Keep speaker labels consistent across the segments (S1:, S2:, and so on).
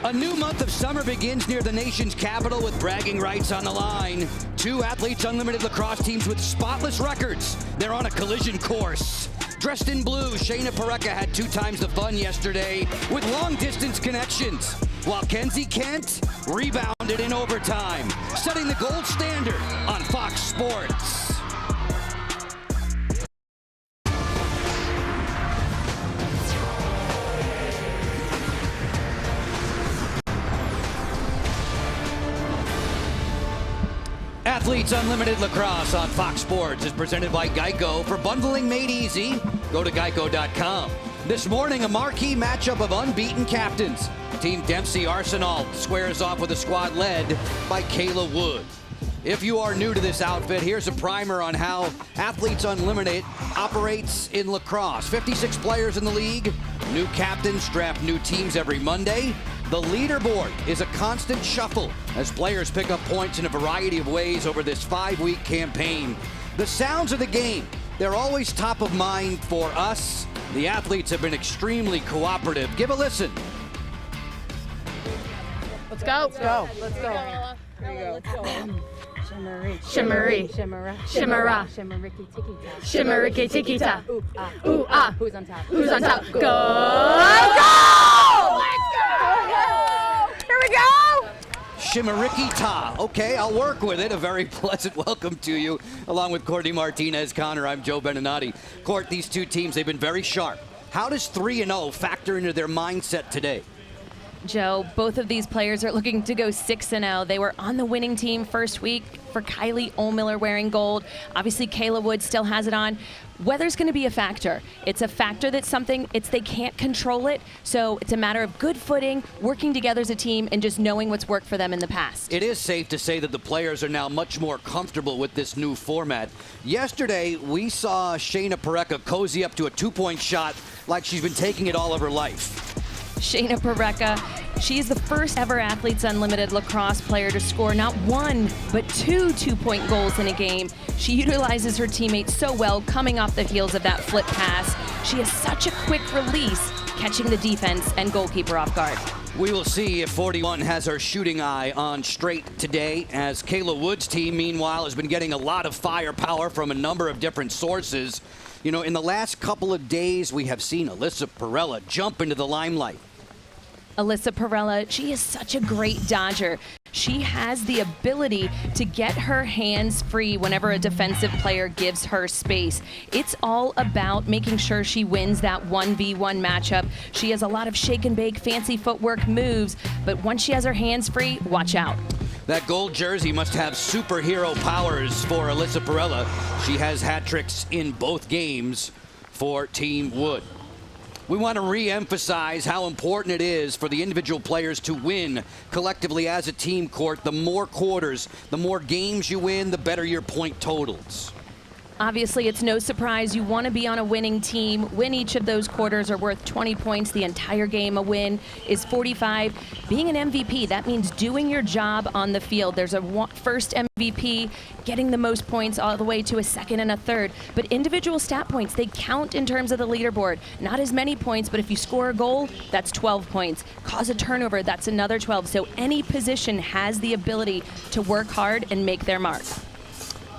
S1: A new month of summer begins near the nation's capital with bragging rights on the line. Two Athletes Unlimited lacrosse teams with spotless records. They're on a collision course. Dressed in blue, Shayna Parekha had 2 times the fun yesterday with long-distance connections, while Kenzie Kent rebounded in overtime, setting the gold standard on Fox Sports. Athletes Unlimited Lacrosse on Fox Sports is presented by Geico. For bundling made easy, go to geico.com. This morning, a marquee matchup of unbeaten captains. Team Dempsey Arsenal squares off with a squad led by Kayla Wood. If you are new to this outfit, here's a primer on how Athletes Unlimited operates in lacrosse. 56 players in the league, new captains draft new teams every Monday. The leaderboard is a constant shuffle as players pick up points in a variety of ways over this 5-week campaign. The sounds of the game, they're always top of mind for us. The athletes have been extremely cooperative. Give a listen.
S2: Let's go.
S3: Let's go.
S2: Let's go.
S3: There you go.
S2: Let's go.
S3: Shimmery.
S2: Shimmery.
S3: Shimmery.
S2: Shimmera.
S3: Shimmericky tiki-ta.
S2: Shimmericky tiki-ta.
S3: Ooh, ah.
S2: Ooh, ah.
S3: Who's on top?
S2: Who's on top? Go!
S3: Go!
S2: Go!
S3: Let's go!
S2: Here we go!
S1: Shimariki Ta. Okay, I'll work with it. A very pleasant welcome to you. Along with Courtney Martinez, Connor, I'm Joe Beninati. Court, these two teams, they've been very sharp. How does 3-0 factor into their mindset today?
S4: Joe, both of these players are looking to go 6-0. They were on the winning team first week for Kylie Ohlmiller wearing gold. Obviously, Kayla Wood still has it on. Weather's going to be a factor. It's a factor that's something, they can't control it. So it's a matter of good footing, working together as a team, and just knowing what's worked for them in the past.
S1: It is safe to say that the players are now much more comfortable with this new format. Yesterday, we saw Shayna Parekha cozy up to a 2-point shot like she's been taking it all of her life.
S4: Shayna Parekha, she is the first ever Athletes Unlimited lacrosse player to score not 1, but 2 2-point goals in a game. She utilizes her teammates so well, coming off the heels of that flip pass. She has such a quick release, catching the defense and goalkeeper off guard.
S1: We will see if 41 has her shooting eye on straight today, as Kayla Wood's team, meanwhile, has been getting a lot of firepower from a number of different sources. You know, in the last couple of days, we have seen Alyssa Perella jump into the limelight.
S4: Alyssa Perella, she is such a great dodger. She has the ability to get her hands free whenever a defensive player gives her space. It's all about making sure she wins that 1v1 matchup. She has a lot of shake and bake, fancy footwork moves, but once she has her hands free, watch out.
S1: That gold jersey must have superhero powers for Alyssa Perella. She has hat tricks in both games for Team Wood. We want to re-emphasize how important it is for the individual players to win collectively as a team, Court. The more quarters, the more games you win, the better your point totals.
S4: Obviously, it's no surprise you want to be on a winning team. Win each of those quarters are worth 20 points. The entire game, a win, is 45. Being an MVP, that means doing your job on the field. There's a first MVP, getting the most points all the way to a second and a third. But individual stat points, they count in terms of the leaderboard. Not as many points, but if you score a goal, that's 12 points. Cause a turnover, that's another 12. So any position has the ability to work hard and make their mark.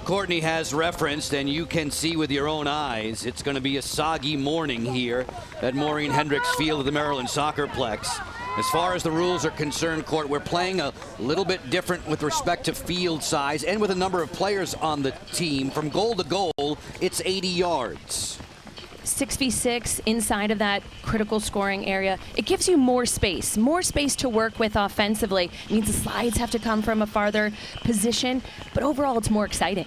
S1: Courtney has referenced, and you can see with your own eyes, it's going to be a soggy morning here at Maureen Hendricks Field of the Maryland Soccerplex. As far as the rules are concerned, Court, we're playing a little bit different with respect to field size and with a number of players on the team. From goal to goal, it's 80 yards.
S4: 6v6 inside of that critical scoring area. It gives you more space to work with offensively. It means the slides have to come from a farther position, but overall it's more exciting.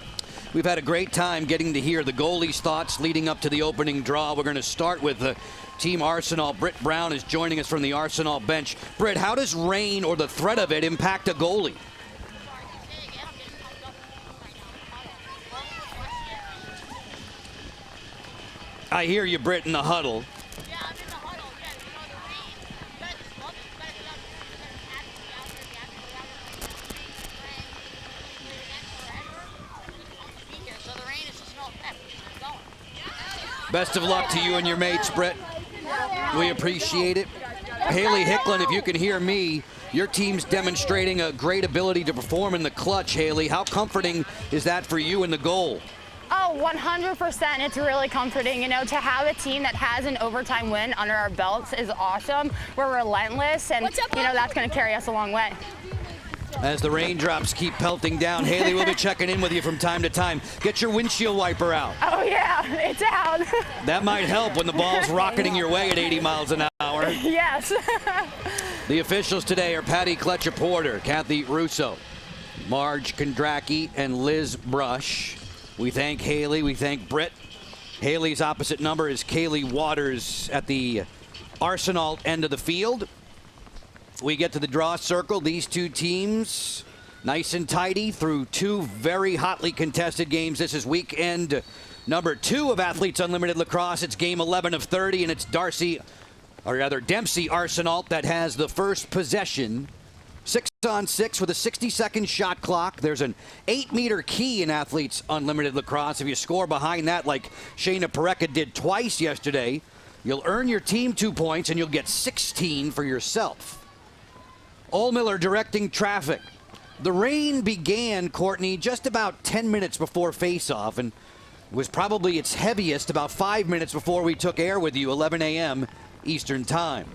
S1: We've had a great time getting to hear the goalie's thoughts leading up to the opening draw. We're going to start with the Team Arsenal. Britt Brown is joining us from the Arsenal bench. Britt, how does rain or the threat of it impact a goalie? I hear you, Britt, in the huddle.
S5: Yeah, I'm in the huddle. Yeah, you know, the rain, you gotta be slow, you gotta be able to be here. So the rain is just no effect. Just going.
S1: Best of luck to you and your mates, Britt. We appreciate it. Haley Hicklin, if you can hear me, your team's demonstrating a great ability to perform in the clutch, Haley. How comforting is that for you in the goal?
S2: Oh, 100%. It's really comforting. You know, to have a team that has an overtime win under our belts is awesome. We're relentless, and, you know, that's going to carry us a long way.
S1: As the raindrops keep pelting down, Haley will be checking in with you from time to time. Get your windshield wiper out.
S2: Oh, yeah, it's out.
S1: That might help when the ball's rocketing your way at 80 miles an hour.
S2: Yes.
S1: The officials today are Patty Kletcher-Porter, Kathy Russo, Marge Kondracki, and Liz Brush. We thank Haley. We thank Britt. Haley's opposite number is Kaylee Waters at the Arsenal end of the field. We get to the draw circle. These two teams nice and tidy through two very hotly contested games. This is weekend number 2 of Athletes Unlimited Lacrosse. It's game 11 of 30, and it's Dempsey Arsenal that has the first possession. 6-on-6 with a 60-second shot clock. There's an 8-meter key in Athletes Unlimited Lacrosse. If you score behind that like Shayna Parekha did twice yesterday, you'll earn your team 2 points and you'll get 16 for yourself. Ohlmiller directing traffic. The rain began, Courtney, just about 10 minutes before face-off and was probably its heaviest about 5 minutes before we took air with you, 11 a.m. Eastern Time.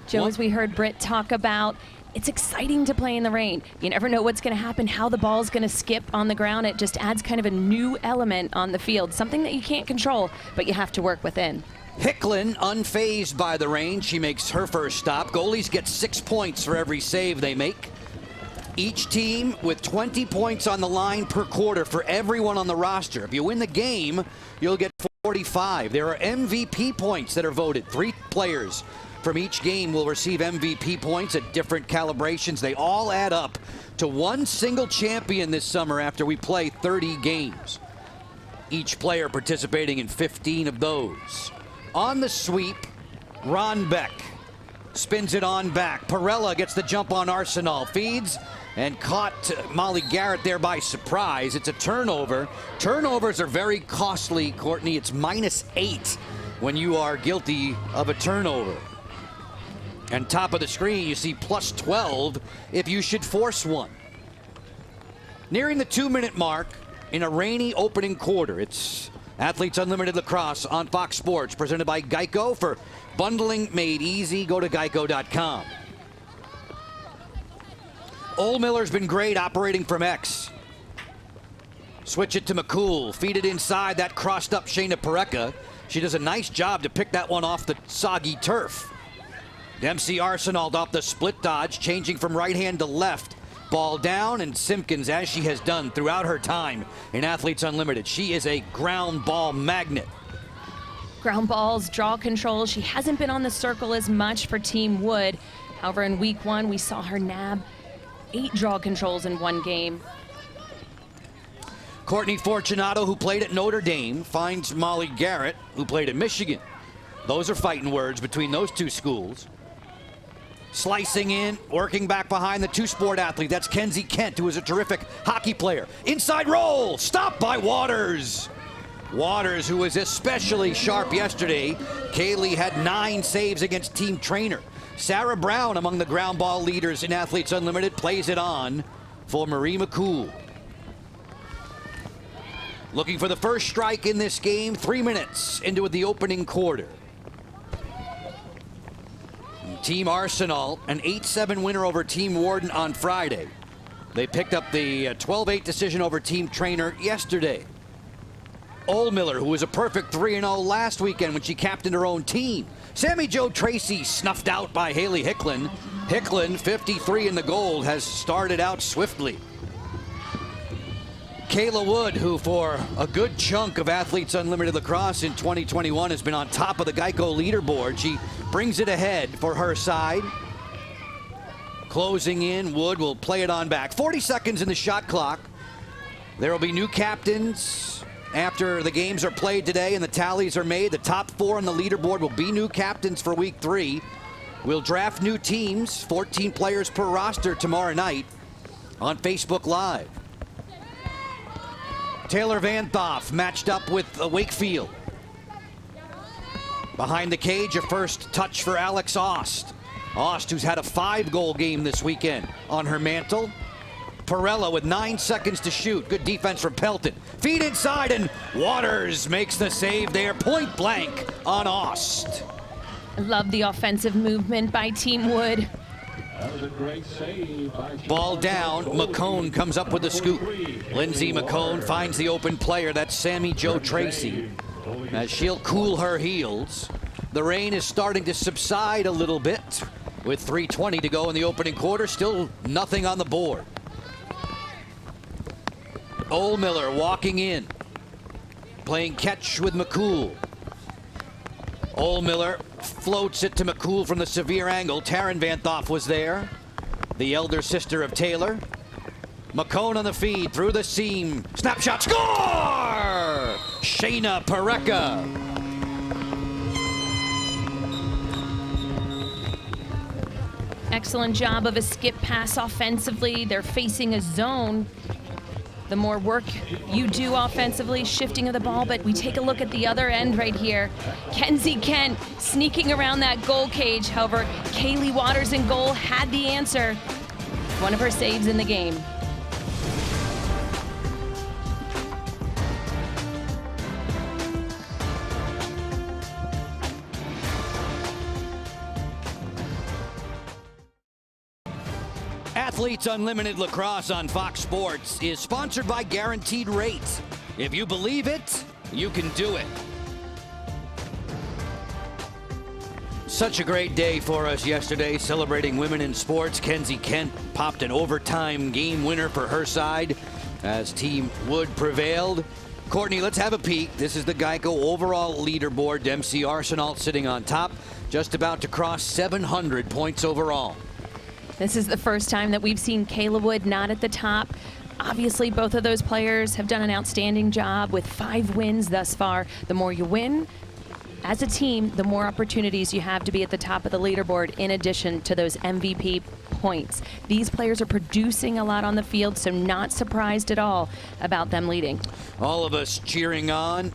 S4: Joe, as we heard Britt talk about, it's exciting to play in the rain. You never know what's going to happen, how the ball's going to skip on the ground. It just adds kind of a new element on the field, something that you can't control, but you have to work within.
S1: Hicklin, unfazed by the rain. She makes her first stop. Goalies get 6 points for every save they make. Each team with 20 points on the line per quarter for everyone on the roster. If you win the game, you'll get 45. There are MVP points that are voted. 3 players from each game will receive MVP points at different calibrations. They all add up to one single champion this summer after we play 30 games. Each player participating in 15 of those. On the sweep, Ron Beck spins it on back. Perella gets the jump on Arsenal. Feeds and caught Molly Garrett there by surprise. It's a turnover. Turnovers are very costly, Courtney. It's -8 when you are guilty of a turnover. And top of the screen, you see +12 if you should force one. Nearing the 2-minute mark in a rainy opening quarter. It's Athletes Unlimited Lacrosse on Fox Sports, presented by Geico. For bundling made easy, go to geico.com. Ohlmiller's been great operating from X. Switch it to McCool. Feed it inside. That crossed up Shayna Parekha. She does a nice job to pick that one off the soggy turf. Dempsey Arsenal off the split dodge, changing from right hand to left. Ball down, and Simpkins, as she has done throughout her time in Athletes Unlimited, she is a ground ball magnet.
S4: Ground balls, draw control. She hasn't been on the circle as much for Team Wood. However, in week 1, we saw her nab 8 draw controls in one game.
S1: Courtney Fortunato, who played at Notre Dame, finds Molly Garrett, who played at Michigan. Those are fighting words between those two schools. Slicing in, working back behind the two-sport athlete. That's Kenzie Kent, who is a terrific hockey player. Inside roll, stopped by Waters. Waters, who was especially sharp yesterday. Kaylee had 9 saves against team trainer. Sarah Brown, among the ground ball leaders in Athletes Unlimited, plays it on for Marie McCool. Looking for the first strike in this game, 3 minutes into the opening quarter. Team Arsenal, an 8-7 winner over Team Warden on Friday. They picked up the 12-8 decision over Team Trainer yesterday. Ohlmiller, who was a perfect 3-0 last weekend when she captained her own team. Sammy Jo Tracy snuffed out by Haley Hicklin. Hicklin, 53 in the gold, has started out swiftly. Kayla Wood, who for a good chunk of Athletes Unlimited Lacrosse in 2021 has been on top of the Geico leaderboard. She brings it ahead for her side. Closing in, Wood will play it on back. 40 seconds in the shot clock. There will be new captains after the games are played today and the tallies are made. The top 4 on the leaderboard will be new captains for week 3. We'll draft new teams, 14 players per roster tomorrow night on Facebook Live. Taylor Van Thoff matched up with Wakefield. Behind the cage, a first touch for Alex Ost. Ost, who's had a 5-goal game this weekend, on her mantle. Perella with 9 seconds to shoot. Good defense from Pelton. Feed inside, and Waters makes the save there, point blank on Ost.
S4: I love the offensive movement by Team Wood.
S6: That was a great save by
S1: Ball down, McCone comes up with the scoop. Lindsay McCone finds the open player, that's Sammy Jo Tracy, as she'll cool her heels. The rain is starting to subside a little bit. With 3:20 to go in the opening quarter, still nothing on the board. Ohlmiller walking in, playing catch with McCool. Ohlmiller floats it to McCool from the severe angle. Taryn Van Thoff was there, the elder sister of Taylor. McCone on the feed, through the seam. Snapshot, score! Shayna Parekha.
S4: Excellent job of a skip pass offensively. They're facing a zone. The more work you do offensively, shifting of the ball, but we take a look at the other end right here. Kenzie Kent sneaking around that goal cage. However, Kaylee Waters in goal had the answer. One of her saves in the game.
S1: Athletes Unlimited Lacrosse on Fox Sports is sponsored by Guaranteed Rates. If you believe it, you can do it. Such a great day for us yesterday, celebrating women in sports. Kenzie Kent popped an overtime game winner for her side as Team Wood prevailed. Courtney, let's have a peek. This is the Geico overall leaderboard. Dempsey Arsenault sitting on top, just about to cross 700 points overall.
S4: This is the first time that we've seen Kayla Wood not at the top. Obviously, both of those players have done an outstanding job with 5 wins thus far. The more you win as a team, the more opportunities you have to be at the top of the leaderboard in addition to those MVP points. These players are producing a lot on the field, so not surprised at all about them leading.
S1: All of us cheering on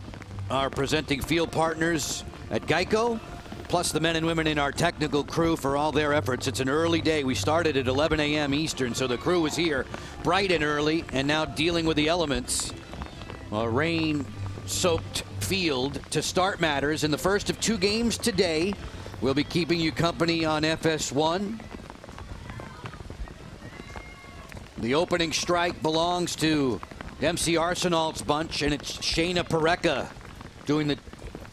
S1: our presenting field partners at Geico, plus the men and women in our technical crew for all their efforts. It's an early day. We started at 11 a.m. Eastern, so the crew was here bright and early, and now dealing with the elements. A rain-soaked field to start matters in the first of 2 games today. We'll be keeping you company on FS1. The opening strike belongs to Dempsey Arsenault's bunch, and it's Shayna Parekha doing the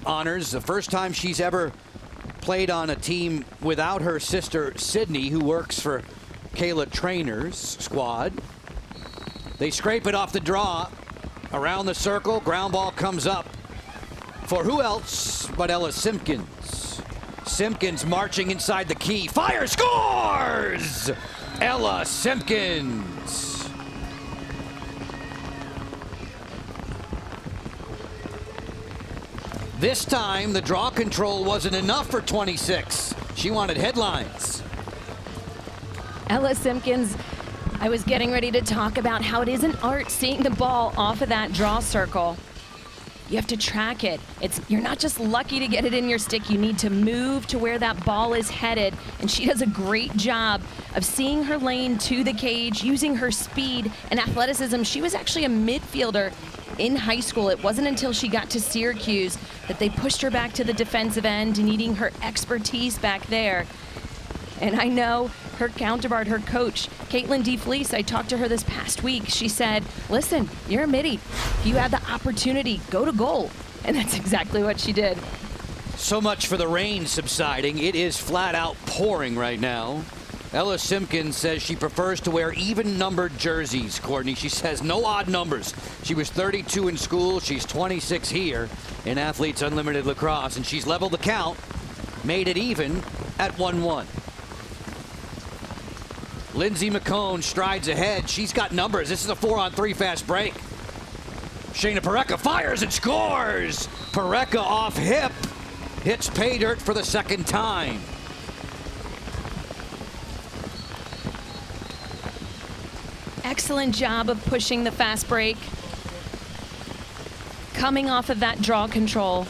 S1: honors. The first time she's ever played on a team without her sister Sydney, who works for Kayla Trainer's squad. They scrape it off the draw, around the circle, ground ball comes up for who else but Ella Simpkins. Simpkins marching inside the key, fire, scores! Ella Simpkins. This time, the draw control wasn't enough for 26. She wanted headlines.
S4: Ella Simpkins, I was getting ready to talk about how it is an art seeing the ball off of that draw circle. You have to track it. You're not just lucky to get it in your stick, you need to move to where that ball is headed. And she does a great job of seeing her lane to the cage, using her speed and athleticism. She was actually a midfielder in high school. It wasn't until she got to Syracuse that they pushed her back to the defensive end, needing her expertise back there. And I know her counterpart, her coach, Caitlin DeFelice, I talked to her this past week. She said, listen, you're a midi. If you have the opportunity, go to goal. And that's exactly what she did.
S1: So much for the rain subsiding. It is flat out pouring right now. Ella Simpkins says she prefers to wear even-numbered jerseys, Courtney. She says no odd numbers. She was 32 in school. She's 26 here in Athletes Unlimited Lacrosse, and she's leveled the count, made it even at 1-1. Lindsay McCone strides ahead. She's got numbers. This is a 4-on-3 fast break. Shayna Parekha fires and scores. Parekha off hip hits pay dirt for the second time.
S4: Excellent job of pushing the fast break. Coming off of that draw control.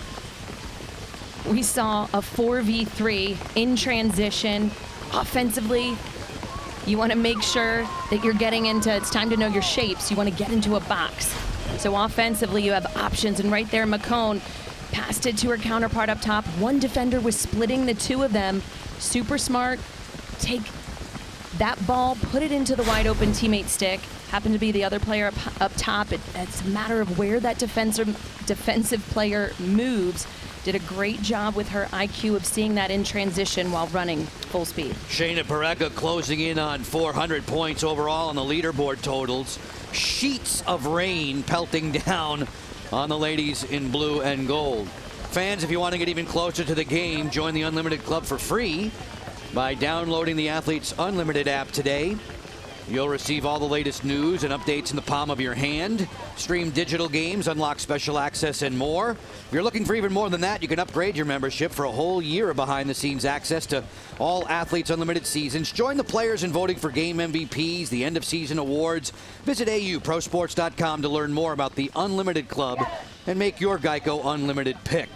S4: We saw a 4v3 in transition. Offensively, you want to make sure that you're getting into, it's time to know your shapes. You want to get into a box. So offensively, you have options, and right there, McCone passed it to her counterpart up top. One defender was splitting the two of them. Super smart. Take that ball, put it into the wide open teammate stick. Happened to be the other player up top. It's a matter of where that defensive player moves. Did a great job with her IQ of seeing that in transition while running full speed.
S1: Shayna Pareca closing in on 400 points overall on the leaderboard totals. Sheets of rain pelting down on the ladies in blue and gold. Fans, if you want to get even closer to the game, join the Unlimited Club for free by downloading the Athletes Unlimited app today. You'll receive all the latest news and updates in the palm of your hand. Stream digital games, unlock special access, and more. If you're looking for even more than that, you can upgrade your membership for a whole year of behind-the-scenes access to all Athletes Unlimited seasons. Join the players in voting for game MVPs, the end-of-season awards. Visit auprosports.com to learn more about the Unlimited Club and make your Geico Unlimited pick.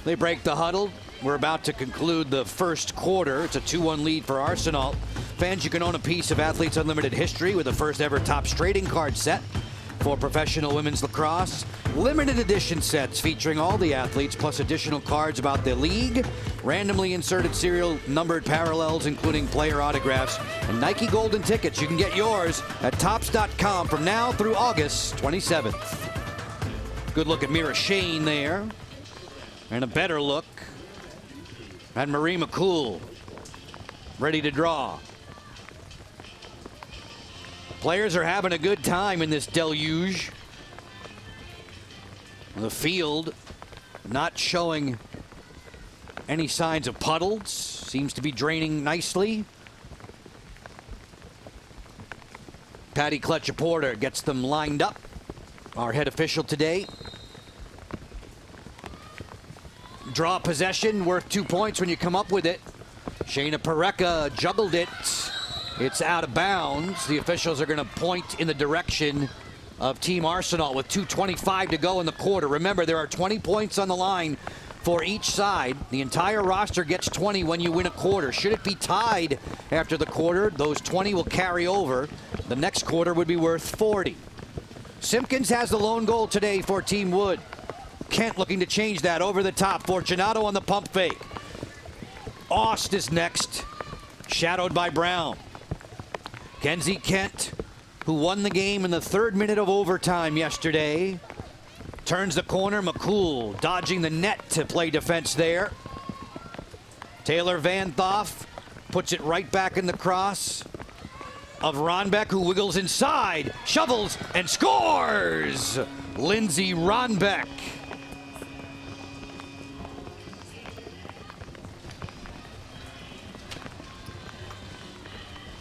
S1: They break the huddle. We're about to conclude the first quarter. It's a 2-1 lead for Arsenal. Fans, you can own a piece of Athletes Unlimited history with the first ever Topps trading card set for professional women's lacrosse. Limited edition sets featuring all the athletes plus additional cards about the league, randomly inserted serial numbered parallels including player autographs, and Nike Golden tickets. You can get yours at Topps.com from now through August 27th. Good look at Mira Shane there. And a better look at Marie McCool, ready to draw. Players are having a good time in this deluge. The field not showing any signs of puddles. Seems to be draining nicely. Patty Kletcher-Porter gets them lined up. Our head official today. Draw possession, worth 2 points when you come up with it. Shayna Pareca juggled it. It's out of bounds. The officials are going to point in the direction of Team Arsenal with 2:25 to go in the quarter. Remember, there are 20 points on the line for each side. The entire roster gets 20 when you win a quarter. Should it be tied after the quarter, those 20 will carry over. The next quarter would be worth 40. Simpkins has the lone goal today for Team Wood. Kent looking to change that over the top. Fortunato on the pump fake. Aust is next, shadowed by Brown. Kenzie Kent, who won the game in the 3rd minute of overtime yesterday, turns the corner. McCool dodging the net to play defense there. Taylor Van Thoff puts it right back in the cross of Ronbeck, who wiggles inside, shovels, and scores! Lindsay Ronbeck.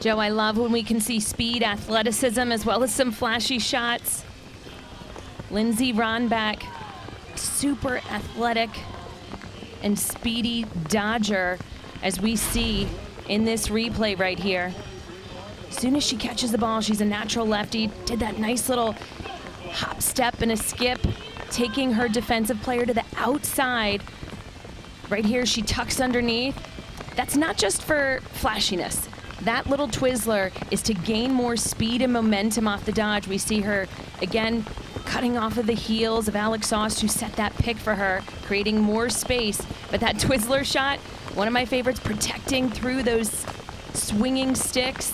S4: Joe, I love when we can see speed, athleticism, as well as some flashy shots. Lindsay Ronbeck, super athletic and speedy dodger, as we see in this replay right here. As soon as she catches the ball, she's a natural lefty. Did that nice little hop, step, and a skip, taking her defensive player to the outside. Right here, she tucks underneath. That's not just for flashiness. That little Twizzler is to gain more speed and momentum off the dodge. We see her, again, cutting off of the heels of Alex Aust, who set that pick for her, creating more space. But that Twizzler shot, one of my favorites, protecting through those swinging sticks.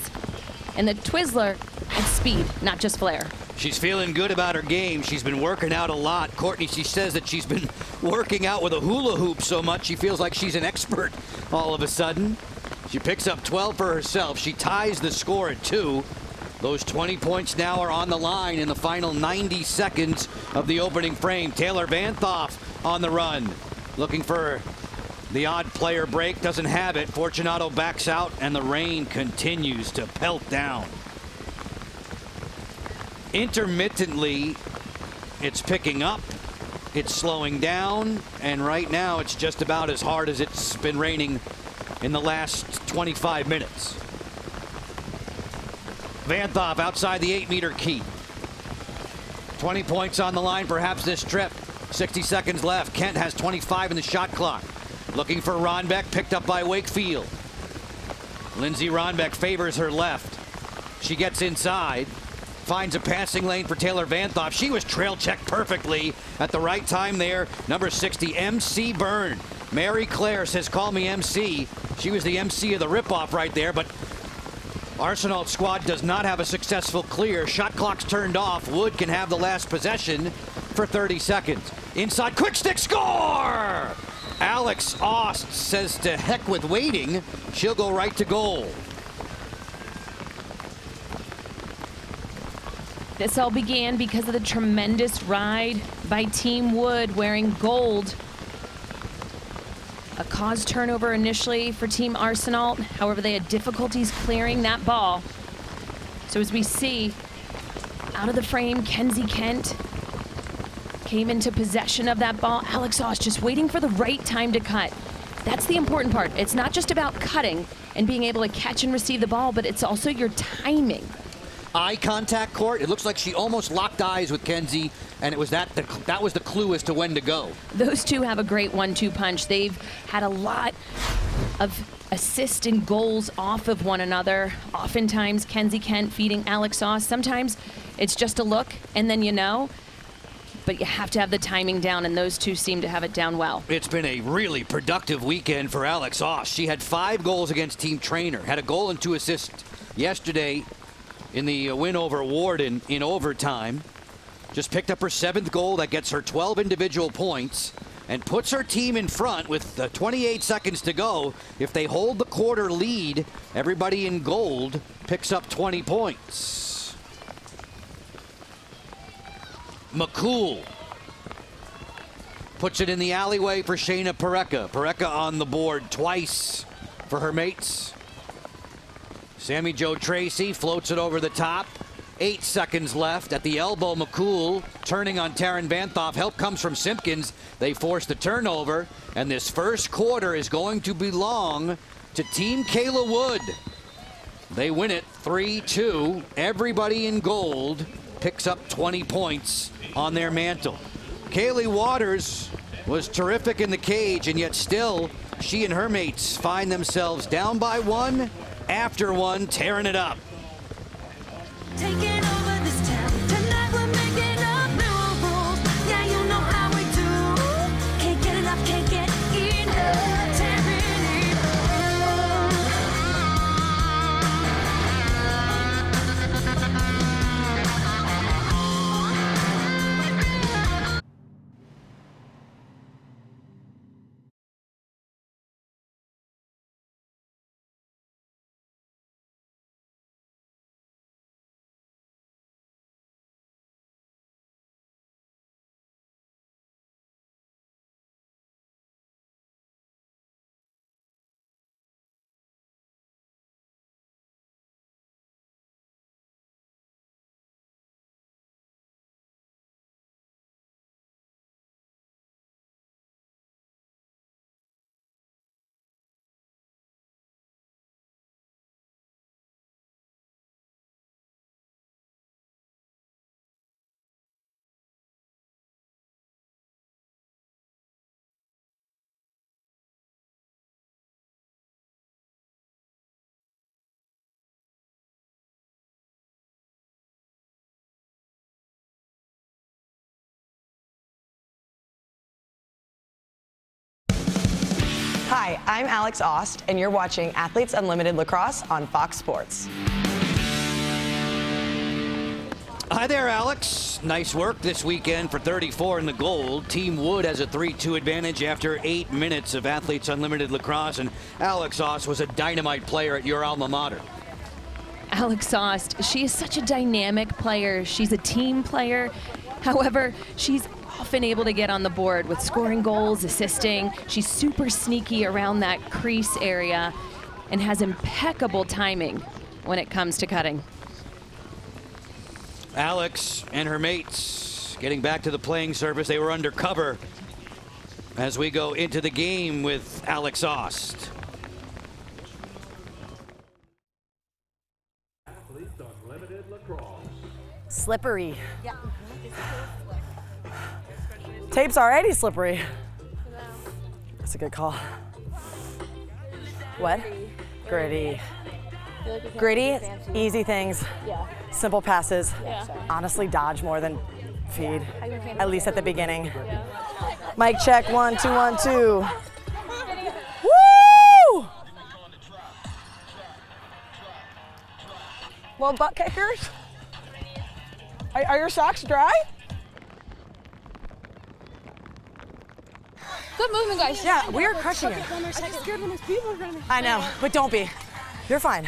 S4: And the Twizzler had speed, not just flair.
S1: She's feeling good about her game. She's been working out a lot. Courtney, she says that she's been working out with a hula hoop so much she feels like she's an expert all of a sudden. She picks up 12 for herself. She ties the score at 2. Those 20 points now are on the line in the final 90 seconds of the opening frame. Taylor Van Thoff on the run, looking for the odd player break. Doesn't have it. Fortunato backs out, and the rain continues to pelt down. Intermittently, it's picking up, it's slowing down, and right now it's just about as hard as it's been raining in the last 25 minutes. Van Thoff outside the 8-meter key. 20 points on the line perhaps this trip. 60 seconds left. Kent has 25 in the shot clock. Looking for Ronbeck, picked up by Wakefield. Lindsay Ronbeck favors her left. She gets inside, finds a passing lane for Taylor Vanthoff. She was trail checked perfectly at the right time there. Number 60, MC Byrne. Mary Claire says, call me MC. She was the MC of the ripoff right there, but Arsenal squad does not have a successful clear. Shot clock's turned off. Wood can have the last possession for 30 seconds. Inside, quick stick, score! Alex Ost says to heck with waiting. She'll go right to goal.
S4: This all began because of the tremendous ride by Team Wood wearing gold. A caused turnover initially for Team Arsenal. However, they had difficulties clearing that ball. So as we see, out of the frame, Kenzie Kent came into possession of that ball. Alex Ost just waiting for the right time to cut. That's the important part. It's not just about cutting and being able to catch and receive the ball, but it's also your timing.
S1: Eye contact, Court. It looks like she almost locked eyes with Kenzie, and it was that was the clue as to when to go.
S4: Those two have a great 1-2 punch. They've had a lot of assists and goals off of one another. Oftentimes, Kenzie Kent feeding Alex Ost. Sometimes it's just a look, and then you know. But you have to have the timing down, and those two seem to have it down well.
S1: It's been a really productive weekend for Alex Ost. She had 5 goals against Team Trainer, had a goal and 2 assists yesterday in the win over Warden in overtime. Just picked up her 7th goal. That gets her 12 individual points and puts her team in front with 28 seconds to go. If they hold the quarter lead, everybody in gold picks up 20 points. McCool puts it in the alleyway for Shayna Pareka. Pareka on the board twice for her mates. Sammy Jo Tracy floats it over the top. 8 seconds left at the elbow. McCool turning on Taryn Vanthoff. Help comes from Simpkins. They force the turnover, and this first quarter is going to belong to Team Kayla Wood. They win it 3-2. Everybody in gold picks up 20 points on their mantle. Kaylee Waters was terrific in the cage, and yet still she and her mates find themselves down by 1 after 1, tearing it up.
S7: Taking over this town. Tonight we're making up new rules. Yeah, you know how we do. Can't get enough, can't get enough. Tearing it
S8: Hi, I'm Alex Ost, and you're watching Athletes Unlimited Lacrosse on Fox Sports.
S1: Hi there, Alex. Nice work this weekend for 34 in the gold. Team Wood has a 3-2 advantage after 8 minutes of Athletes Unlimited Lacrosse, and Alex Ost was a dynamite player at your alma mater.
S4: Alex Ost, she is such a dynamic player. She's a team player. However, she's often able to get on the board with scoring goals, assisting. She's super sneaky around that crease area and has impeccable timing when it comes to cutting.
S1: Alex and her mates getting back to the playing surface. They were under cover as we go into the game with Alex Ost.
S6: Athletes Unlimited Lacrosse.
S3: Slippery.
S8: Tape's already slippery. That's a good call. What? Gritty. Gritty, easy things, simple passes. Honestly, dodge more than feed, at least at the beginning. Mic check, 1, 2, 1, 2. Woo! Well, butt kickers, are your socks dry?
S3: Good movement, guys.
S8: Yeah, we are crushing it.
S3: I'm just scared when there's people running.
S8: I know, but don't be. You're fine.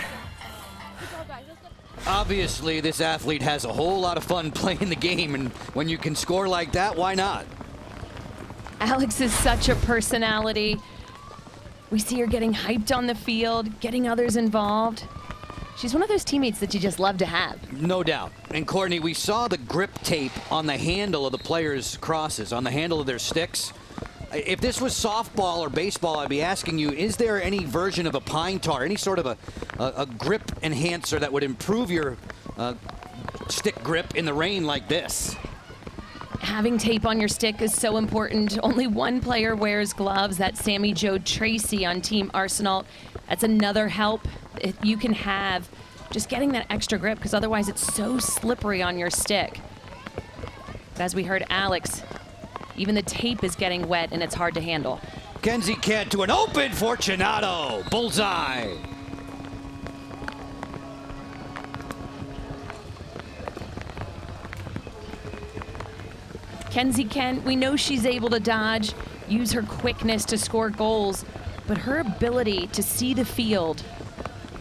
S1: Obviously, this athlete has a whole lot of fun playing the game, and when you can score like that, why not?
S4: Alex is such a personality. We see her getting hyped on the field, getting others involved. She's one of those teammates that you just love to have.
S1: No doubt. And Courtney, we saw the grip tape on the handle of the players' crosses, on the handle of their sticks. If this was softball or baseball, I'd be asking you, is there any version of a pine tar, any sort of a grip enhancer that would improve your stick grip in the rain like this?
S4: Having tape on your stick is so important. Only one player wears gloves. That's Sammy Jo Tracy on Team Arsenal. That's another help if you can have just getting that extra grip, because otherwise it's so slippery on your stick. But as we heard Alex, even the tape is getting wet and it's hard to handle.
S1: Kenzie Kent to an open Fortunato. Bullseye.
S4: Kenzie Kent, we know she's able to dodge, use her quickness to score goals, but her ability to see the field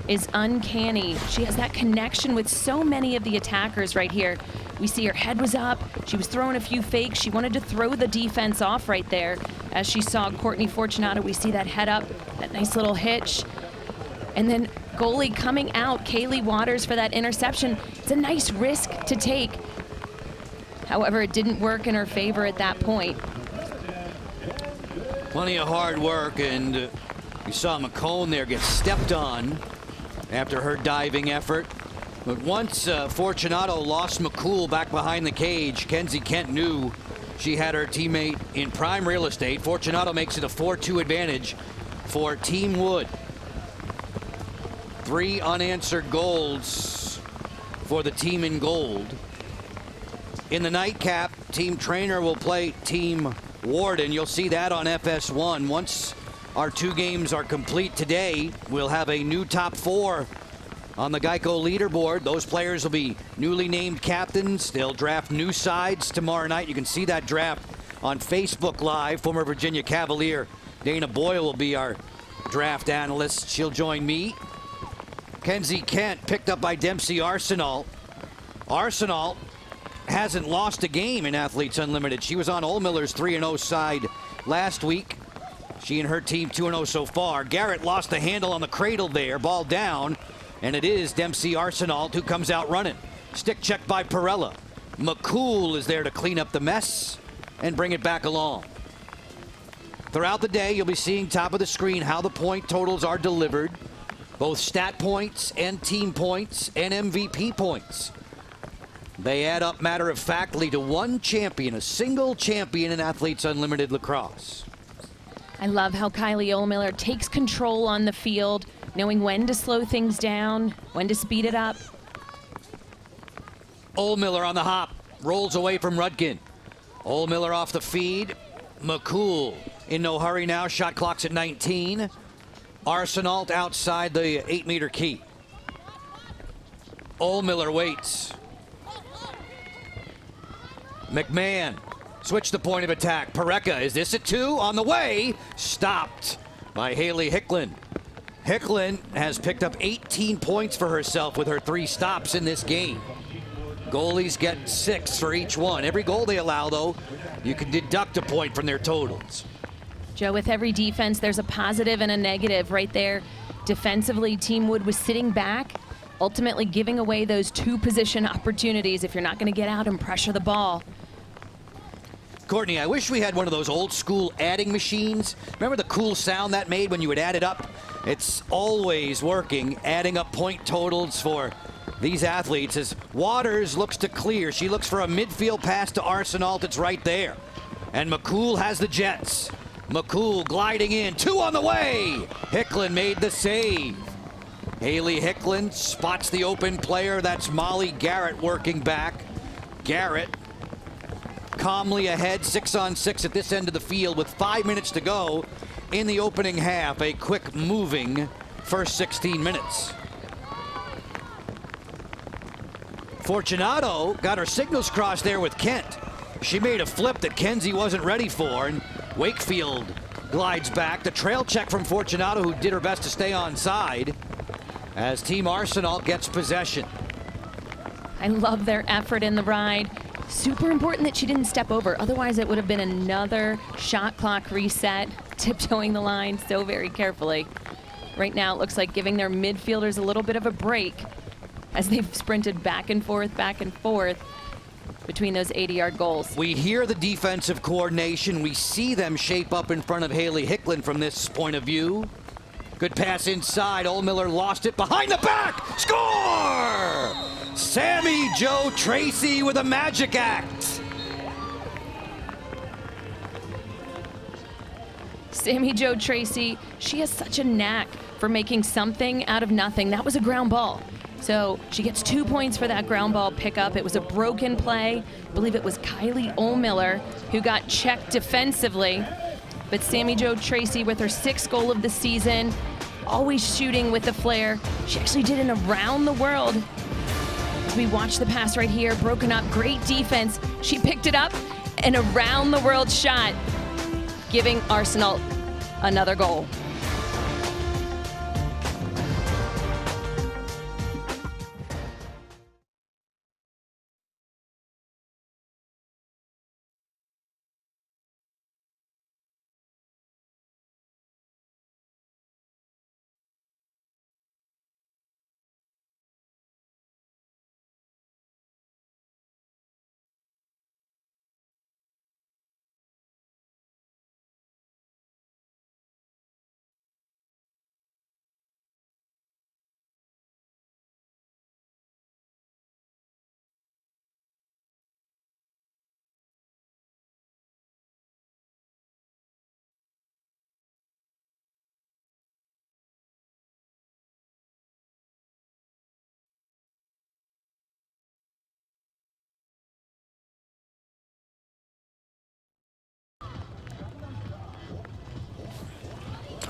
S4: is uncanny. She has that connection with so many of the attackers right here. We see her head was up, she was throwing a few fakes, she wanted to throw the defense off right there. As she saw Courtney Fortunato, we see that head up, that nice little hitch. And then goalie coming out, Kaylee Waters for that interception. It's a nice risk to take. However, it didn't work in her favor at that point.
S1: Plenty of hard work, and you saw McCone there get stepped on after her diving effort. But once Fortunato lost McCool back behind the cage, Kenzie Kent knew she had her teammate in prime real estate. Fortunato makes it a 4-2 advantage for Team Wood. 3 unanswered goals for the team in gold. In the nightcap, Team Trainer will play Team Warden. You'll see that on FS1. Once our 2 games are complete today, we'll have a new top 4 on the Geico leaderboard. Those players will be newly named captains. They'll draft new sides tomorrow night. You can see that draft on Facebook Live. Former Virginia Cavalier Dana Boyle will be our draft analyst. She'll join me. Kenzie Kent picked up by Dempsey Arsenal. Arsenal hasn't lost a game in Athletes Unlimited. She was on Oldmiller's 3-0 side last week. She and her team 2-0 so far. Garrett lost the handle on the cradle there. Ball down. And it is Dempsey Arsenal who comes out running. Stick check by Perella. McCool is there to clean up the mess and bring it back along. Throughout the day, you'll be seeing top of the screen how the point totals are delivered. Both stat points and team points and MVP points. They add up matter-of-factly to one champion, a single champion in Athletes Unlimited Lacrosse.
S4: I love how Kylie Oldmiller takes control on the field, knowing when to slow things down, when to speed it up.
S1: Oldmiller on the hop, rolls away from Rudkin. Oldmiller off the feed. McCool in no hurry now, shot clock's at 19. Arsenal outside the 8-meter key. Oldmiller waits. McMahon, switch the point of attack. Pareca, is this a 2? On the way, stopped by Haley Hicklin. Hicklin has picked up 18 points for herself with her 3 stops in this game. Goalies get 6 for each one. Every goal they allow, though, you can deduct a point from their totals.
S4: Joe, with every defense, there's a positive and a negative right there. Defensively, Team Wood was sitting back, ultimately giving away those 2 position opportunities if you're not going to get out and pressure the ball.
S1: Courtney, I wish we had one of those old school adding machines. Remember the cool sound that made when you would add it up? It's always working, adding up point totals for these athletes as Waters looks to clear. She looks for a midfield pass to Arsenal. It's right there. And McCool has the Jets. McCool gliding in, 2 on the way. Hicklin made the save. Haley Hicklin spots the open player. That's Molly Garrett working back. Garrett calmly ahead, 6-on-6 at this end of the field with 5 minutes to go in the opening half. A quick moving first 16 minutes. Fortunato got her signals crossed there with Kent. She made a flip that Kenzie wasn't ready for, and Wakefield glides back. The trail check from Fortunato, who did her best to stay onside, as Team Arsenal gets possession.
S4: I love their effort in the ride. Super important that she didn't step over. Otherwise, it would have been another shot clock reset, tiptoeing the line so very carefully. Right now, it looks like giving their midfielders a little bit of a break as they've sprinted back and forth between those 80-yard goals.
S1: We hear the defensive coordination. We see them shape up in front of Haley Hicklin from this point of view. Good pass inside. Oldmiller lost it behind the back. Score! Sammy Jo Tracy with a magic act.
S4: Sammy Jo Tracy, she has such a knack for making something out of nothing. That was a ground ball. So she gets 2 points for that ground ball pickup. It was a broken play. I believe it was Kylie Oldmiller who got checked defensively. But Sammy Jo Tracy with her 6th goal of the season, always shooting with the flair. She actually did an around the world. As we watch the pass right here, broken up, great defense. She picked it up, an around the world shot, giving Arsenal another goal.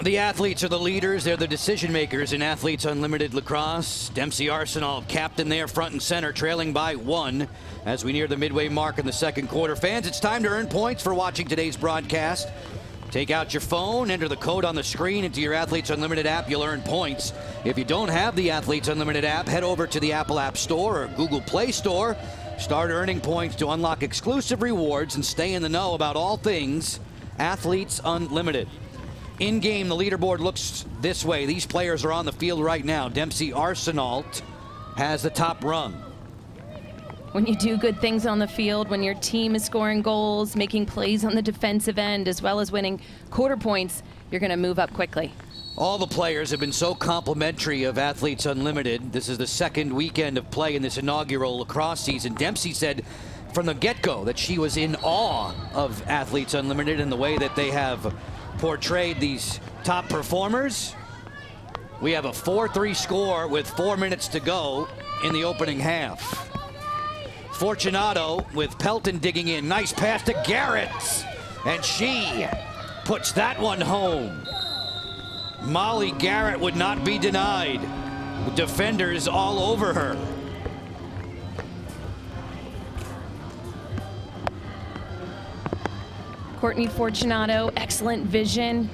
S1: The athletes are the leaders. They're the decision makers in Athletes Unlimited Lacrosse. Dempsey Arsenal, captain there, front and center, trailing by 1 as we near the midway mark in the second quarter. Fans, it's time to earn points for watching today's broadcast. Take out your phone, enter the code on the screen into your Athletes Unlimited app. You'll earn points. If you don't have the Athletes Unlimited app, head over to the Apple App Store or Google Play Store. Start earning points to unlock exclusive rewards and stay in the know about all things Athletes Unlimited. In-game, the leaderboard looks this way. These players are on the field right now. Dempsey Arsenal has the top rung.
S4: When you do good things on the field, when your team is scoring goals, making plays on the defensive end, as well as winning quarter points, you're going to move up quickly.
S1: All the players have been so complimentary of Athletes Unlimited. This is the second weekend of play in this inaugural lacrosse season. Dempsey said from the get-go that she was in awe of Athletes Unlimited and the way that they have portrayed these top performers. We have a 4-3 score with 4 minutes to go in the opening half. Fortunato with Pelton digging in. Nice pass to Garrett. And she puts that one home. Molly Garrett would not be denied. Defenders all over her.
S4: Courtney Fortunato, excellent vision.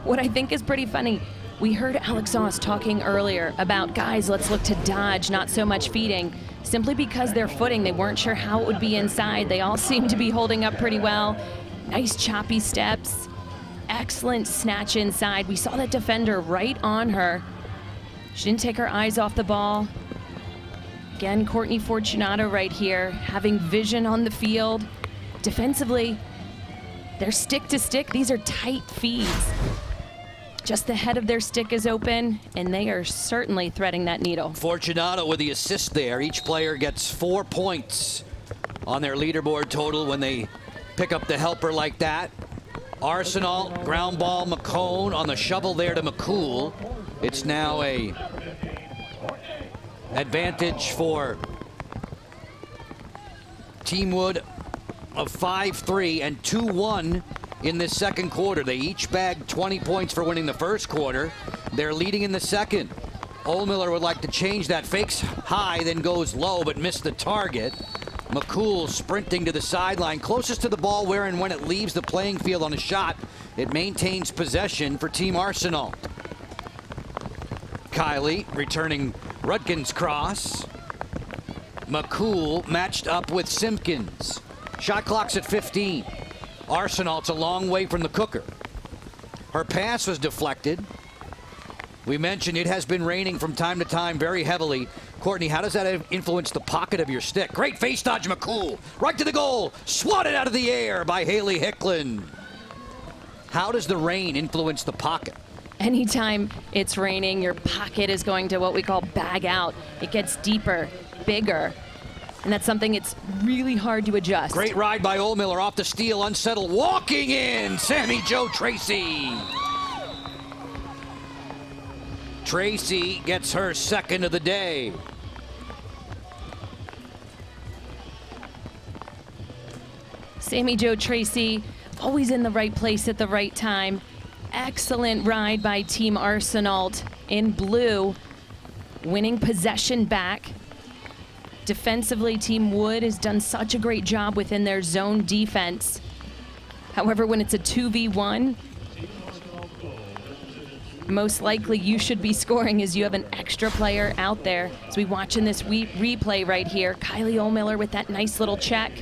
S4: What I think is pretty funny, we heard Alex Sauce talking earlier about, guys, let's look to dodge, not so much feeding. Simply because their footing, they weren't sure how it would be inside. They all seem to be holding up pretty well. Nice choppy steps, excellent snatch inside. We saw that defender right on her. She didn't take her eyes off the ball. Again, Courtney Fortunato right here, having vision on the field. Defensively, they're stick to stick. These are tight feeds. Just the head of their stick is open, and they are certainly threading that needle.
S1: Fortunato with the assist there. Each player gets 4 points on their leaderboard total when they pick up the helper like that. Arsenal, ground ball, McCone on the shovel there to McCool. It's now a advantage for Team Wood of 5-3 and 2-1 in this second quarter. They each bagged 20 points for winning the first quarter. They're leading in the second. Ohlmiller would like to change that. Fakes high, then goes low, but missed the target. McCool sprinting to the sideline, closest to the ball where and when it leaves the playing field on a shot. It maintains possession for Team Arsenal. Kylie returning Rudkin's cross. McCool matched up with Simpkins. Shot clock's at 15. Arsenal, it's a long way from the cooker. Her pass was deflected. We mentioned it has been raining from time to time very heavily. Courtney, how does that influence the pocket of your stick? Great face dodge, McCool. Right to the goal. Swatted out of the air by Haley Hicklin. How does the rain influence the pocket?
S4: Anytime it's raining, your pocket is going to what we call bag out. It gets deeper, bigger, and that's something it's really hard to adjust.
S1: Great ride by Ohlmiller off the steal, unsettled, walking in, Sammy Jo Tracy. Tracy gets her second of the day.
S4: Sammy Jo Tracy, always in the right place at the right time. Excellent ride by Team Arsenal in blue, winning possession back. Defensively, Team Wood has done such a great job within their zone defense. However, when it's a 2v1, most likely you should be scoring as you have an extra player out there. As we watch in this replay right here, Kylie Ohlmiller with that nice little check.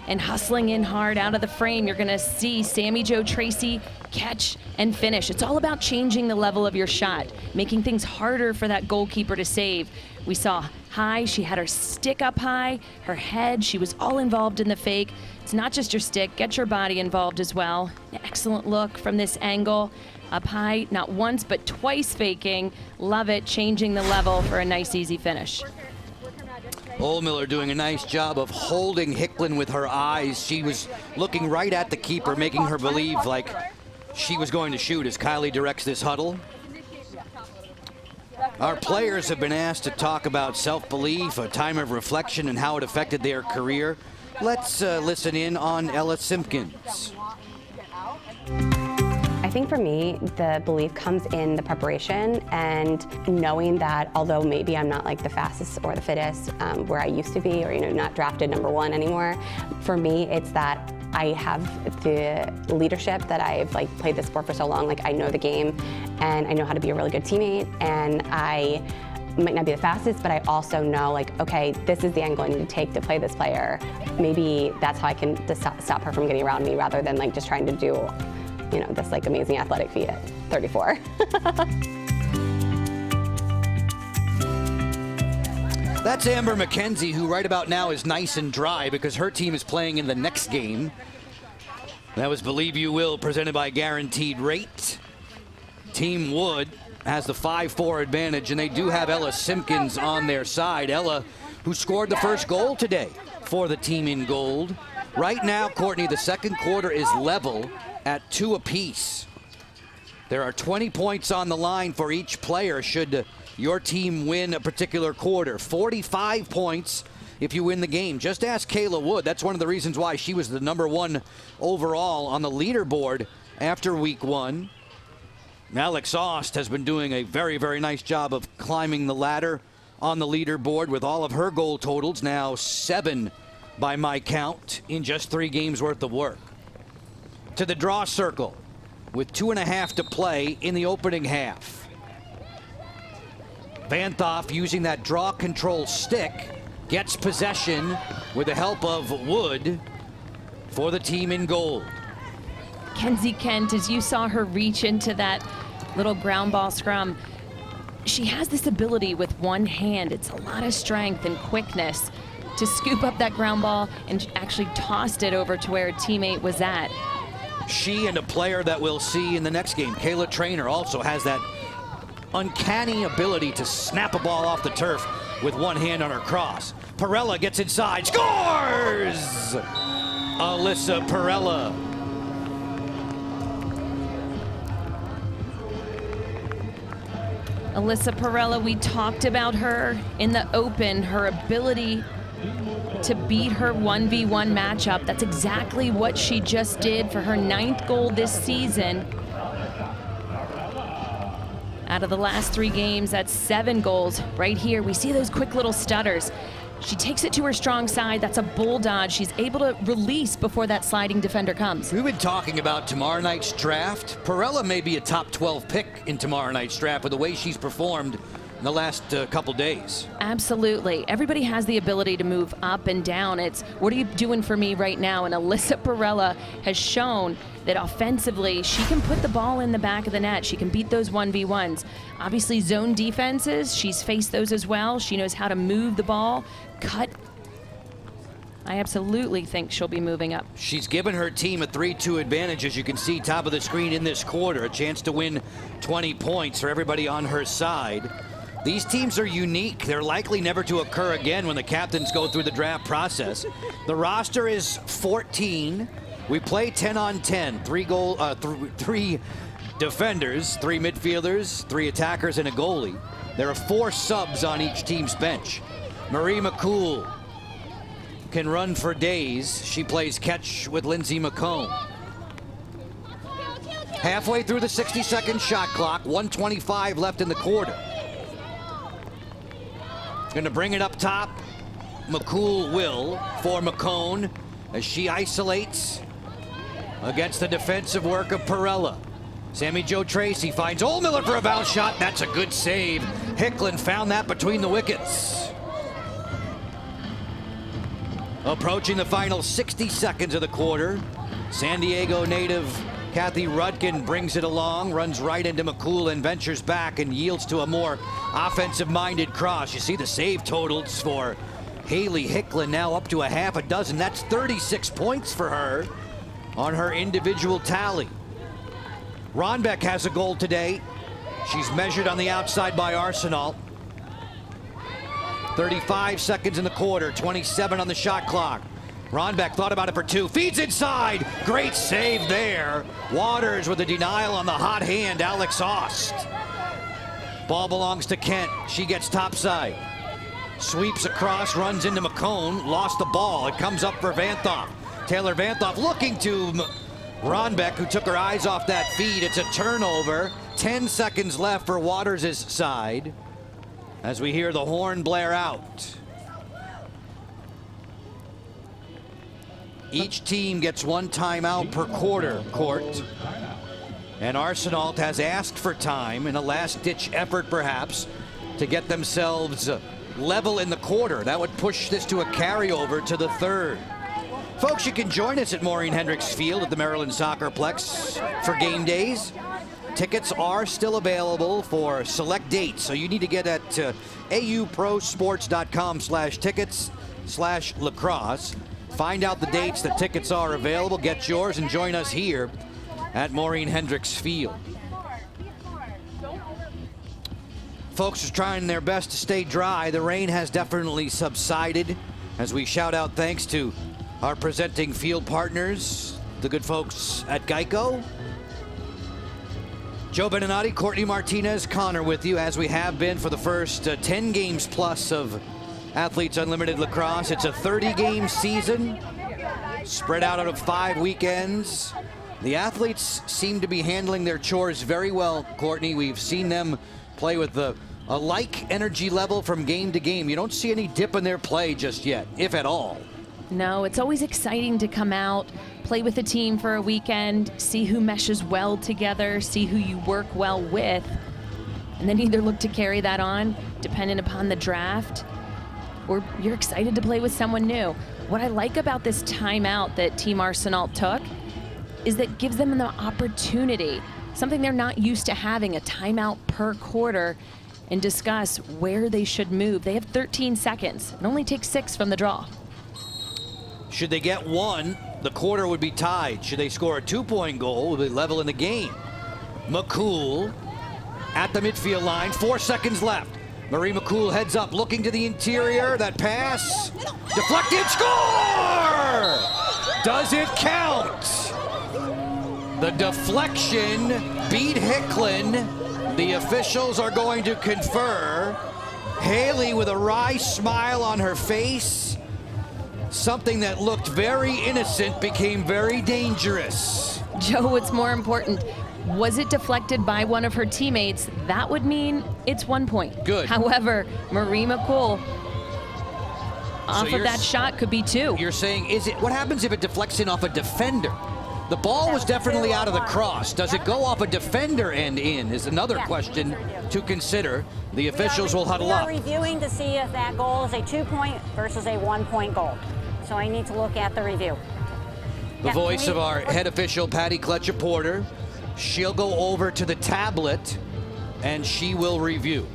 S4: And hustling in hard out of the frame, you're gonna see Sammy Jo Tracy catch and finish. It's all about changing the level of your shot, making things harder for that goalkeeper to save. We saw high, she had her stick up high, her head, she was all involved in the fake. It's not just your stick, get your body involved as well. An excellent look from this angle. Up high, not once, but twice faking. Love it, changing the level for a nice, easy finish.
S1: Ohlmiller doing a nice job of holding Hicklin with her eyes. She was looking right at the keeper, making her believe like she was going to shoot as Kylie directs this huddle. Our players have been asked to talk about self-belief, a time of reflection, and how it affected their career. Let's listen in on Ella Simpkins.
S9: I think for me, the belief comes in the preparation and knowing that although maybe I'm not like the fastest or the fittest where I used to be, or not drafted #1 anymore, for me it's that I have the leadership that I've played this sport for so long. I know the game and I know how to be a really good teammate, and I might not be the fastest, but I also know okay, this is the angle I need to take to play this player. Maybe that's how I can stop her from getting around me rather than just trying to do this amazing athletic feat at 34.
S1: That's Amber McKenzie, who right about now is nice and dry because her team is playing in the next game. That was Believe You Will, presented by Guaranteed Rate. Team Wood has the 5-4 advantage, and they do have Ella Simpkins on their side. Ella, who scored the first goal today for the team in gold. Right now, Courtney, the second quarter is level at 2 apiece. There are 20 points on the line for each player should your team win a particular quarter. 45 points if you win the game. Just ask Kayla Wood. That's one of the reasons why she was the #1 overall on the leaderboard after week 1. Alex Aust has been doing a very, very nice job of climbing the ladder on the leaderboard with all of her goal totals, now 7 by my count, in just 3 games worth of work. To the draw circle with 2.5 to play in the opening half. Van Thoff, using that draw control stick, gets possession with the help of Wood for the team in gold.
S4: Kenzie Kent, as you saw her reach into that little ground ball scrum, she has this ability with one hand. It's a lot of strength and quickness to scoop up that ground ball and actually tossed it over to where a teammate was at.
S1: She and a player that we'll see in the next game, Kayla Trainer, also has that uncanny ability to snap a ball off the turf with one hand on her cross. Perella gets inside, scores! Alyssa Perella.
S4: Alyssa Perella, we talked about her in the Open, her ability to beat her 1v1 matchup. That's exactly what she just did for her 9th goal this season. Out of the last 3 games, that's 7 goals. Right here, we see those quick little stutters. She takes it to her strong side. That's a bull dodge. She's able to release before that sliding defender comes.
S1: We've been talking about tomorrow night's draft. Perella may be a top 12 pick in tomorrow night's draft with the way she's performed in the last couple days.
S4: Absolutely. Everybody has the ability to move up and down. It's what are you doing for me right now? And Alyssa Perella has shown that offensively, she can put the ball in the back of the net. She can beat those 1v1s. Obviously, zone defenses, she's faced those as well. She knows how to move the ball, cut. I absolutely think she'll be moving up.
S1: She's given her team a 3-2 advantage, as you can see top of the screen in this quarter. A chance to win 20 points for everybody on her side. These teams are unique. They're likely never to occur again when the captains go through the draft process. The roster is 14. We play 10 on 10. 3 defenders, 3 midfielders, 3 attackers, and a goalie. There are 4 subs on each team's bench. Marie McCool can run for days. She plays catch with Lindsay McComb. Halfway through the 60-second shot clock, 1:25 left in the quarter. Going to bring it up top. McCool will for McCone as she isolates against the defensive work of Perella. Sammy Jo Tracy finds Oldmiller for a bounce shot. That's a good save. Hicklin found that between the wickets. Approaching the final 60 seconds of the quarter. San Diego native Kathy Rudkin brings it along, runs right into McCool and ventures back and yields to a more offensive-minded cross. You see the save totals for Haley Hicklin now up to a half a dozen. That's 36 points for her on her individual tally. Ronbeck has a goal today. She's measured on the outside by Arsenal. 35 seconds in the quarter, 27 on the shot clock. Ronbeck thought about it for 2, feeds inside. Great save there. Waters with a denial on the hot hand, Alex Ost. Ball belongs to Kent. She gets topside. Sweeps across, runs into McCone, lost the ball. It comes up for Vanthoff. Taylor Vanthoff looking to Ronbeck, who took her eyes off that feed. It's a turnover. 10 seconds left for Waters' side as we hear the horn blare out. Each team gets 1 timeout per quarter, Court. And Arsenal has asked for time in a last-ditch effort, perhaps, to get themselves level in the quarter. That would push this to a carryover to the 3rd. Folks, you can join us at Maureen Hendricks Field at the Maryland Soccerplex for game days. Tickets are still available for select dates, so you need to get at auprosports.com/tickets/lacrosse. Find out the dates that tickets are available, get yours, and join us here at Maureen Hendricks Field. Folks are trying their best to stay dry. The rain has definitely subsided as we shout out thanks to our presenting field partners, the good folks at Geico. Joe Beninati, Courtney Martinez, Connor with you as we have been for the first 10 games plus of Athletes Unlimited Lacrosse. It's a 30-game season spread out of 5 weekends. The athletes seem to be handling their chores very well, Courtney. We've seen them play with a like energy level from game to game. You don't see any dip in their play just yet, if at all.
S4: No, it's always exciting to come out, play with a team for a weekend, see who meshes well together, see who you work well with, and then either look to carry that on, depending upon the draft, or you're excited to play with someone new. What I like about this timeout that Team Arsenal took is that it gives them the opportunity, something they're not used to having, a timeout per quarter, and discuss where they should move. They have 13 seconds. It only takes 6 from the draw.
S1: Should they get 1, the quarter would be tied. Should they score a 2-point goal, it would be level in the game. McCool at the midfield line, 4 seconds left. Marie McCool heads up, looking to the interior. That pass, deflected, score! Does it count? The deflection beat Hicklin. The officials are going to confer. Haley with a wry smile on her face. Something that looked very innocent became very dangerous.
S4: Joe, what's more important? Was it deflected by one of her teammates? That would mean it's 1 point.
S1: Good.
S4: However, Marie McCool off of that shot could be 2.
S1: You're saying, what happens if it deflects in off a defender? The ball was definitely out of the cross. Does it go off a defender and in is another question to consider. The officials will huddle up.
S10: We are reviewing to see if that goal is a 2-point versus a 1-point goal. So I need to look at the review.
S1: The voice of our head official, Patty Kletcher-Porter. She'll go over to the tablet and she will review.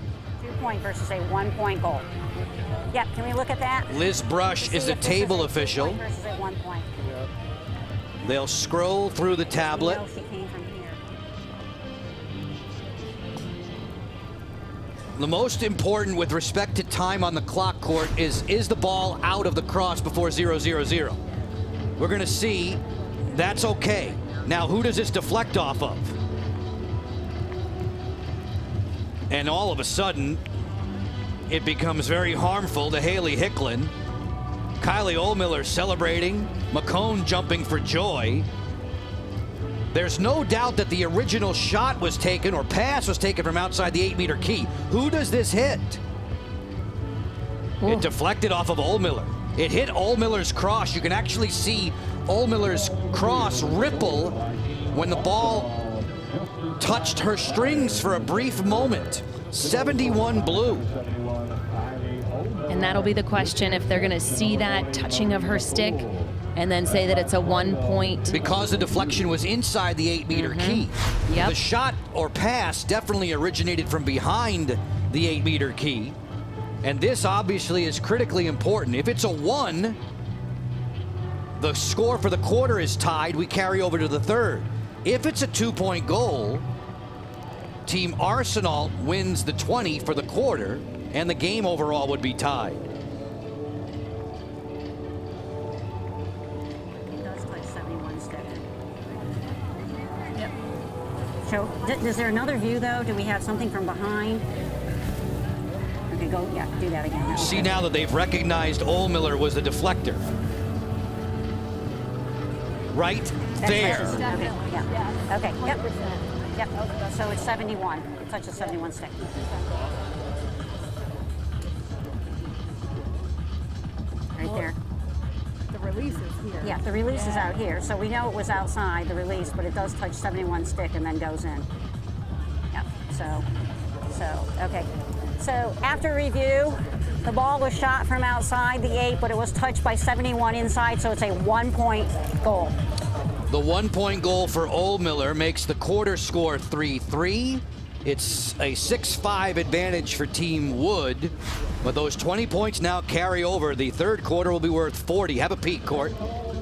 S10: 2-point versus a 1-point goal. Yeah, can we look at that?
S1: Liz Brush is the table official.
S10: Versus a 1-point.
S1: They'll scroll through the tablet.
S10: She came from here.
S1: The most important with respect to time on the clock, Court, is the ball out of the cross before 0-0-0? We're going to see that's okay. Now, who does this deflect off of? And all of a sudden, it becomes very harmful to Haley Hicklin. Kylie Ohlmiller celebrating, McCone jumping for joy. There's no doubt that the original shot was taken or pass was taken from outside the 8-meter key. Who does this hit? It deflected off of Ohlmiller. It hit Ohlmiller's cross. You can actually see Ohlmiller's cross ripple when the ball touched her strings for a brief moment. 71 blue.
S4: And that'll be the question, if they're going to see that touching of her stick and then say that it's a 1-point.
S1: Because the deflection was inside the 8-meter key.
S4: Yep.
S1: The shot or pass definitely originated from behind the 8-meter key. And this obviously is critically important. If it's a 1, the score for the quarter is tied. We carry over to the third. If it's a 2-point goal, Team Arsenal wins the 20 for the quarter, and the game overall would be tied.
S10: It does play 71 step. Yep. So, is there another view though? Do we have something from behind? Okay, go, yeah, do that again.
S1: See now that they've recognized Ohlmiller was the deflector. Right there.
S10: Okay, yeah. Okay, yep. Yep, so it's 71. It touches 71 stick. Right there.
S3: The release is here.
S10: Yeah, the release is out here. So we know it was outside, the release, but it does touch 71 stick and then goes in. Yep, so, okay. So after review, the ball was shot from outside the 8, but it was touched by 71 inside, so it's a 1-point goal.
S1: The 1-point goal for Ohlmiller makes the quarter score 3-3. It's a 6-5 advantage for Team Wood, but those 20 points now carry over. The third quarter will be worth 40. Have a peek, Court.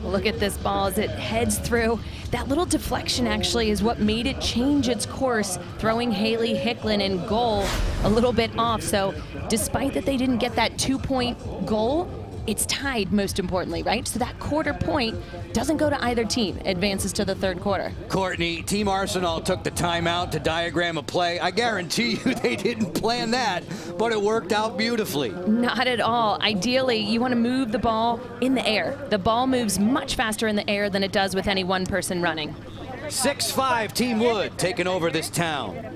S4: Look at this ball as it heads through. That little deflection actually is what made it change its course, throwing Haley Hicklin in goal a little bit off. So despite that they didn't get that 2-point goal, it's tied, most importantly, right? So that quarter point doesn't go to either team, advances to the third quarter.
S1: Courtney, Team Arsenal took the timeout to diagram a play. I guarantee you they didn't plan that, but it worked out beautifully.
S4: Not at all. Ideally, you want to move the ball in the air. The ball moves much faster in the air than it does with any one person running.
S1: 6-5 Team Wood taking over this town.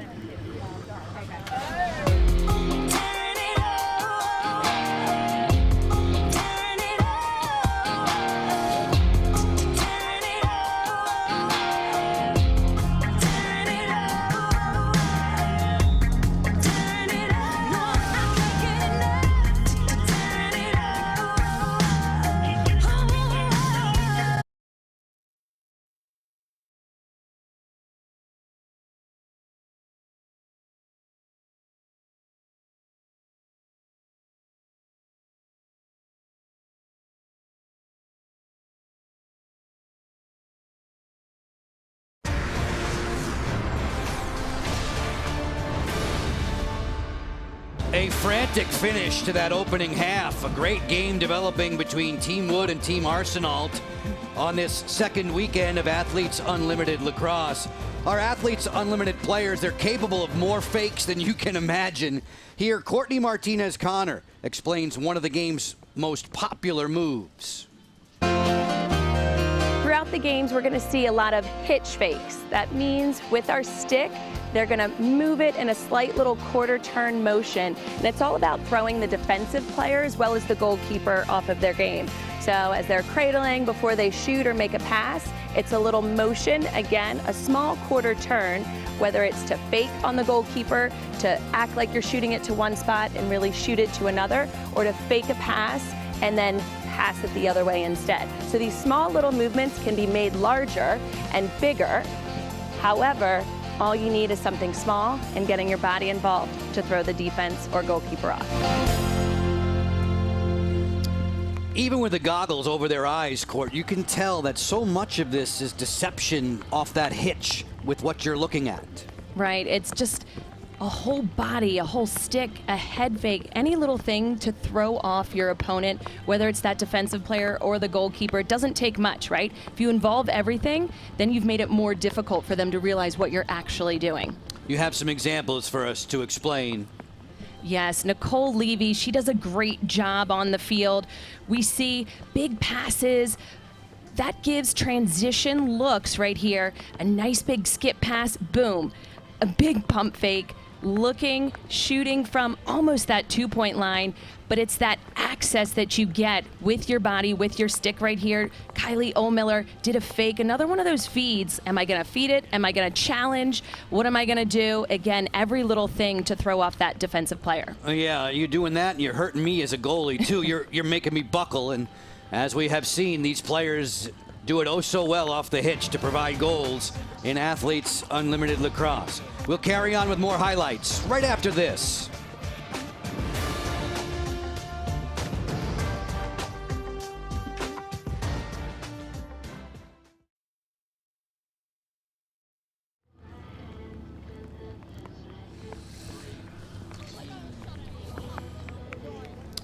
S1: A frantic finish to that opening half. A great game developing between Team Wood and Team Arsenault on this second weekend of Athletes Unlimited Lacrosse. Our Athletes Unlimited players, they're capable of more fakes than you can imagine. Here, Courtney Martinez-Connor explains one of the game's most popular moves.
S4: Throughout the games, we're going to see a lot of hitch fakes. That means with our stick, they're going to move it in a slight little quarter turn motion. And it's all about throwing the defensive player as well as the goalkeeper off of their game. So as they're cradling before they shoot or make a pass, it's a little motion, again, a small quarter turn, whether it's to fake on the goalkeeper, to act like you're shooting it to one spot and really shoot it to another, or to fake a pass and then pass it the other way instead. So these small little movements can be made larger and bigger. However, all you need is something small and getting your body involved to throw the defense or goalkeeper off.
S1: Even with the goggles over their eyes, Court, you can tell that so much of this is deception off that hitch with what you're looking at.
S4: Right, it's just a whole body, a whole stick, a head fake, any little thing to throw off your opponent, whether it's that defensive player or the goalkeeper. It doesn't take much, right? If you involve everything, then you've made it more difficult for them to realize what you're actually doing.
S1: You have some examples for us to explain.
S4: Yes, Nicole Levy, she does a great job on the field. We see big passes. That gives transition looks right here. A nice big skip pass, boom. A big pump fake, looking, shooting from almost that 2-point line, but it's that access that you get with your body, with your stick right here. Kylie Ohlmiller did a fake, another one of those feeds. Am I gonna feed it? Am I gonna challenge? What am I gonna do? Again, every little thing to throw off that defensive player.
S1: Yeah, you're doing that and you're hurting me as a goalie too. You're making me buckle, and as we have seen, these players do it oh so well off the hitch to provide goals in Athletes Unlimited Lacrosse. We'll carry on with more highlights right after this.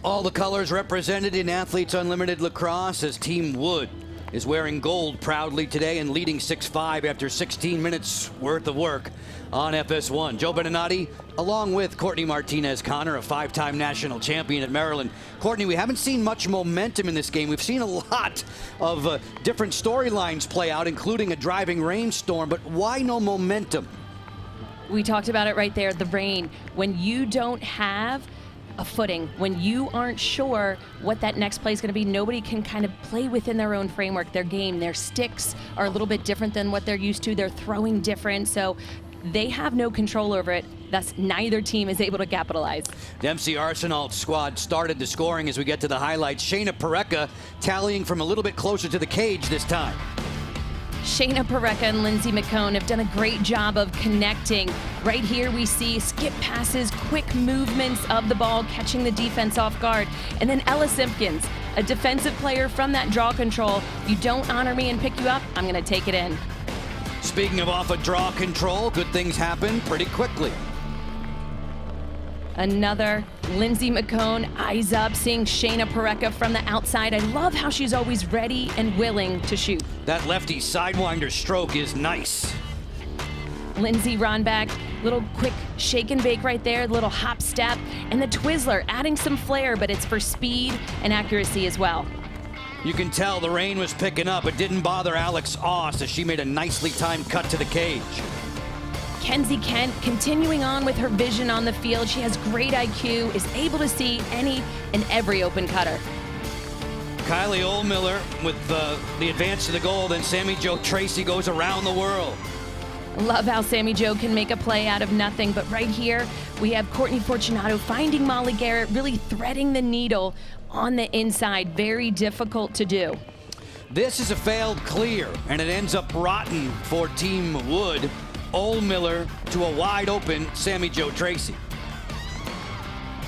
S1: All the colors represented in Athletes Unlimited Lacrosse as Team Wood is wearing gold proudly today and leading 6-5 after 16 minutes worth of work on FS1. Joe Beninati, along with Courtney Martinez-Connor, a 5-time national champion at Maryland. Courtney, we haven't seen much momentum in this game. We've seen a lot of different storylines play out, including a driving rainstorm, but why no momentum?
S4: We talked about it right there, the rain. When you don't have a footing, when you aren't sure what that next play is going to be, nobody can kind of play within their own framework, their game. Their sticks are a little bit different than what they're used to. They're throwing different, so they have no control over it. Thus, neither team is able to capitalize.
S1: The MC Arsenault squad started the scoring as we get to the highlights. Shayna Parekha tallying from a little bit closer to the cage this time.
S4: Shayna Parekha and Lindsay McCone have done a great job of connecting. Right here we see skip passes, quick movements of the ball, catching the defense off guard. And then Ella Simpkins, a defensive player from that draw control. You don't honor me and pick you up, I'm gonna take it in.
S1: Speaking of off a draw control, good things happen pretty quickly.
S4: Another Lindsay McCone, eyes up, seeing Shayna Parekha from the outside. I love how she's always ready and willing to shoot.
S1: That lefty sidewinder stroke is nice.
S4: Lindsay Ronback, little quick shake and bake right there, little hop step, and the Twizzler adding some flair, but it's for speed and accuracy as well.
S1: You can tell the rain was picking up. It didn't bother Alex Oss as she made a nicely timed cut to the cage.
S4: Kenzie Kent continuing on with her vision on the field. She has great IQ, is able to see any and every open cutter.
S1: Kylie Ohlmiller with the advance to the goal, then Sammy Jo Tracy goes around the world.
S4: Love how Sammy Jo can make a play out of nothing, but right here we have Courtney Fortunato finding Molly Garrett, really threading the needle on the inside. Very difficult to do.
S1: This is a failed clear, and it ends up rotten for Team Wood. Ohlmiller to a wide open Sammy Jo Tracy.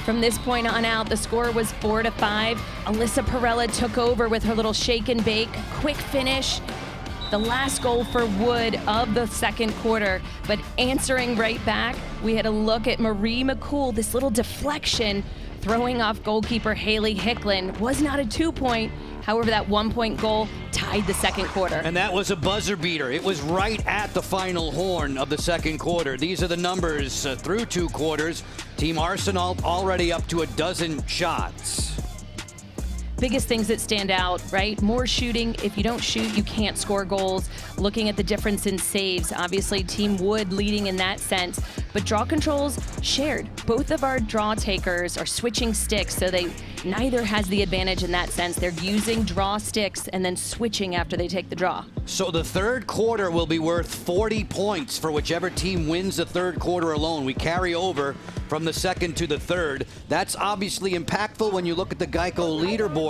S4: From this point on out, the score was 4-5. Alyssa Perella took over with her little shake and bake, quick finish. The last goal for Wood of the second quarter, but answering right back, we had a look at Marie McCool. This little deflection throwing off goalkeeper Haley Hicklin was not a 2-point. However, that 1-point goal tied the second quarter.
S1: And that was a buzzer beater. It was right at the final horn of the second quarter. These are the numbers through 2 quarters. Team Arsenal already up to 12 shots.
S4: Biggest things that stand out, right? More shooting. If you don't shoot, you can't score goals. Looking at the difference in saves, obviously Team Wood leading in that sense, but draw controls shared. Both of our draw takers are switching sticks, so neither has the advantage in that sense. They're using draw sticks and then switching after they take the draw.
S1: So the third quarter will be worth 40 points for whichever team wins the third quarter alone. We carry over from the second to the third. That's obviously impactful when you look at the Geico leaderboard,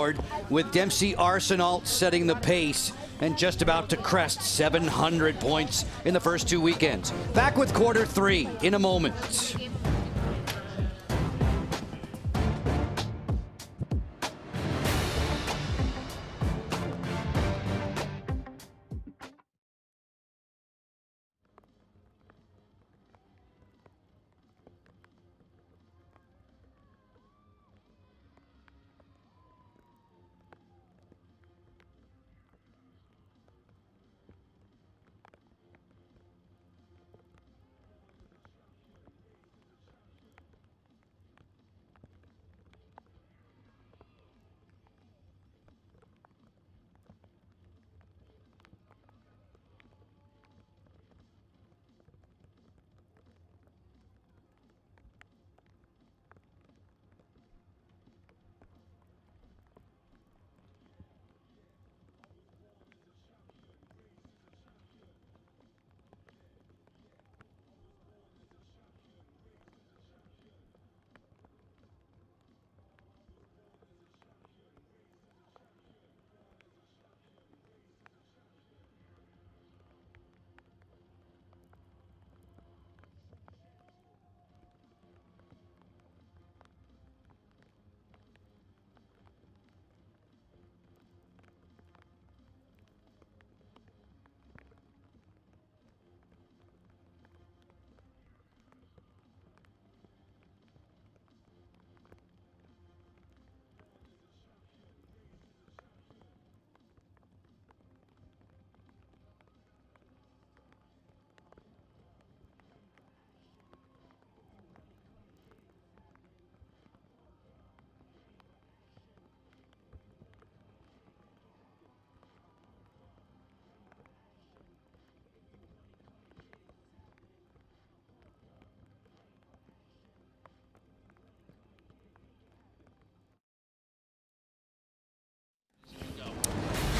S1: with Dempsey Arsenal setting the pace and just about to crest 700 points in the first 2 weekends. Back with quarter 3 in a moment.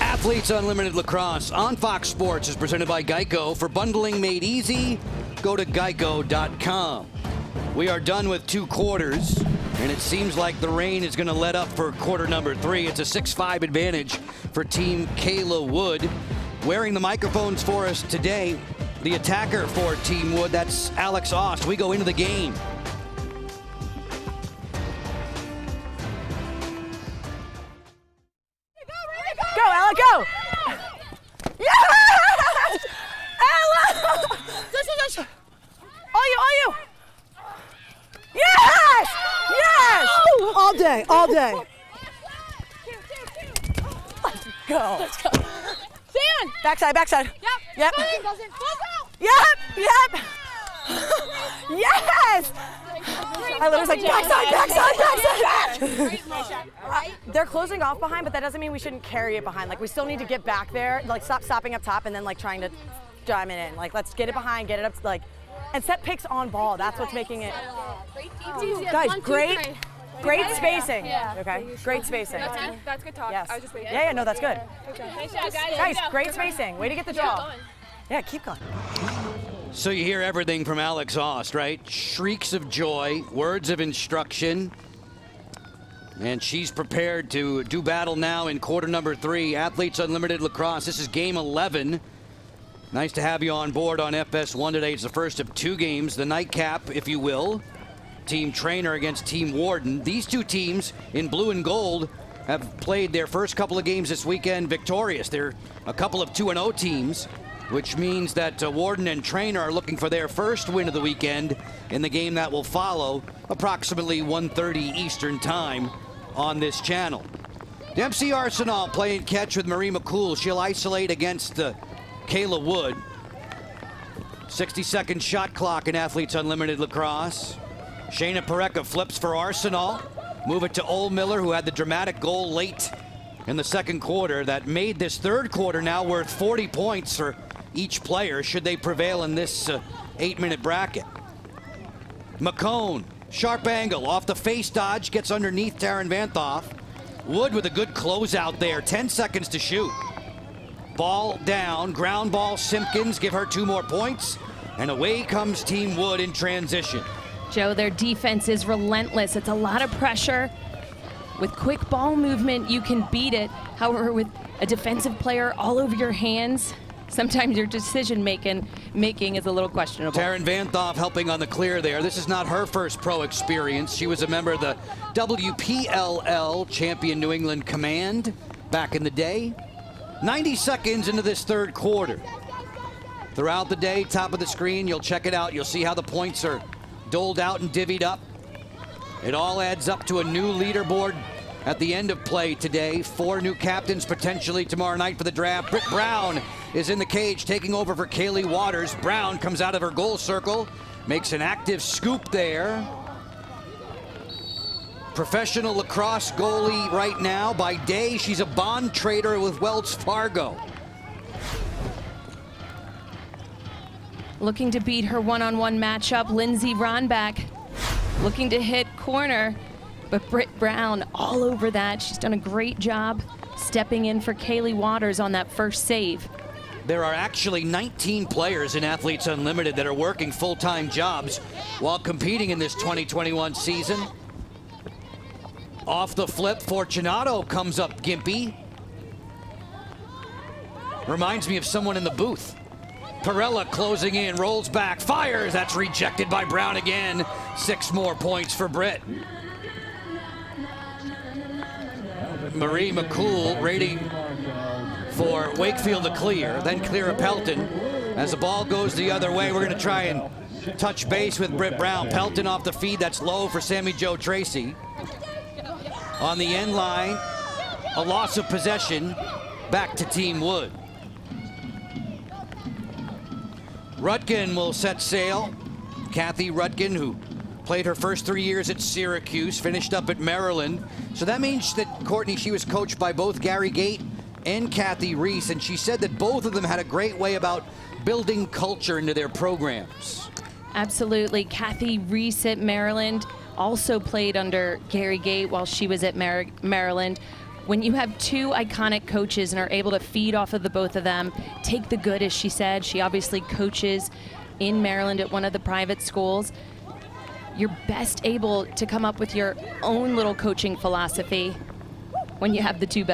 S1: Athletes Unlimited Lacrosse on Fox Sports is presented by Geico. For bundling made easy, go to geico.com. We are done with 2 quarters, and it seems like the rain is going to let up for quarter number 3. It's a 6-5 advantage for Team Kayla Wood. Wearing the microphones for us today, the attacker for Team Wood, that's Alex Ost. We go into the game.
S8: Go, Ella, go! Yes! Ella! All you! Yes! Yes! All day, all day. Let's go.
S5: Let's go. Dan!
S8: Backside.
S5: Yep.
S8: Yep. Yes! I literally was like, backside. They're closing off behind, but that doesn't mean we shouldn't carry it behind. Like, we still need to get back there, like stop stopping up top and then like trying to jam it in. Like, let's get it behind, get it up, like, and set picks on ball. That's what's making it. Guys, great spacing. Okay, great spacing.
S3: That's good talk.
S8: Yes.
S3: I was just waiting.
S8: Yeah, no, that's good.
S5: Nice job, guys.
S8: Guys, great spacing. Way to get the draw. Yeah, keep going.
S1: So you hear everything from Alex Ost, right? Shrieks of joy, words of instruction. And she's prepared to do battle now in quarter number 3. Athletes Unlimited Lacrosse. This is game 11. Nice to have you on board on FS1 today. It's the first of 2 games, the nightcap, if you will. Team Trainer against Team Warden. These 2 teams in blue and gold have played their first couple of games this weekend victorious. They're a couple of 2-0 teams, which means that Warden and Trainer are looking for their first win of the weekend in the game that will follow approximately 1:30 Eastern time on this channel. Dempsey Arsenal playing catch with Marie McCool. She'll isolate against Kayla Wood. 60-second shot clock in Athletes Unlimited Lacrosse. Shayna Parekha flips for Arsenal. Move it to Ole Miller, who had the dramatic goal late in the second quarter that made this third quarter now worth 40 points for each player should they prevail in this 8-minute bracket. McCone, sharp angle off the face dodge, gets underneath Taryn Vanthoff. Wood with a good closeout there, 10 seconds to shoot. Ball down, ground ball, Simpkins, give her 2 more points, and away comes Team Wood in transition.
S4: Joe, their defense is relentless. It's a lot of pressure. With quick ball movement, you can beat it. However, with a defensive player all over your hands, sometimes your decision making is a little questionable.
S1: Taryn Vanthoff helping on the clear there. This is not her first pro experience. She was a member of the WPLL champion New England Command back in the day. 90 seconds into this third quarter. Throughout the day, top of the screen, you'll check it out. You'll see how the points are doled out and divvied up. It all adds up to a new leaderboard at the end of play today. 4 new captains potentially tomorrow night for the draft. Britt Brown is in the cage taking over for Kaylee Waters. Brown comes out of her goal circle, makes an active scoop there. Professional lacrosse goalie right now. By day, she's a bond trader with Wells Fargo.
S4: Looking to beat her one-on-one matchup, Lindsay Ronback looking to hit corner, but Britt Brown all over that. She's done a great job stepping in for Kaylee Waters on that first save.
S1: There are actually 19 players in Athletes Unlimited that are working full-time jobs while competing in this 2021 season. Off the flip, Fortunato comes up gimpy. Reminds me of someone in the booth. Perella closing in, rolls back, fires. That's rejected by Brown again. 6 more points for Britt. Marie McCool rating for Wakefield to clear, then clear of Pelton. As the ball goes the other way, we're going to try and touch base with Britt Brown. Pelton off the feed, that's low for Sammy Jo Tracy. On the end line, a loss of possession, back to Team Wood. Rutkin will set sail. Kathy Rutkin, who played her first 3 years at Syracuse, finished up at Maryland. So that means that, Courtney, she was coached by both Gary Gate and Kathy Reese, and she said that both of them had a great way about building culture into their programs.
S4: Absolutely. Kathy Reese at Maryland also played under Gary Gate while she was at Maryland. When you have 2 iconic coaches and are able to feed off of the both of them, take the good, as she said. She obviously coaches in Maryland at one of the private schools. You're best able to come up with your own little coaching philosophy when you have the 2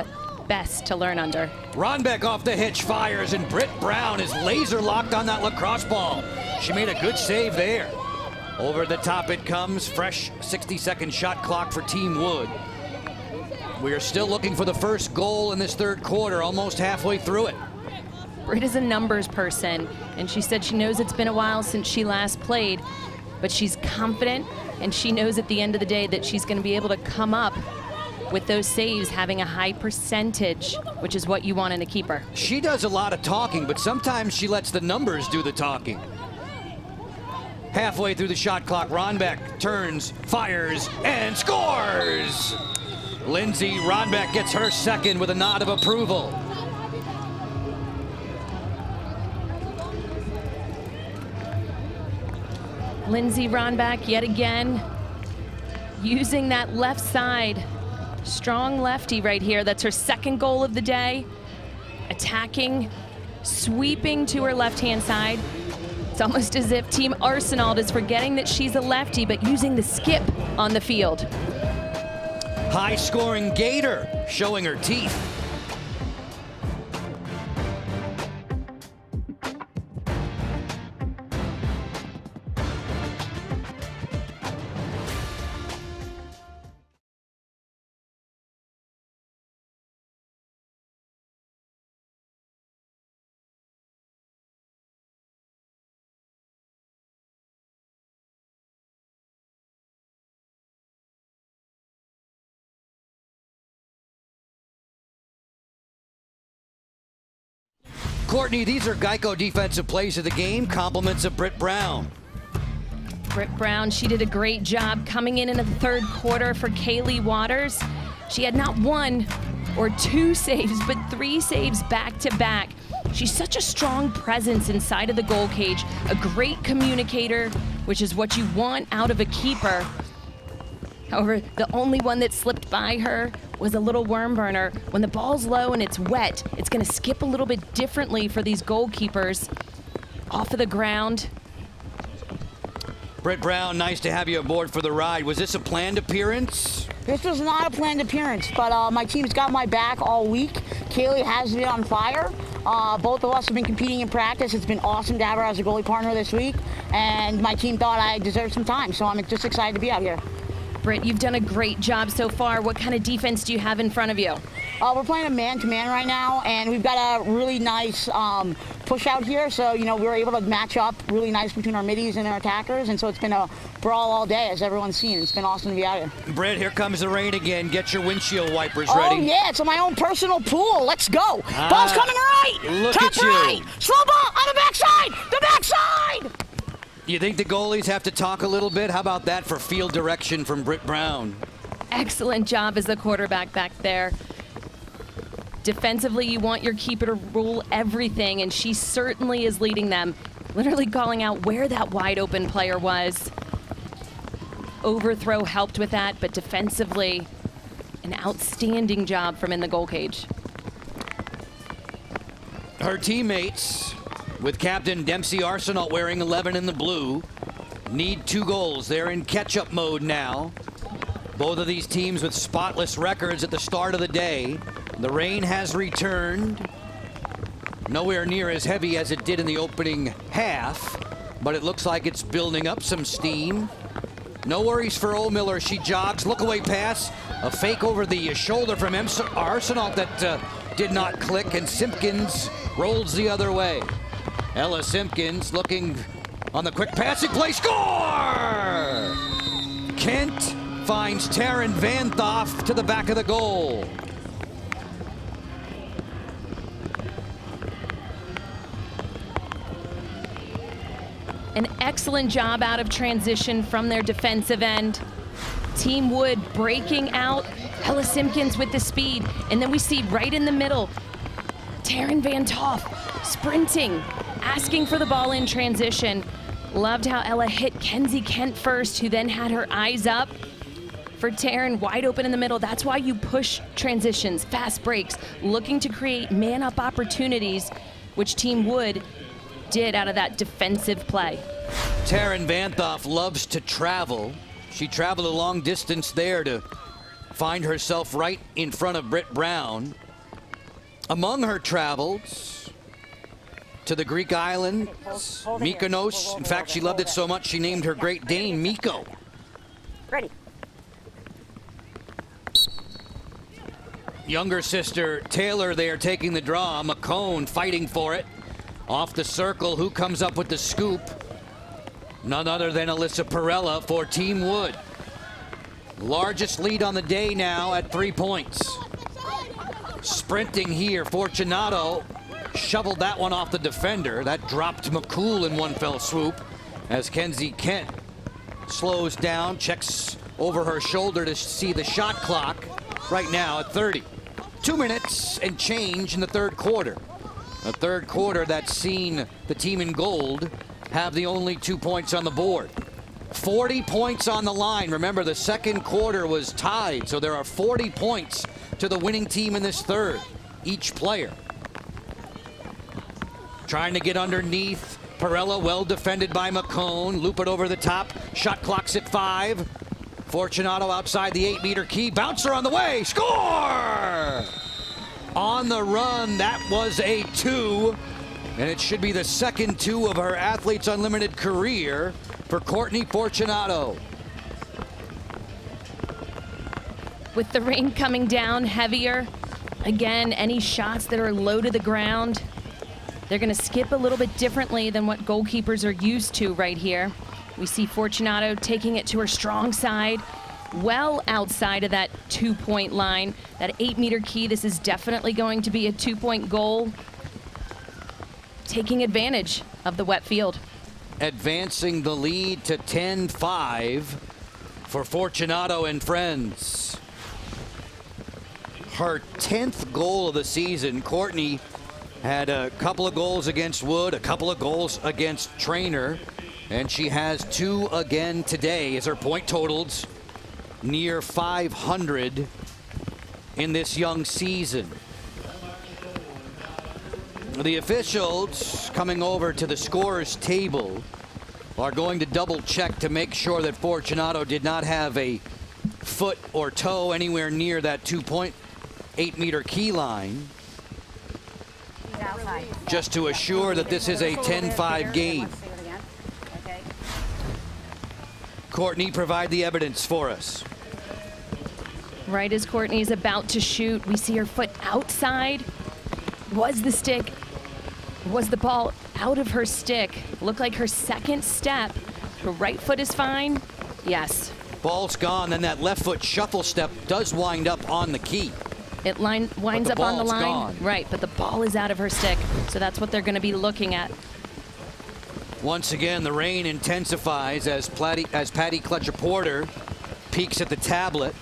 S4: best to learn under.
S1: Ronbeck off the hitch, fires, and Britt Brown is laser locked on that lacrosse ball. She made a good save there. Over the top it comes, fresh 60-second shot clock for Team Wood. We are still looking for the first goal in this third quarter, almost halfway through it.
S4: Britt is a numbers person, and she said she knows it's been a while since she last played, but she's confident, and she knows at the end of the day that she's going to be able to come up with those saves, having a high percentage, which is what you want in a keeper.
S1: She does a lot of talking, but sometimes she lets the numbers do the talking. Halfway through the shot clock, Ronbeck turns, fires, and scores! Lindsay Ronbeck gets her second with a nod of approval.
S4: Lindsay Ronbeck yet again using that left side. Strong lefty right here. That's her second goal of the day. Attacking, sweeping to her left-hand side. It's almost as if Team Arsenal is forgetting that she's a lefty, but using the skip on the field.
S1: High-scoring Gator showing her teeth. Courtney, these are Geico defensive plays of the game, compliments of Britt Brown.
S4: Britt Brown, she did a great job coming in the third quarter for Kaylee Waters. She had not 1 or 2 saves, but 3 saves back to back. She's such a strong presence inside of the goal cage, a great communicator, which is what you want out of a keeper. However, the only one that slipped by her was a little worm burner. When the ball's low and it's wet, it's gonna skip a little bit differently for these goalkeepers. Off of the ground.
S1: Britt Brown, nice to have you aboard for the ride. Was this a planned appearance?
S11: This was not a planned appearance, but my team's got my back all week. Kaylee has been on fire. Both of us have been competing in practice. It's been awesome to have her as a goalie partner this week, and my team thought I deserved some time, so I'm just excited to be out here.
S4: Britt, you've done a great job so far. What kind of defense do you have in front of you?
S11: We're playing a man-to-man right now, and we've got a really nice push out here. So, we were able to match up really nice between our middies and our attackers, and so it's been a brawl all day, as everyone's seen. It's been awesome to be out here.
S1: Britt, here comes the rain again. Get your windshield wipers ready.
S11: Oh, yeah, it's my own personal pool. Let's go. Ball's coming right.
S1: Look
S11: Top
S1: at you.
S11: right. Slow ball on the backside. The backside.
S1: You think the goalies have to talk a little bit? How about that for field direction from Britt Brown?
S4: Excellent job as the quarterback back there. Defensively, you want your keeper to rule everything, and she certainly is leading them, literally calling out where that wide open player was. Overthrow helped with that, but defensively, an outstanding job from in the goal cage.
S1: Her teammates, with Captain Dempsey Arsenault wearing 11 in the blue, need 2 goals. They're in catch-up mode now. Both of these teams with spotless records at the start of the day. The rain has returned. Nowhere near as heavy as it did in the opening half, but it looks like it's building up some steam. No worries for O'Miller. She jogs, look-away pass, a fake over the shoulder from Arsenault that did not click, and Simpkins rolls the other way. Ella Simpkins looking on the quick passing play. Score! Kent finds Taryn Van Thoff to the back of the goal.
S4: An excellent job out of transition from their defensive end. Team Wood breaking out. Ella Simpkins with the speed. And then we see right in the middle, Taryn Van Thoff sprinting, asking for the ball in transition. Loved how Ella hit Kenzie Kent first, who then had her eyes up for Taryn wide open in the middle. That's why you push transitions, fast breaks, looking to create man-up opportunities, which Team Wood did out of that defensive play.
S1: Taryn Van Thoff loves to travel. She traveled a long distance there to find herself right in front of Britt Brown. Among her travels to the Greek islands, Mykonos. In fact, she loved it so much she named her Great Dane Miko.
S10: Ready.
S1: Younger sister Taylor there taking the draw. McCone fighting for it. Off the circle, who comes up with the scoop? None other than Alyssa Perella for Team Wood. Largest lead on the day now at 3 points. Sprinting here, Fortunato shoveled that one off the defender. That dropped McCool in one fell swoop as Kenzie Kent slows down, checks over her shoulder to see the shot clock right now at 30. 2 minutes and change in the third quarter. A third quarter that's seen the team in gold have the only 2 points on the board. 40 points on the line. Remember, the second quarter was tied, so there are 40 points to the winning team in this third, each player. Trying to get underneath. Perella well defended by McCone. Loop it over the top. Shot clock's at 5. Fortunato outside the 8-meter key. Bouncer on the way. Score! On the run, that was a 2. And it should be the second 2 of her Athletes Unlimited career for Courtney Fortunato.
S4: With the rain coming down heavier, again, any shots that are low to the ground, they're going to skip a little bit differently than what goalkeepers are used to right here. We see Fortunato taking it to her strong side, well outside of that 2-point line. That 8-meter key, this is definitely going to be a 2-point goal. taking advantage of the wet field.
S1: Advancing the lead to 10-5 for Fortunato and friends. Her 10th goal of the season. Courtney had a couple of goals against Wood, a couple of goals against Trainer, and she has 2 again today as her point totals near 500 in this young season. The officials coming over to the scorers table are going to double check to make sure that Fortunato did not have a foot or toe anywhere near that 2.8 meter key line, just to assure that this is a 10-5 game. Courtney, provide the evidence for us.
S4: Right as Courtney's about to shoot, we see her foot outside. Was the ball out of her stick? Looked like her second step. Her right foot is fine. Yes.
S1: Ball's gone, then that left foot shuffle step does wind up on the key.
S4: It winds up on the line.
S1: Gone.
S4: Right, but the ball is out of her stick. So that's what they're going to be looking at.
S1: Once again, the rain intensifies as Patty Kletcher-Porter peeks at the tablet.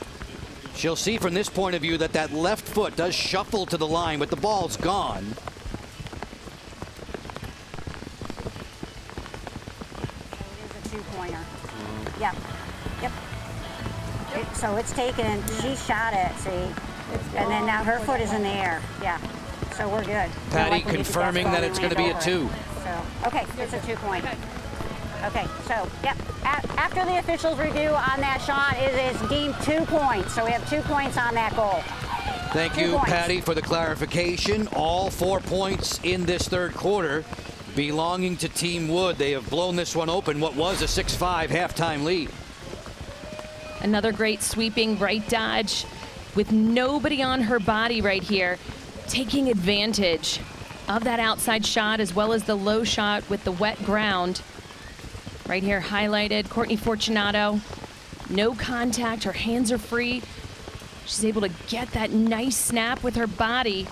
S1: She'll see from this point of view that that left foot does shuffle to the line, but the ball's gone.
S10: It is a 2-pointer. Yep. Yep. So it's taken, she shot it, see? And then now her foot is in the air. Yeah. So we're good.
S1: Patty confirming that it's going to be a 2.
S10: So, okay, it's a 2-pointer. Okay, so, yep. After the officials review on that shot, it is deemed 2 points. So we have 2 points on that goal.
S1: Thank you, Patty, for the clarification. All 4 points in this third quarter belonging to Team Wood. They have blown this one open, what was a 6-5 halftime lead.
S4: Another great sweeping right dodge with nobody on her body right here, taking advantage of that outside shot as well as the low shot with the wet ground. Right here highlighted, Courtney Fortunato, no contact, her hands are free. She's able to get that nice snap with her body.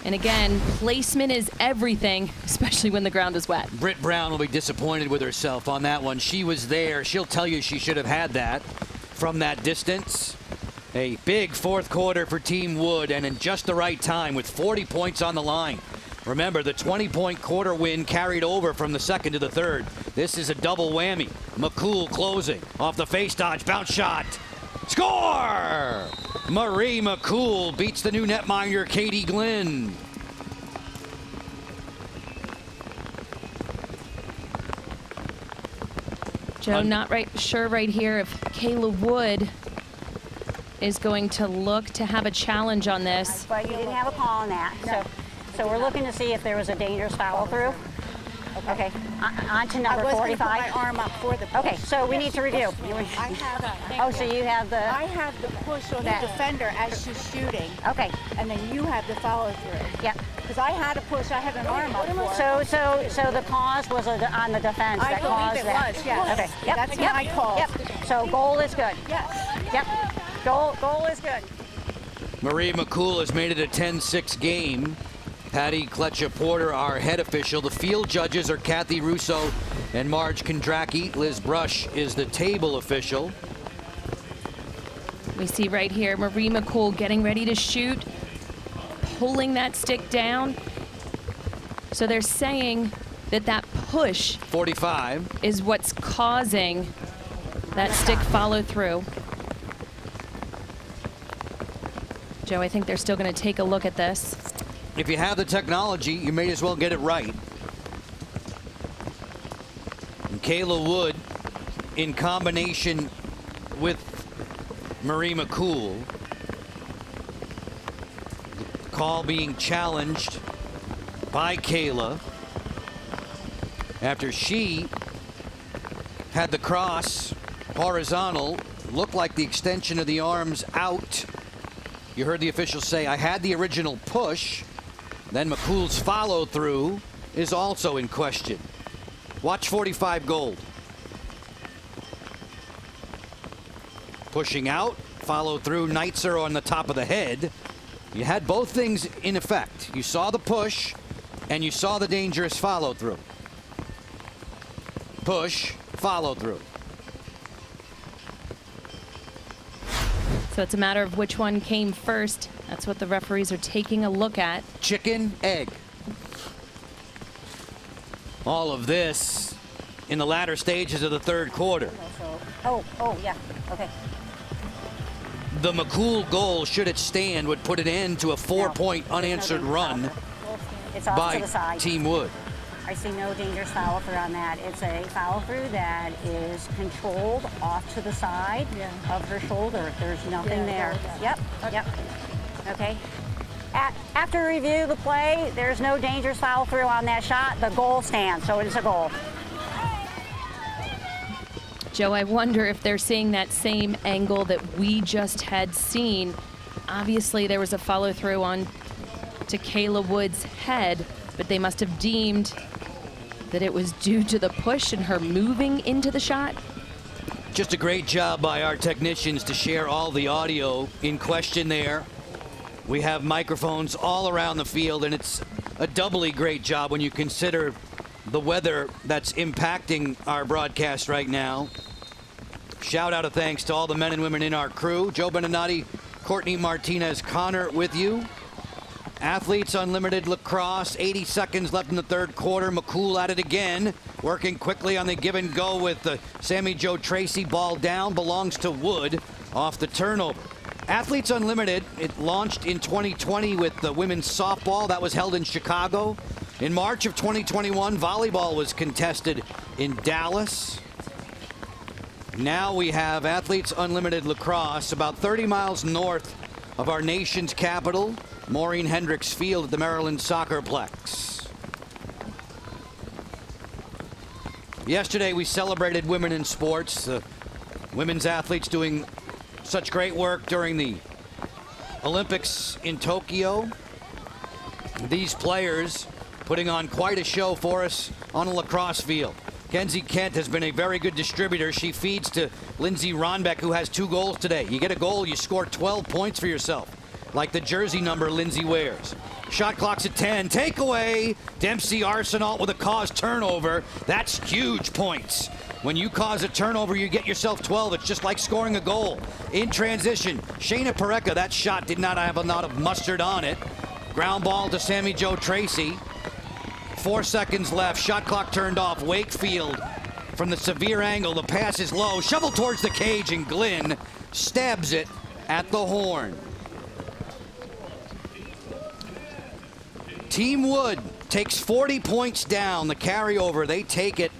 S4: And again, placement is everything, especially when the ground is wet.
S1: Britt Brown will be disappointed with herself on that one. She was there. She'll tell you she should have had that from that distance. A big fourth quarter for Team Wood, and in just the right time with 40 points on the line. Remember, the 20-point quarter win carried over from the second to the third. This is a double whammy. McCool closing off the face dodge, bounce shot. Score! Marie McCool beats the new netminder, Katie Glynn.
S4: Joe, not sure right here if Kayla Wood is going to look to have a challenge on this.
S10: But you didn't have a call on that. So we're looking to see if there was a dangerous follow through. Okay. On to number 45.
S3: I was going to put my arm up for the push.
S10: Okay, so we need to review.
S3: I have.
S10: Oh, so you have the.
S3: I have the push on the defender as she's shooting.
S10: Okay.
S3: And then you have the follow through.
S10: Yep.
S3: Because I had a push, I had an arm up for it.
S10: So the cause was on the defense.
S3: I
S10: that
S3: believe
S10: caused
S3: it
S10: that.
S3: was, yes.
S10: Okay. Yep.
S3: That's my call.
S10: Yep. So goal is good.
S3: Yes.
S10: Yep. Goal is good.
S1: Marie McCool has made it a 10-6 game. Patty Kletcher-Porter, our head official. The field judges are Kathy Russo and Marge Kondracki. Liz Brush is the table official.
S4: We see right here Marie McCool getting ready to shoot, pulling that stick down. So they're saying that push
S1: 45
S4: is what's causing that stick follow through. Joe, I think they're still going to take a look at this.
S1: If you have the technology, you may as well get it right. And Kayla Wood, in combination with Marie McCool, call being challenged by Kayla after she had the cross horizontal, looked like the extension of the arms out. You heard the official say, I had the original push. Then McCool's follow through is also in question. Watch 45 gold. Pushing out, follow through, Neitzer on the top of the head. You had both things in effect. You saw the push, And you saw the dangerous follow through. Push, follow through.
S4: So it's a matter of which one came first. That's what the referees are taking a look at.
S1: Chicken, egg. All of this in the latter stages of the third quarter.
S10: Oh, yeah, okay.
S1: The McCool goal, should it stand, would put an end to a 4-point unanswered run
S10: It's off to the
S1: by
S10: side.
S1: Team Wood.
S10: I see no dangerous follow through on that. It's a follow through that is controlled off to the side of her shoulder. There's nothing there. Yep. Okay. After review of the play, there's no dangerous follow through on that shot. The goal stands, so it is a goal.
S4: Joe, I wonder if they're seeing that same angle that we just had seen. Obviously, there was a follow through on to Kayla Wood's head, but they must have deemed that it was due to the push and her moving into the shot.
S1: Just a great job by our technicians to share all the audio in question there. We have microphones all around the field, and it's a doubly great job when you consider the weather that's impacting our broadcast right now. Shout out of thanks to all the men and women in our crew. Joe Beninati, Courtney Martinez, Connor with you. Athletes Unlimited Lacrosse, 80 seconds left in the third quarter. McCool at it again, working quickly on the give and go with the Sammy Joe Tracy. Ball down, belongs to Wood off the turnover. Athletes Unlimited, it launched in 2020 with the women's softball. That was held in Chicago. In March of 2021, volleyball was contested in Dallas. Now we have Athletes Unlimited Lacrosse about 30 miles north of our nation's capital, Maureen Hendricks Field at the Maryland Soccerplex. Yesterday we celebrated women in sports. The women's athletes doing such great work during the Olympics in Tokyo. These players putting on quite a show for us on a lacrosse field. Kenzie Kent has been a very good distributor. She feeds to Lindsay Ronbeck, who has 2 goals today. You get a goal, you score 12 points for yourself, like the jersey number Lindsay wears. Shot clock's at 10. Takeaway. Dempsey Arsenault with a caused turnover. That's huge points. When you cause a turnover, you get yourself 12. It's just like scoring a goal. In transition, Shayna Pareca, that shot did not have a lot of mustard on it. Ground ball to Sammy Joe Tracy. 4 seconds left. Shot clock turned off. Wakefield from the severe angle. The pass is low. Shovel towards the cage, and Glynn stabs it at the horn. Team Wood takes 40 points down. The carryover, they take it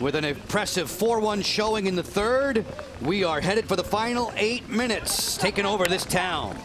S1: with an impressive 4-1 showing in the third. We are headed for the final 8 minutes, taking over this town.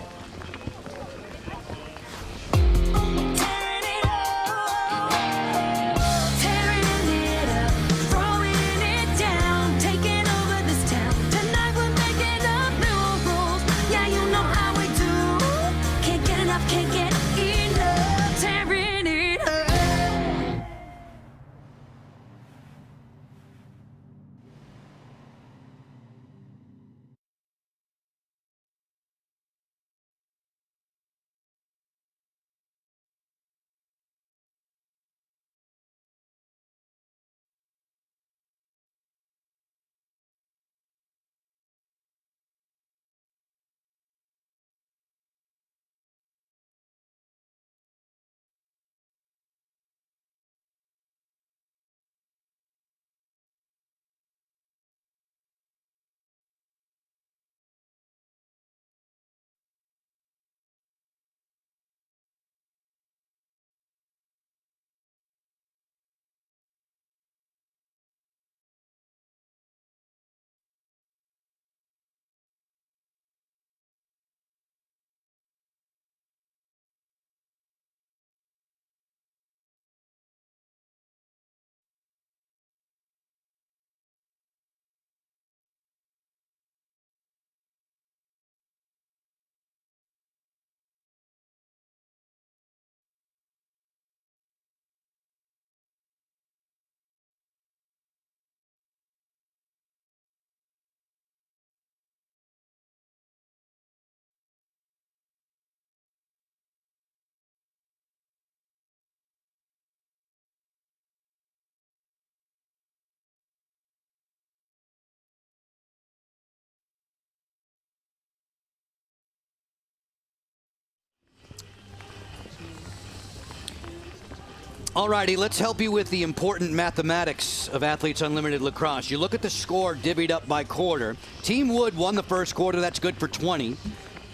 S1: Alrighty, let's help you with the important mathematics of Athletes Unlimited Lacrosse. You look at the score divvied up by quarter. Team Wood won the first quarter. That's good for 20.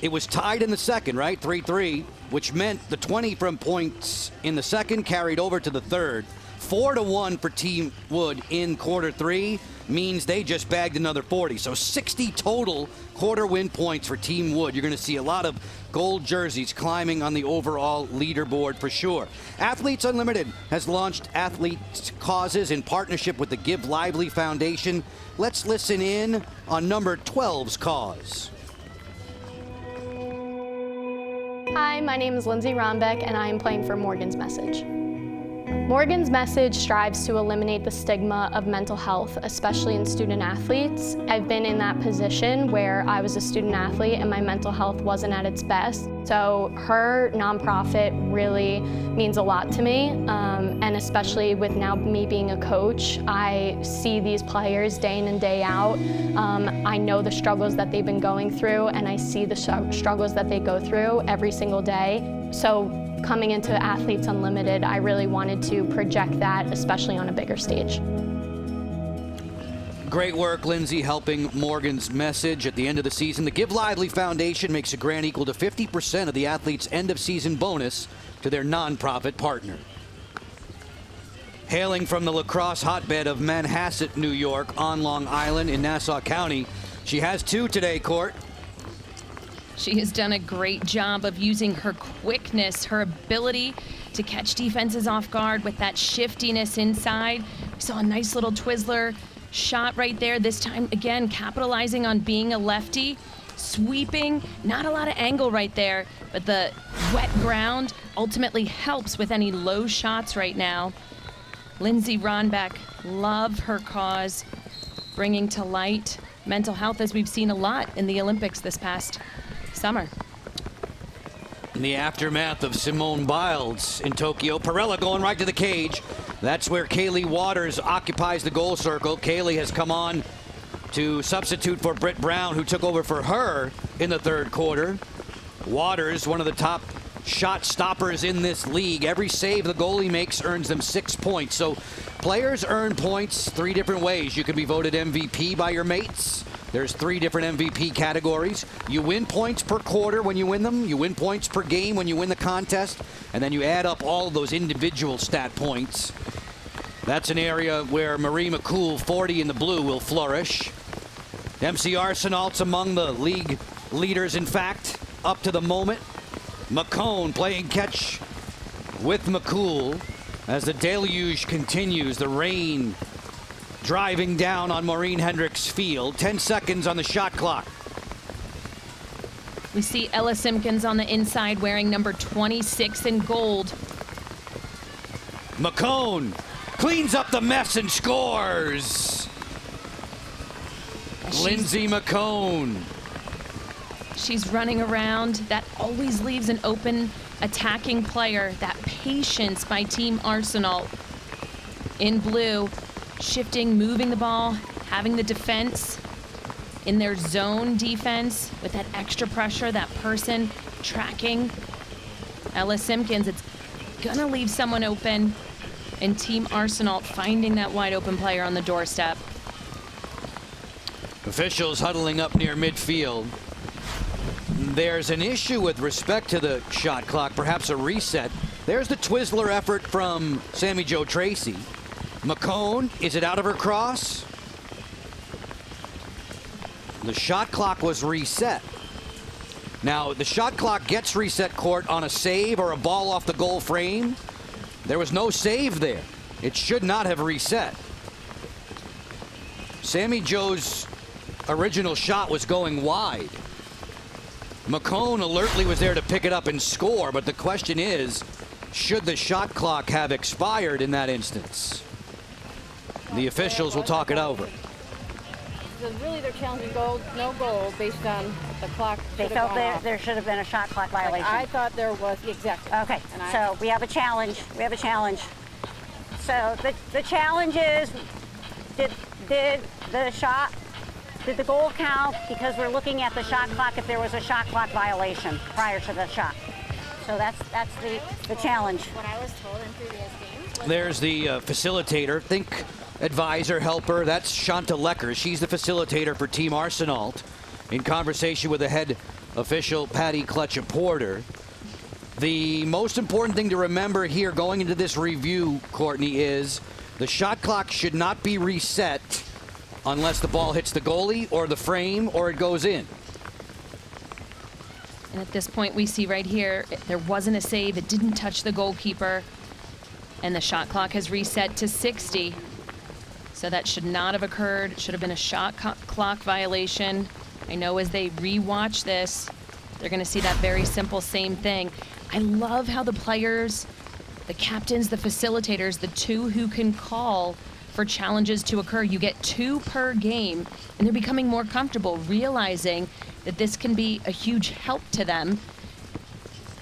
S1: It was tied in the second, right? 3-3, which meant the 20 from points in the second carried over to the third. 4-1 for Team Wood in quarter three means they just bagged another 40. So 60 total quarter win points for Team Wood. You're going to see a lot of gold jerseys climbing on the overall leaderboard for sure. Athletes Unlimited has launched Athletes Causes in partnership with the Give Lively Foundation. Let's listen in on number 12's cause.
S12: Hi, my name is Lindsay Rombeck, and I am playing for Morgan's Message. Morgan's Message strives to eliminate the stigma of mental health, especially in student athletes. I've been in that position where I was a student athlete and my mental health wasn't at its best. So her nonprofit really means a lot to me, and especially with now me being a coach, I see these players day in and day out. I know the struggles that they've been going through, and I see the struggles that they go through every single day. So coming into Athletes Unlimited, I really wanted to project that, especially on a bigger stage.
S1: Great work, Lindsay, helping Morgan's Message at the end of the season. The Give Lively Foundation makes a grant equal to 50% of the athlete's end-of-season bonus to their nonprofit partner. Hailing from the lacrosse hotbed of Manhasset, New York, on Long Island in Nassau County, she has two today, Court.
S4: She has done a great job of using her quickness, her ability to catch defenses off guard with that shiftiness inside. We saw a nice little Twizzler shot right there. This time, again, capitalizing on being a lefty, sweeping, not a lot of angle right there, but the wet ground ultimately helps with any low shots right now. Lindsay Ronbeck, love her cause, bringing to light mental health, as we've seen a lot in the Olympics this past summer.
S1: In the aftermath of Simone Biles in Tokyo, Perella going right to the cage. That's where Kaylee Waters occupies the goal circle. Kaylee has come on to substitute for Britt Brown, who took over for her in the third quarter. Waters, one of the top shot stoppers in this league. Every save the goalie makes earns them 6 points. So players earn points three different ways. You can be voted MVP by your mates. There's three different MVP categories. You win points per quarter when you win them. You win points per game when you win the contest. And then you add up all of those individual stat points. That's an area where Marie McCool, 40 in the blue, will flourish. MC Arsenault's among the league leaders, in fact, up to the moment. McCone playing catch with McCool as the deluge continues. The rain driving down on Maureen Hendricks Field. 10 seconds on the shot clock.
S4: We see Ella Simpkins on the inside wearing number 26 in gold.
S1: McCone cleans up the mess and scores. Lindsay McCone.
S4: She's running around. That always leaves an open attacking player. That patience by Team Arsenault. In blue, shifting, moving the ball, having the defense in their zone defense with that extra pressure, that person tracking. Ella Simpkins, it's gonna leave someone open, and Team Arsenault finding that wide open player on the doorstep.
S1: Officials huddling up near midfield. There's an issue with respect to the shot clock, perhaps a reset. There's the Twizzler effort from Sammy Jo Tracy. McCone, is it out of her cross? The shot clock was reset. Now, the shot clock gets reset, Court, on a save or a ball off the goal frame. There was no save there. It should not have reset. Sammy Jo's original shot was going wide. McCone alertly was there to pick it up and score, but the question is, should the shot clock have expired in that instance? The officials will talk it over.
S3: Really, they're challenging no goal based on the clock.
S10: They felt there should have been a shot clock violation.
S3: I thought there was, exactly.
S10: Okay, so we have a challenge. We have a challenge. So the challenge is, did the goal count? Because we're looking at the shot clock if there was a shot clock violation prior to the shot. So that's the challenge.
S3: What I was told in previous games.
S1: There's the facilitator, think advisor, helper. That's Shanta Lecker. She's the facilitator for Team Arsenal. In conversation with the head official, Patty Kletcher-Porter. The most important thing to remember here going into this review, Courtney, is the shot clock should not be reset unless the ball hits the goalie or the frame or it goes in.
S4: And at this point, we see right here, there wasn't a save. It didn't touch the goalkeeper. And the shot clock has reset to 60. So that should not have occurred. It should have been a shot clock violation. I know as they rewatch this, they're going to see that very simple same thing. I love how the players, the captains, the facilitators, the two who can call for challenges to occur, you get 2 per game, and they're becoming more comfortable, realizing that this can be a huge help to them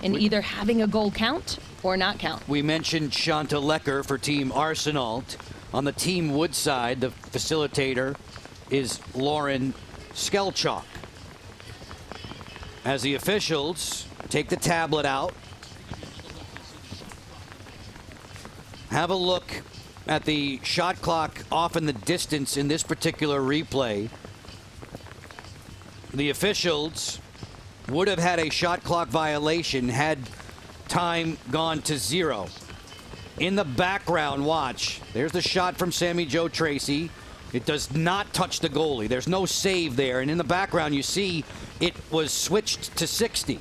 S4: in either having a goal count or not count.
S1: We mentioned Shanta Lecker for Team Arsenal. On the Team Wood side, the facilitator is Lauren Skelchuk. As the officials take the tablet out, have a look at the shot clock off in the distance in this particular replay. The officials would have had a shot clock violation had time gone to 0. In the background, watch. There's the shot from Sammy Joe Tracy. It does not touch the goalie. There's no save there. And in the background, you see it was switched to 60.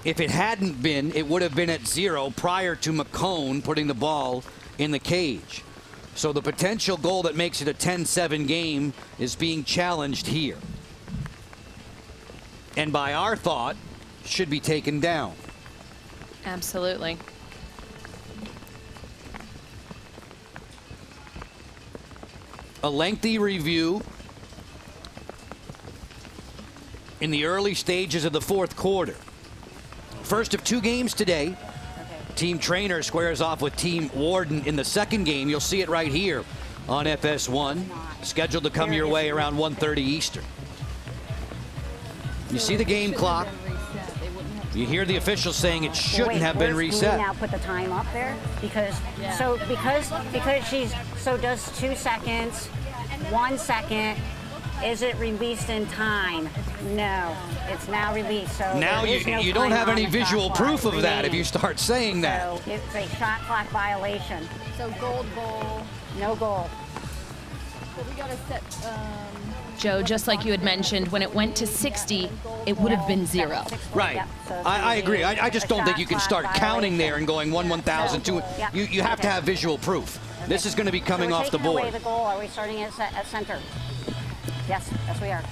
S1: If it hadn't been, it would have been at 0 prior to McCone putting the ball in the cage. So the potential goal that makes it a 10-7 game is being challenged here. And by our thought, should be taken down.
S4: Absolutely.
S1: A lengthy review in the early stages of the 4th quarter. First of 2 games today. Team Trainer squares off with Team Warden in the 2nd game. You'll see it right here on FS1. Scheduled to come your way around 1:30 Eastern. You see the game clock. You hear the officials saying it shouldn't have been reset.
S10: Can we now put the time up there? Because she's does 2 seconds, 1 second. Is it released in time? No, it's now released. So
S1: now you don't have any visual proof of that if you start saying that.
S10: So it's a shot clock violation.
S3: So goal.
S10: No goal.
S3: So we gotta set.
S4: Joe, just like you had mentioned, when it went to 60, it would have been 0.
S1: Right.
S10: Yep. So
S1: I agree. I just don't think you can start counting there and going 1,000, 2. You have to have visual proof.
S10: Okay.
S1: This is going to be coming off the
S10: taking
S1: board.
S10: Away the goal. Are we starting at center? Yes, we are.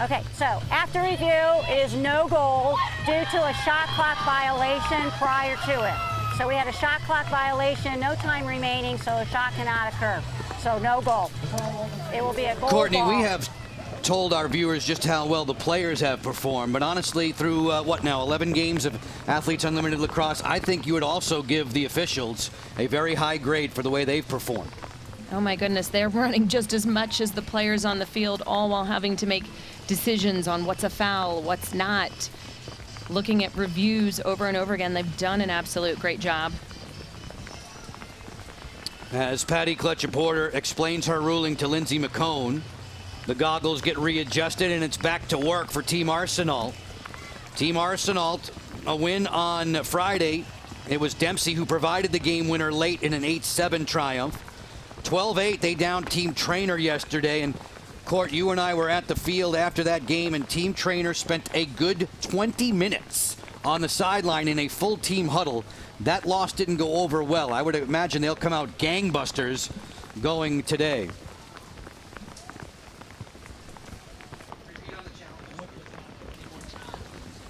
S10: Okay, so after review, it is no goal due to a shot clock violation prior to it. So we had a shot clock violation, no time remaining, so a shot cannot occur. So no goal. It will be a goal.
S1: Courtney,
S10: ball.
S1: we have told our viewers just how well the players have performed, but honestly, through 11 games of Athletes Unlimited Lacrosse, I think you would also give the officials a very high grade for the way they've performed.
S4: Oh my goodness, they're running just as much as the players on the field, all while having to make decisions on what's a foul, what's not. Looking at reviews over and over again, they've done an absolute great job.
S1: As Patty Kletcher-Porter explains her ruling to Lindsay McCone, the goggles get readjusted and it's back to work for Team Arsenal. Team Arsenal, a win on Friday. It was Dempsey who provided the game winner late in an 8-7 triumph. 12-8, they downed Team Trainer yesterday. And Court, you and I were at the field after that game, and Team Trainer spent a good 20 minutes on the sideline in a full team huddle. That loss didn't go over well. I would imagine they'll come out gangbusters going today.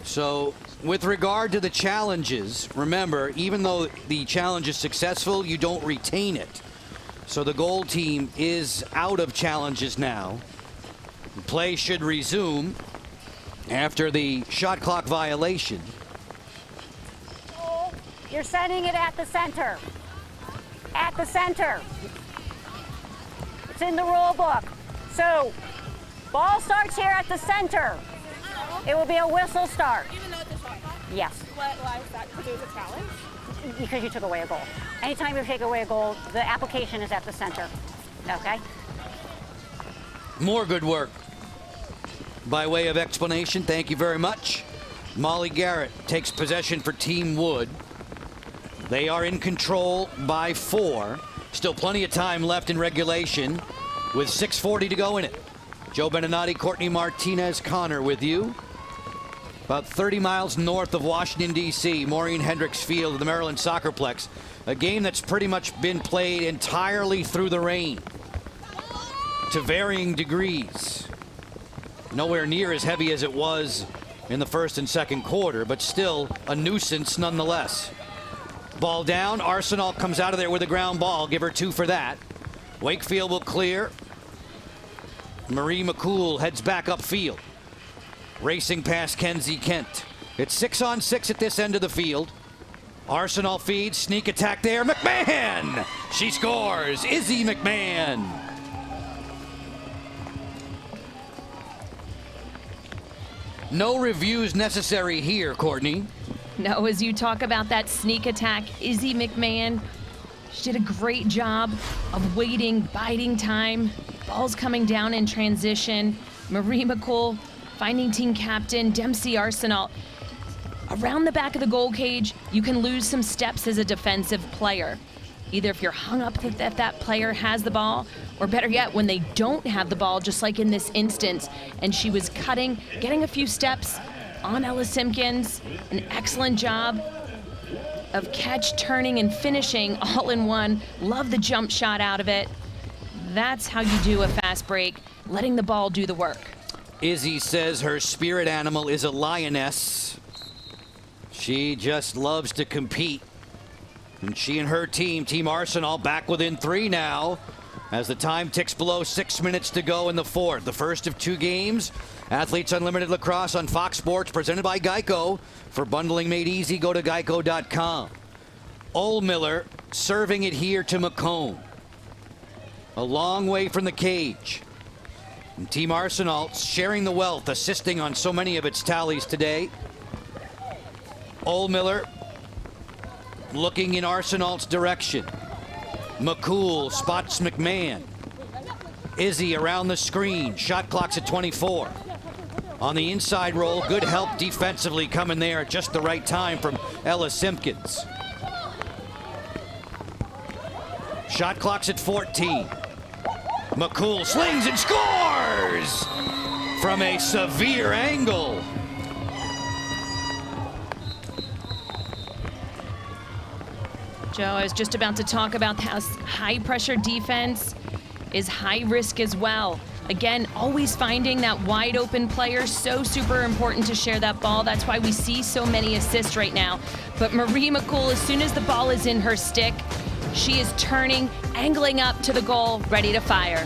S1: So with regard to the challenges, remember, even though the challenge is successful, you don't retain it. So the goal team is out of challenges now. Play should resume after the shot clock violation.
S10: You're setting it at the center. At the center. It's in the rule book. So, ball starts here at the center. It will be a whistle start. Yes.
S5: Why is that? Because it was a challenge?
S10: Because you took away a goal. Anytime you take away a goal, the application is at the center. Okay?
S1: More good work. By way of explanation, thank you very much. Molly Garrett takes possession for Team Wood. They are in control by 4. Still plenty of time left in regulation with 6:40 to go in it. Joe Beninati, Courtney Martinez, Connor with you. About 30 miles north of Washington, D.C., Maureen Hendricks Field of the Maryland Soccerplex. A game that's pretty much been played entirely through the rain to varying degrees. Nowhere near as heavy as it was in the first and second quarter, but still a nuisance nonetheless. Ball down. Arsenal comes out of there with a ground ball. Give her 2 for that. Wakefield will clear. Marie McCool heads back upfield. Racing past Kenzie Kent. It's 6-on-6 at this end of the field. Arsenal feeds. Sneak attack there. McMahon! She scores. Izzy McMahon. No reviews necessary here, Courtney.
S4: No, as you talk about that sneak attack, Izzy McMahon, she did a great job of waiting, biding time. Ball's coming down in transition. Marie McCool finding team captain Dempsey Arsenal. Around the back of the goal cage, you can lose some steps as a defensive player. Either if you're hung up that player has the ball, or better yet, when they don't have the ball, just like in this instance. And she was cutting, getting a few steps on Ella Simpkins. An excellent job of catch, turning, and finishing all in one. Love the jump shot out of it. That's how you do a fast break, letting the ball do the work.
S1: Izzy says her spirit animal is a lioness. She just loves to compete. And she and her team, Team Arsenal, back within 3 now as the time ticks below 6 minutes to go in the fourth. The first of 2 games. Athletes Unlimited Lacrosse on Fox Sports, presented by Geico. For bundling made easy, go to geico.com. Oldmiller serving it here to McComb. A long way from the cage. And Team Arsenal sharing the wealth, assisting on so many of its tallies today. Oldmiller looking in Arsenal's direction. McCool spots McMahon. Izzy around the screen. Shot clock's at 24. On the inside roll, good help defensively coming there at just the right time from Ella Simpkins. Shot clock's at 14. McCool slings and scores from a severe angle.
S4: Joe, I was just about to talk about how high pressure defense is high risk as well. Again, always finding that wide open player, so super important to share that ball. That's why we see so many assists right now. But Marie McCool, as soon as the ball is in her stick, she is turning, angling up to the goal, ready to fire.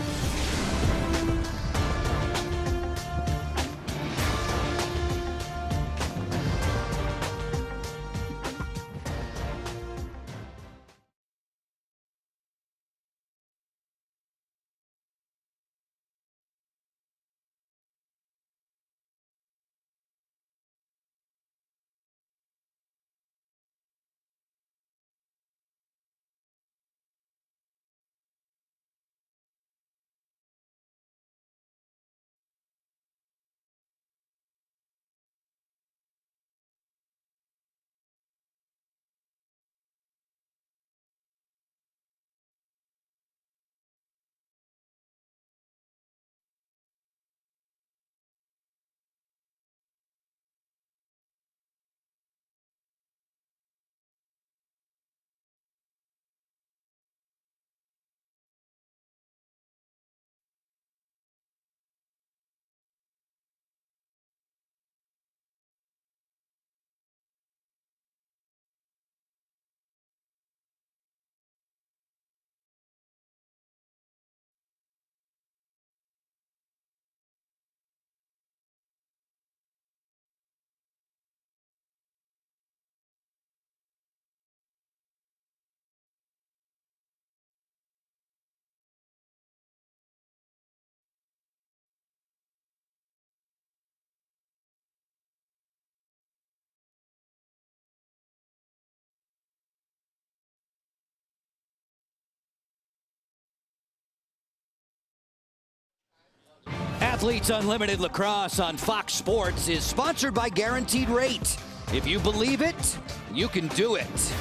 S1: Athletes Unlimited Lacrosse on Fox Sports is sponsored by Guaranteed Rate. If you believe it, you can do it.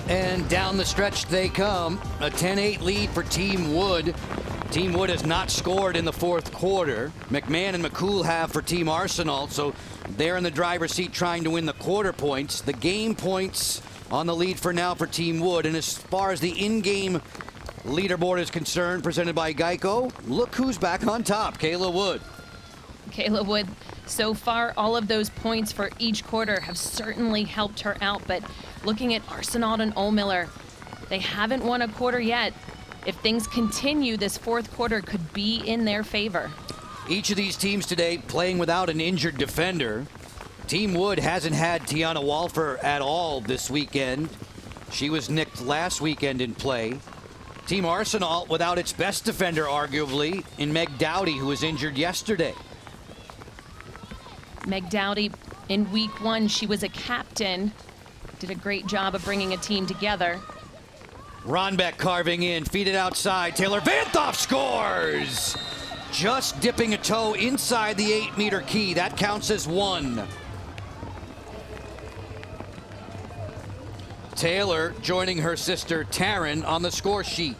S1: And down the stretch they come. A 10-8 lead for Team Wood. Team Wood has not scored in the fourth quarter. McMahon and McCool have for Team Arsenal, so they're in the driver's seat trying to win the quarter points. The game points on the lead for now for Team Wood. And as far as the in-game leaderboard is concerned, presented by Geico, look who's back on top, Kayla Wood.
S4: Kayla Wood, so far, all of those points for each quarter have certainly helped her out. But looking at Arsenault and Ohlmiller, they haven't won a quarter yet. If things continue, this fourth quarter could be in their favor.
S1: Each of these teams today playing without an injured defender. Team Wood hasn't had Tiana Walfer at all this weekend. She was nicked last weekend in play. Team Arsenal without its best defender, arguably, in Meg Dowdy, who was injured yesterday.
S4: Meg Dowdy, in week one, she was a captain. Did a great job of bringing a team together.
S1: Ronbeck carving in, feed it outside. Taylor Vanthoff scores! Just dipping a toe inside the 8-meter key. That counts as one. Taylor joining her sister Taryn on the score sheet.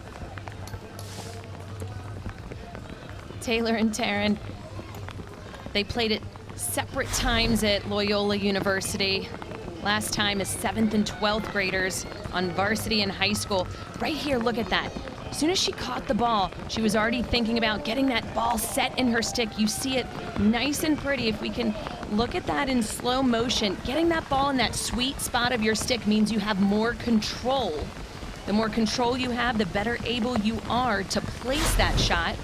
S4: Taylor and Taryn, they played at separate times at Loyola University. Last time as 7th and 12th graders on varsity in high school. Right here, look at that. As soon as she caught the ball, she was already thinking about getting that ball set in her stick. You see it nice and pretty. If we can look at that in slow motion, getting that ball in that sweet spot of your stick means you have more control. The more control you have, the better able you are to place that shot.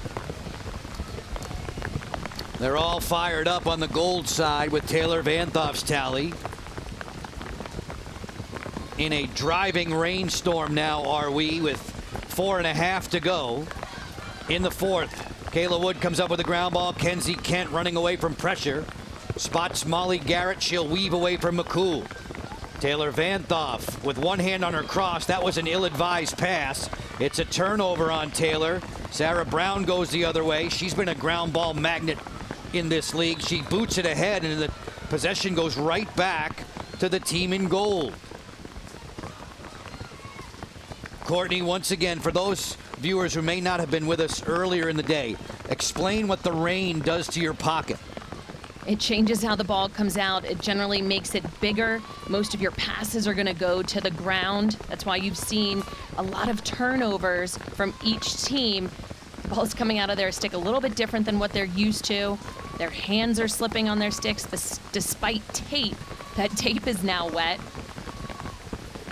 S1: They're all fired up on the gold side with Taylor Vanthoff's tally. In a driving rainstorm now are we, with 4.5 to go in the fourth. Kayla Wood comes up with a ground ball. Kenzie Kent running away from pressure. Spots Molly Garrett. She'll weave away from McCool. Taylor Vanthoff with one hand on her cross. That was an ill-advised pass. It's a turnover on Taylor. Sarah Brown goes the other way. She's been a ground ball magnet in this league. She boots it ahead, and the possession goes right back to the team in gold. Courtney, once again, for those viewers who may not have been with us earlier in the day, explain what the rain does to your pocket.
S4: It changes how the ball comes out. It generally makes it bigger. Most of your passes are going to go to the ground. That's why you've seen a lot of turnovers from each team. The ball's coming out of their stick a little bit different than what they're used to. Their hands are slipping on their sticks despite tape. That tape is now wet.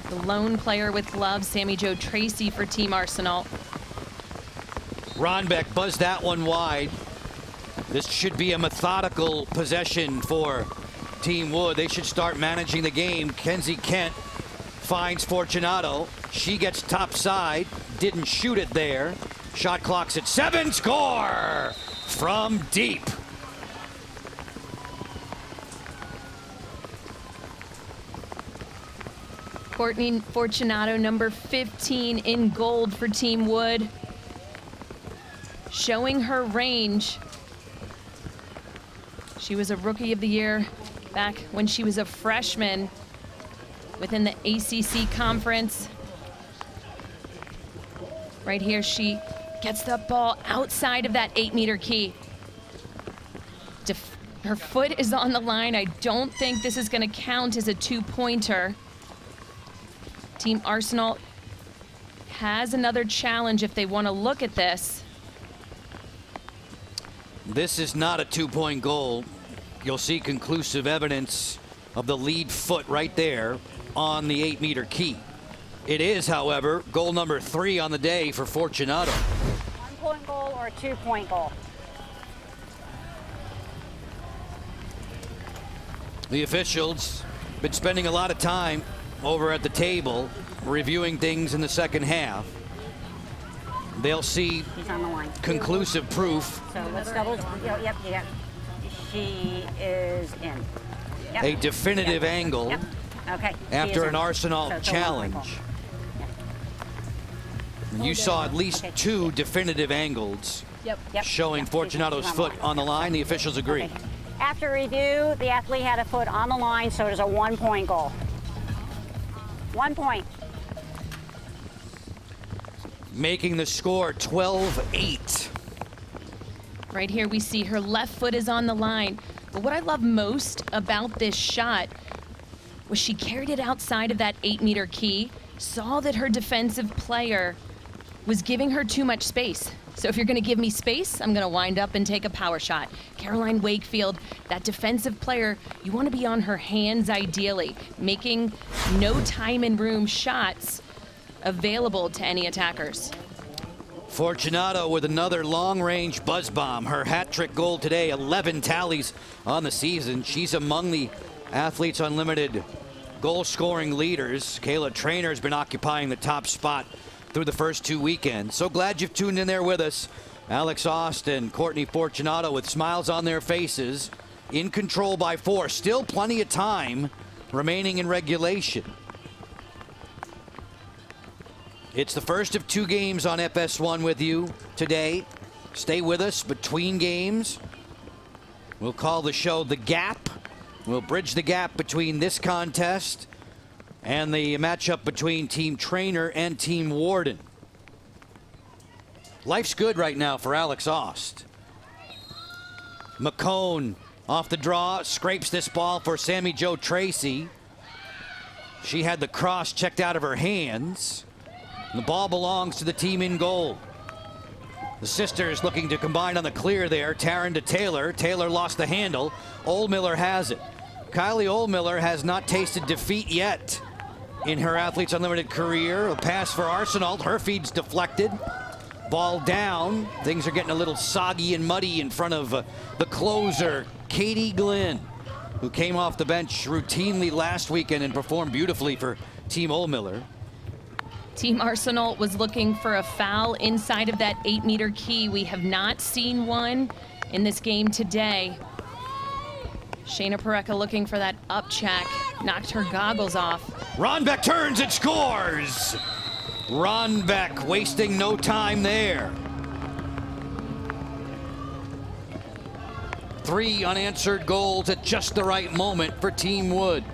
S4: The lone player with gloves, Sammy Jo Tracy for Team Arsenal.
S1: Ronbeck buzzed that one wide. This should be a methodical possession for Team Wood. They should start managing the game. Kenzie Kent finds Fortunato. She gets top side. Didn't shoot it there. Shot clock's at 7. Score from deep.
S4: Courtney Fortunato, number 15 in gold for Team Wood. Showing her range. She was a Rookie of the Year back when she was a freshman within the ACC conference. Right here, she gets the ball outside of that 8-meter key. Her foot is on the line. I don't think this is going to count as a 2-pointer. Team Arsenal has another challenge if they want to look at this.
S1: This is not a 2-point goal. You'll see conclusive evidence of the lead foot right there on the 8-meter key. It is, however, goal number 3 on the day for Fortunato.
S10: 1-point goal or a 2-point goal?
S1: The officials been spending a lot of time over at the table reviewing things in the second half. They'll see conclusive proof.
S10: So let's double. Yep. She is in. Yep.
S1: A definitive angle.
S10: Yep. Okay.
S1: After an Arsenal challenge. You saw at least 2 definitive angles
S10: Yep.
S1: Showing Fortunato's foot on the line. The officials agree.
S10: Okay. After review, the athlete had a foot on the line, so it is a 1-point goal. 1 point.
S1: Making the score 12-8.
S4: Right here we see her left foot is on the line. But what I love most about this shot was she carried it outside of that 8-meter key, saw that her defensive player was giving her too much space. So if you're gonna give me space, I'm gonna wind up and take a power shot. Caroline Wakefield, that defensive player, you wanna be on her hands ideally, making no time and room shots available to any attackers.
S1: Fortunato with another long-range buzz bomb. Her hat-trick goal today, 11 tallies on the season. She's among the Athletes Unlimited goal-scoring leaders. Kayla Trainer's been occupying the top spot through the first 2 weekends. So glad you've tuned in there with us. Alex Austin, Courtney Fortunato with smiles on their faces, in control by 4. Still plenty of time remaining in regulation. It's the first of 2 games on FS1 with you today. Stay with us between games. We'll call the show The Gap. We'll bridge the gap between this contest and the matchup between Team Trainer and Team Warden. Life's good right now for Alex Aust. McCone off the draw, scrapes this ball for Sammy Jo Tracy. She had the cross checked out of her hands. And the ball belongs to the team in goal. The sisters looking to combine on the clear there. Taryn to Taylor. Taylor lost the handle. Oldmiller has it. Kylie Oldmiller has not tasted defeat yet in her Athletes Unlimited career. A pass for Arsenal. Her feed's deflected. Ball down. Things are getting a little soggy and muddy in front of the closer, Katie Glenn, who came off the bench routinely last weekend and performed beautifully for Team Oldmiller.
S4: Team Arsenal was looking for a foul inside of that 8-meter key. We have not seen one in this game today. Shayna Parekha looking for that up check, knocked her goggles off.
S1: Ronbeck turns and scores. Ronbeck wasting no time there. 3 unanswered goals at just the right moment for Team Wood.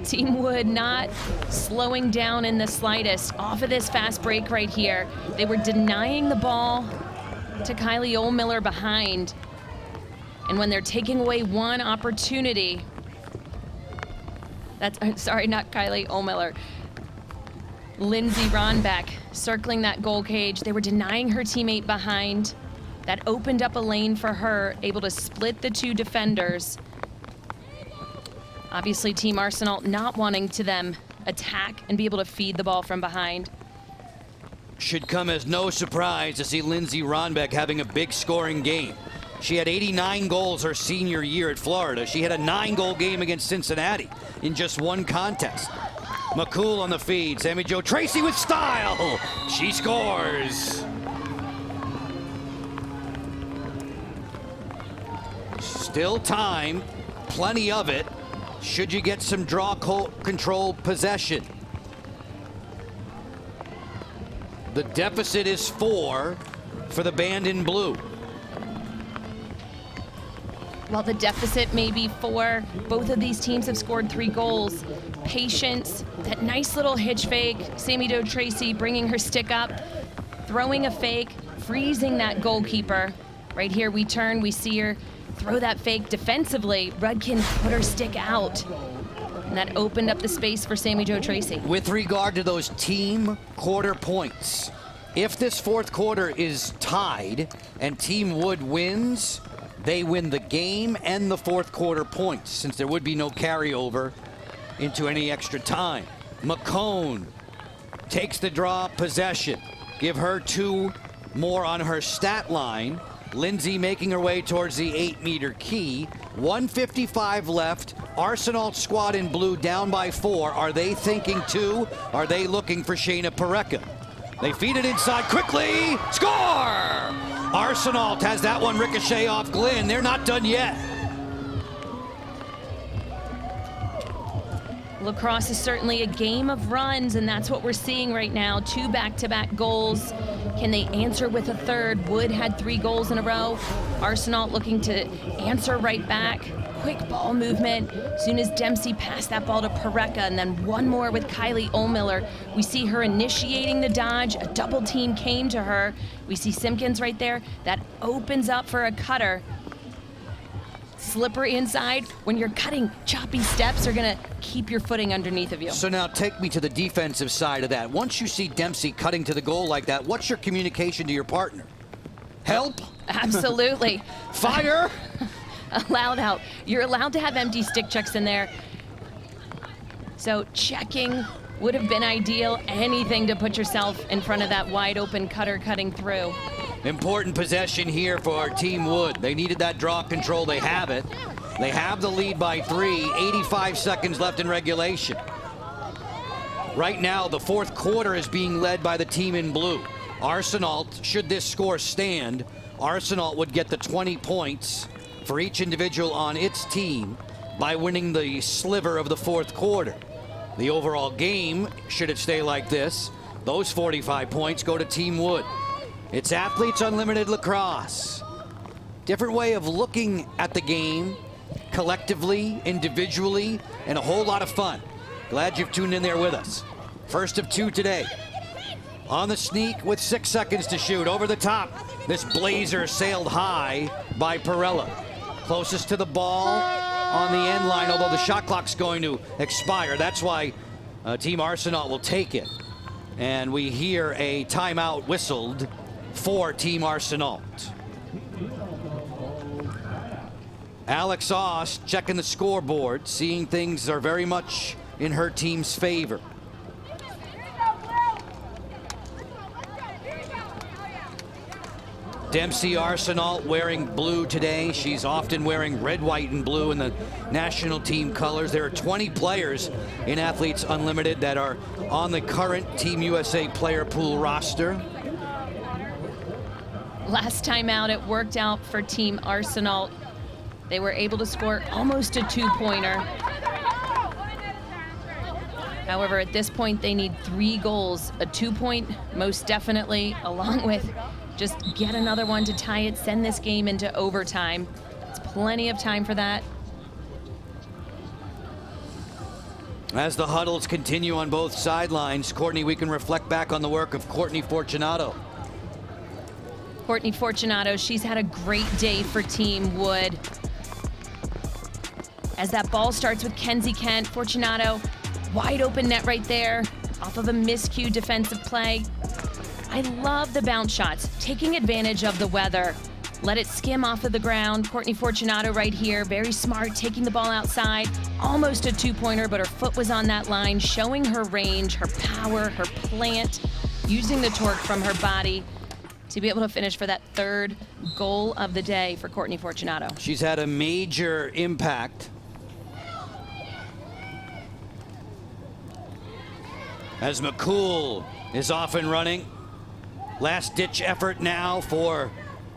S4: Team Wood not slowing down in the slightest. Off of this fast break right here. They were denying the ball to Kylie Oldmiller behind. And when they're taking away one opportunity, sorry, not Kylie Oldmiller, Lindsay Ronbeck circling that goal cage. They were denying her teammate behind. That opened up a lane for her, able to split the 2 defenders. Obviously, Team Arsenal not wanting to them attack and be able to feed the ball from behind.
S1: Should come as no surprise to see Lindsay Ronbeck having a big scoring game. She had 89 goals her senior year at Florida. She had a 9-goal game against Cincinnati in just 1 contest. McCool on the feed. Sammy Jo Tracy with style. She scores. Still time, plenty of it. Should you get some draw control possession? The deficit is 4 for the band in blue.
S4: While the deficit may be 4, both of these teams have scored 3 goals. Patience, that nice little hitch fake. Sammy Jo Tracy bringing her stick up, throwing a fake, freezing that goalkeeper. Right here we turn, we see her throw that fake defensively. Rudkin put her stick out. And that opened up the space for Sammy Jo Tracy.
S1: With regard to those team quarter points, if this 4th quarter is tied and Team Wood wins, they win the game and the 4th quarter points, since there would be no carryover into any extra time. McCone takes the draw possession. Give her 2 more on her stat line. Lindsay making her way towards the 8-meter key. 1:55 left. Arsenal squad in blue down by 4. Are they thinking 2? Are they looking for Shayna Parekha? They feed it inside quickly. Score! Arsenal has that one ricochet off Glenn. They're not done yet.
S4: Lacrosse is certainly a game of runs, and that's what we're seeing right now. 2 back-to-back goals. Can they answer with a third? Wood had 3 goals in a row. Arsenault looking to answer right back. Quick ball movement. As soon as Dempsey passed that ball to Pareca, and then one more with Kylie Ohlmiller. We see her initiating the dodge. A double team came to her. We see Simpkins right there. That opens up for a cutter. Slippery inside. When you're cutting, choppy steps are gonna keep your footing underneath of you.
S1: So now take me to the defensive side of that. Once you see Dempsey cutting to the goal like that, what's your communication to your partner? Help?
S4: Absolutely.
S1: Fire?
S4: Allowed out. You're allowed to have empty stick checks in there. So checking would have been ideal. Anything to put yourself in front of that wide open cutter cutting through.
S1: Important possession here for Team Wood. They needed that draw control. They have it. They have the lead by 3. 85 seconds left in regulation. Right now, the fourth quarter is being led by the team in blue. Arsenault, should this score stand, Arsenault would get the 20 points for each individual on its team by winning the sliver of the fourth quarter. The overall game, should it stay like this, those 45 points go to Team Wood. It's Athletes Unlimited Lacrosse. Different way of looking at the game, collectively, individually, and a whole lot of fun. Glad you've tuned in there with us. First of 2 today. On the sneak with 6 seconds to shoot. Over the top, this blazer sailed high by Perella. Closest to the ball on the end line, although the shot clock's going to expire. That's why Team Arsenault will take it. And we hear a timeout whistled for Team Arsenault. Alex Oss checking the scoreboard, seeing things are very much in her team's favor. Dempsey Arsenault wearing blue today. She's often wearing red, white, and blue in the national team colors. There are 20 players in Athletes Unlimited that are on the current Team USA player pool roster.
S4: Last time out, it worked out for Team Arsenault. They were able to score almost a 2-pointer. However, at this point, they need 3 goals. A 2-point, most definitely, along with just get another one to tie it, send this game into overtime. It's plenty of time for that.
S1: As the huddles continue on both sidelines, Courtney, we can reflect back on the work of Courtney Fortunato.
S4: Courtney Fortunato, she's had a great day for Team Wood. As that ball starts with Kenzie Kent, Fortunato, wide open net right there, off of a miscue defensive play. I love the bounce shots, taking advantage of the weather. Let it skim off of the ground. Courtney Fortunato right here, very smart, taking the ball outside. Almost a 2-pointer, but her foot was on that line, showing her range, her power, her plant, using the torque from her body to be able to finish for that 3rd goal of the day for Courtney Fortunato.
S1: She's had a major impact. As McCool is off and running. Last-ditch effort now for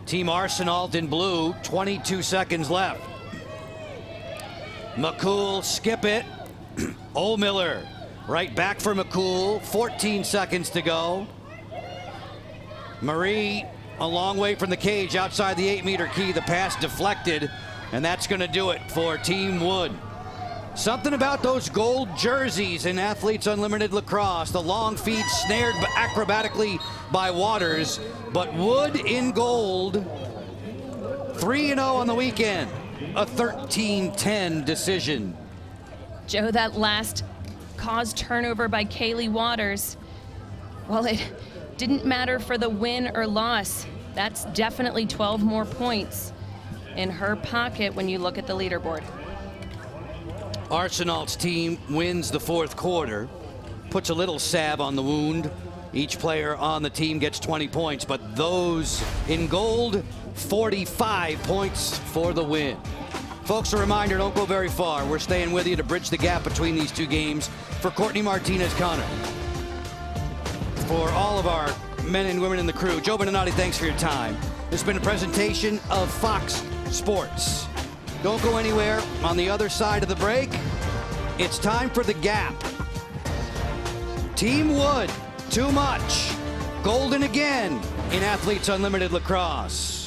S1: Team Arsenault in blue. 22 seconds left. McCool, skip it. Ohlmiller, right back for McCool. 14 seconds to go. Marie, a long way from the cage outside the 8-meter key. The pass deflected, and that's going to do it for Team Wood. Something about those gold jerseys in Athletes Unlimited Lacrosse. The long feed snared acrobatically by Waters, but Wood in gold. 3-0 on the weekend. A 13-10 decision.
S4: Joe, that last caused turnover by Kaylee Waters. Well, it didn't matter for the win or loss. That's definitely 12 more points in her pocket when you look at the leaderboard.
S1: Arsenault's team wins the fourth quarter, puts a little salve on the wound. Each player on the team gets 20 points, but those in gold, 45 points for the win. Folks, a reminder, don't go very far. We're staying with you to bridge the gap between these two games. For Courtney Martinez-Connor, for all of our men and women in the crew, Joe Beninati, thanks for your time. This has been a presentation of Fox Sports. Don't go anywhere. On the other side of the break, It's time for the gap. Team Wood, too much. Golden again in Athletes Unlimited Lacrosse.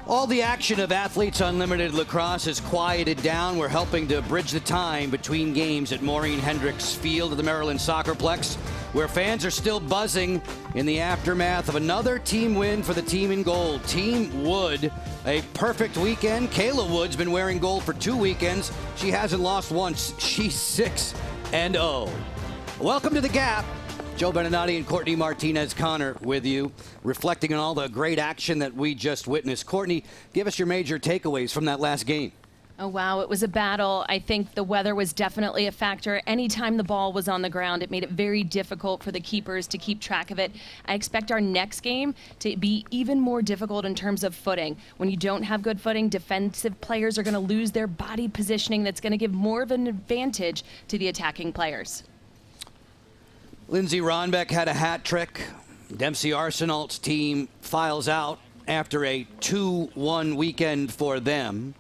S1: All the action of Athletes Unlimited Lacrosse has quieted down. We're helping to bridge the time between games at Maureen Hendricks Field of the Maryland Soccerplex, where fans are still buzzing in the aftermath of another team win for the team in gold. Team Wood, a perfect weekend. Kayla Wood's been wearing gold for 2 weekends. She hasn't lost once. She's 6-0. Welcome to the Gap. Joe Beninati and Courtney Martinez-Connor with you, reflecting on all the great action that we just witnessed. Courtney, give us your major takeaways from that last game.
S4: Oh, wow. It was a battle. I think the weather was definitely a factor. Anytime the ball was on the ground, it made it very difficult for the keepers to keep track of it. I expect our next game to be even more difficult in terms of footing. When you don't have good footing, defensive players are going to lose their body positioning. That's going to give more of an advantage to the attacking players.
S1: Lindsay Ronbeck had a hat trick. Dempsey Arsenal's team files out after a 2-1 weekend for them.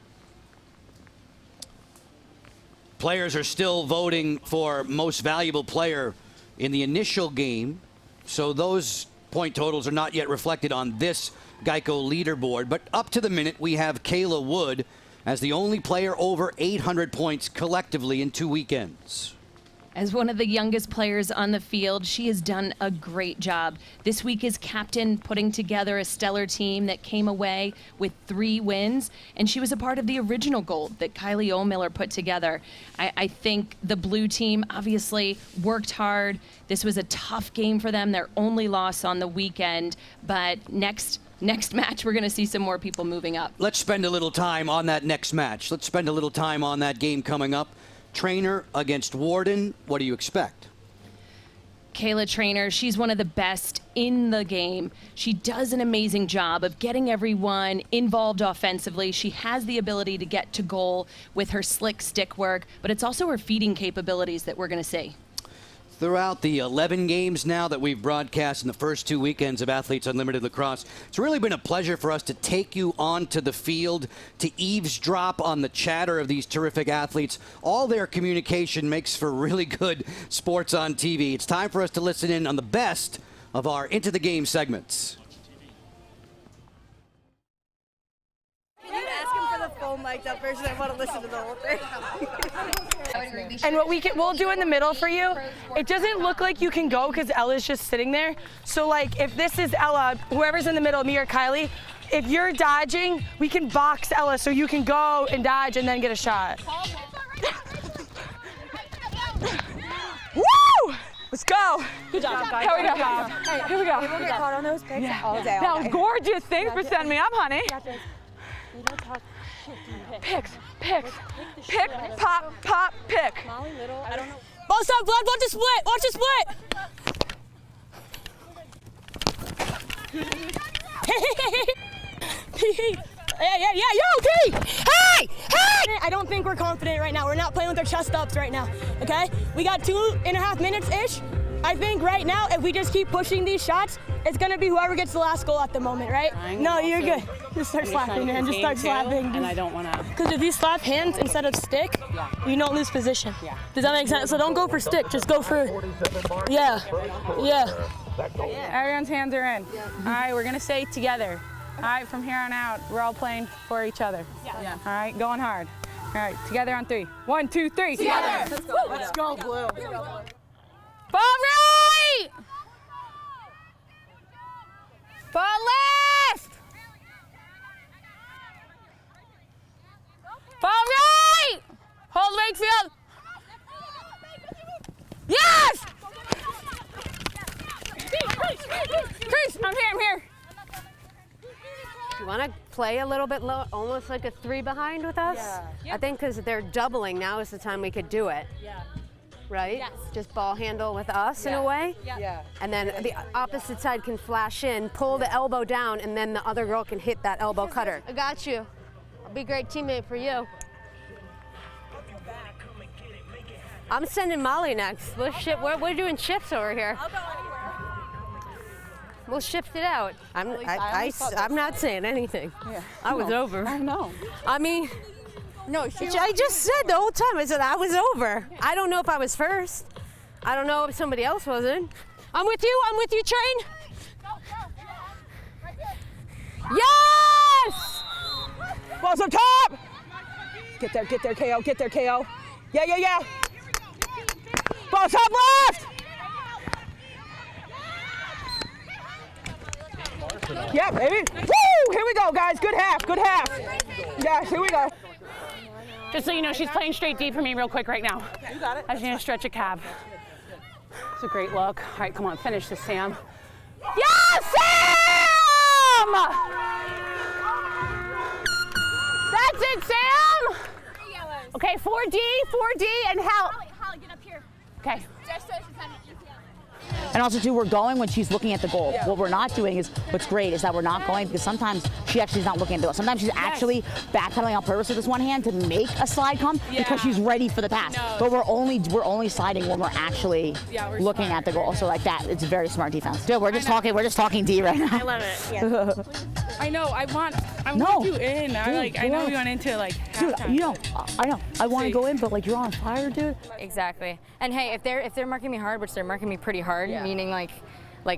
S1: Players are still voting for most valuable player in the initial game, so those point totals are not yet reflected on this Geico leaderboard. But up to the minute, we have Kayla Wood as the only player over 800 points collectively in 2 weekends.
S4: As one of the youngest players on the field, she has done a great job. This week as captain, putting together a stellar team that came away with 3 wins, and she was a part of the original gold that Kylie O'Miller put together. I think the blue team obviously worked hard. This was a tough game for them, their only loss on the weekend, but next match, we're going to see some more people moving up.
S1: Let's spend a little time on that next match. Let's spend a little time on that game coming up. Trainer against Warden, what do you expect?
S4: Kayla Trainer, she's one of the best in the game. She does an amazing job of getting everyone involved offensively. She has the ability to get to goal with her slick stick work, but it's also her feeding capabilities that we're going to see.
S1: Throughout the 11 games now that we've broadcast in the first 2 weekends of Athletes Unlimited Lacrosse, it's really been a pleasure for us to take you onto the field, to eavesdrop on the chatter of these terrific athletes. All their communication makes for really good sports on TV. It's time for us to listen in on the best of our Into the Game segments.
S13: Can you ask him for the phone mic'd up version? I want to listen to the whole thing.
S14: And what we'll do in the middle for you, it doesn't look like you can go because Ella's just sitting there. So like if this is Ella, whoever's in the middle, me or Kylie, if you're dodging, we can box Ella so you can go and dodge and then get a shot. Woo! Let's go. Good job, guys. Here we go. Hey, here we go.
S13: People get caught on those pics all day.
S14: That was gorgeous. Thanks for sending me up, honey. Picks, pick, pop, pick. Ball stop, Vlad, watch the split, Yeah, yo, P! Hey! I don't think we're confident right now. We're not playing with our chest ups right now, okay? We got 2.5 minutes-ish.
S15: I think right now, if we just keep pushing these shots, it's going to be whoever gets the last goal at the moment, right? No, you're good. Just start slapping, man. Just start slapping.
S11: And I don't want to.
S15: Because if you slap hands instead of stick, you don't lose position. Does that make sense? So don't go for stick. Just go for, yeah.
S16: Everyone's hands are in. All right, we're going to say together. All right, from here on out, we're all playing for each other. All right, going hard. All right, together on 3. 1, 2, 3.
S15: Together. Let's go, Blue.
S16: Ball right! Ball left! Ball right! Hold Wakefield! Yes! Chris, I'm here.
S3: You want to play a little bit low, almost like a 3 behind with us?
S15: Yeah.
S3: I think because they're doubling, now is the time we could do it.
S15: Yeah.
S3: Right?
S15: Yes.
S3: Just ball handle with us in a way.
S15: Yeah.
S3: And then the opposite side can flash in, pull the elbow down, and then the other girl can hit that elbow cutter.
S13: I got you. I'll be a great teammate for you.
S3: I'm sending Molly next. We're doing shifts over here.
S15: I'll go anywhere.
S3: We'll shift it out. I'm not saying anything.
S15: Yeah.
S3: I was over.
S15: I know.
S3: I mean,
S15: No,
S3: I just said the whole time, I said I was over. I don't know if I was first. I don't know if somebody else wasn't. I'm with you, Train. Yes!
S11: Balls up top! Get there, KO. Yeah. Balls up left! Yeah, baby. Woo! Here we go, guys. Good half. Yes, here we go.
S16: Just so you know, she's playing straight deep for me real quick right now.
S11: You got it.
S16: I'm just gonna stretch a calf. It's a great look. All right, come on, finish this, Sam. Yes, Sam! That's it, Sam! Okay, 4D, and help.
S5: Holly, get up here.
S16: Okay.
S5: Just so she's on the
S11: And also, too, we're going when she's looking at the goal. What we're not doing is, what's great is that we're not going because sometimes she actually is not looking at the goal. Sometimes she's actually backpedaling on purpose with this one hand to make a slide come because she's ready for the pass. But we're only sliding when we're actually looking at the goal. So like that, it's very smart defense. Dude, we're just talking D right now.
S16: I love it. I know. I want you in. I know we went into like halftime.
S11: I know. I want to go in, but like you're on fire, dude.
S2: Exactly. And hey, if they're marking me hard, which they're marking me pretty hard, meaning like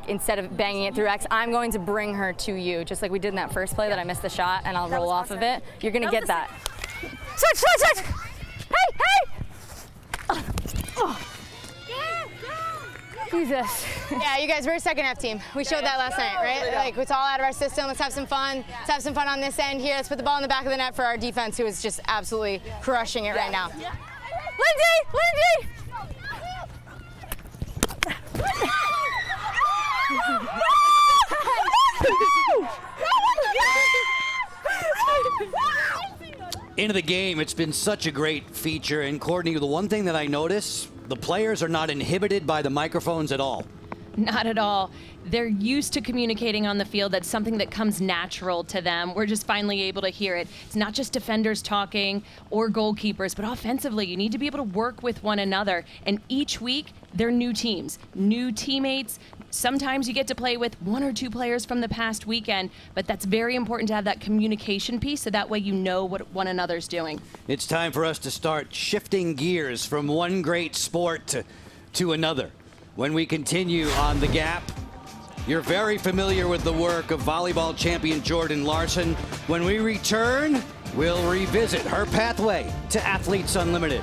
S2: instead of banging it through X, I'm going to bring her to you, just like we did in that first play that I missed the shot, and I'll roll off of it. You're gonna get that.
S3: Switch! Hey!
S2: Jesus. Yeah, you guys, we're a second half team. We showed that last night, right? Like, it's all out of our system. Let's have some fun. Let's have some fun on this end here. Let's put the ball in the back of the net for our defense, who is just absolutely crushing it right now.
S3: Lindsay!
S1: Into the game, it's been such a great feature. And Courtney, the one thing that I notice, the players are not inhibited by the microphones at all.
S4: Not at all. They're used to communicating on the field. That's something that comes natural to them. We're just finally able to hear it. It's not just defenders talking or goalkeepers, but offensively, you need to be able to work with one another. And each week, they're new teams, new teammates. Sometimes you get to play with 1 or 2 players from the past weekend, but that's very important to have that communication piece so that way you know what one another's doing.
S1: It's time for us to start shifting gears from one great sport to another. When we continue on The Gap, you're very familiar with the work of volleyball champion Jordan Larson. When we return, we'll revisit her pathway to Athletes Unlimited.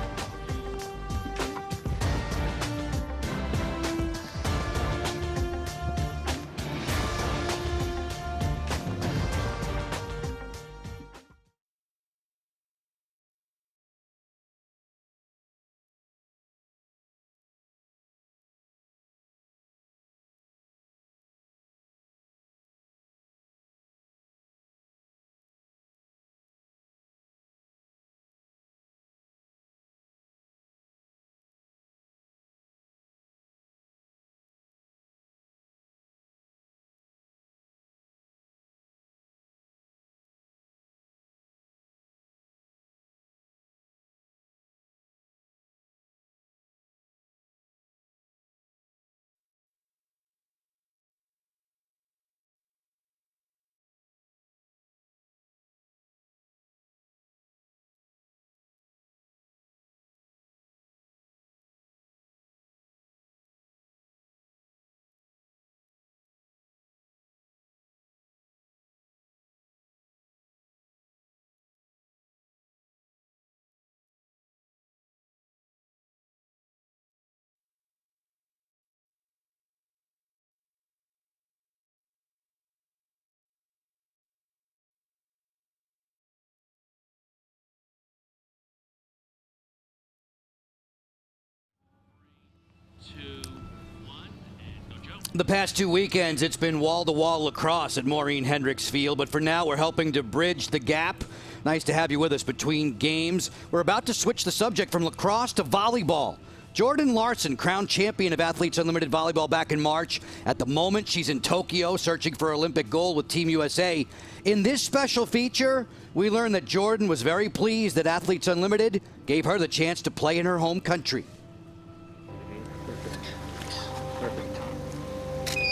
S1: The past 2 weekends, it's been wall-to-wall lacrosse at Maureen Hendricks Field, but for now, we're helping to bridge the gap. Nice to have you with us between games. We're about to switch the subject from lacrosse to volleyball. Jordan Larson, crowned champion of Athletes Unlimited Volleyball back in March. At the moment, she's in Tokyo searching for Olympic gold with Team USA. In this special feature, we learned that Jordan was very pleased that Athletes Unlimited gave her the chance to play in her home country.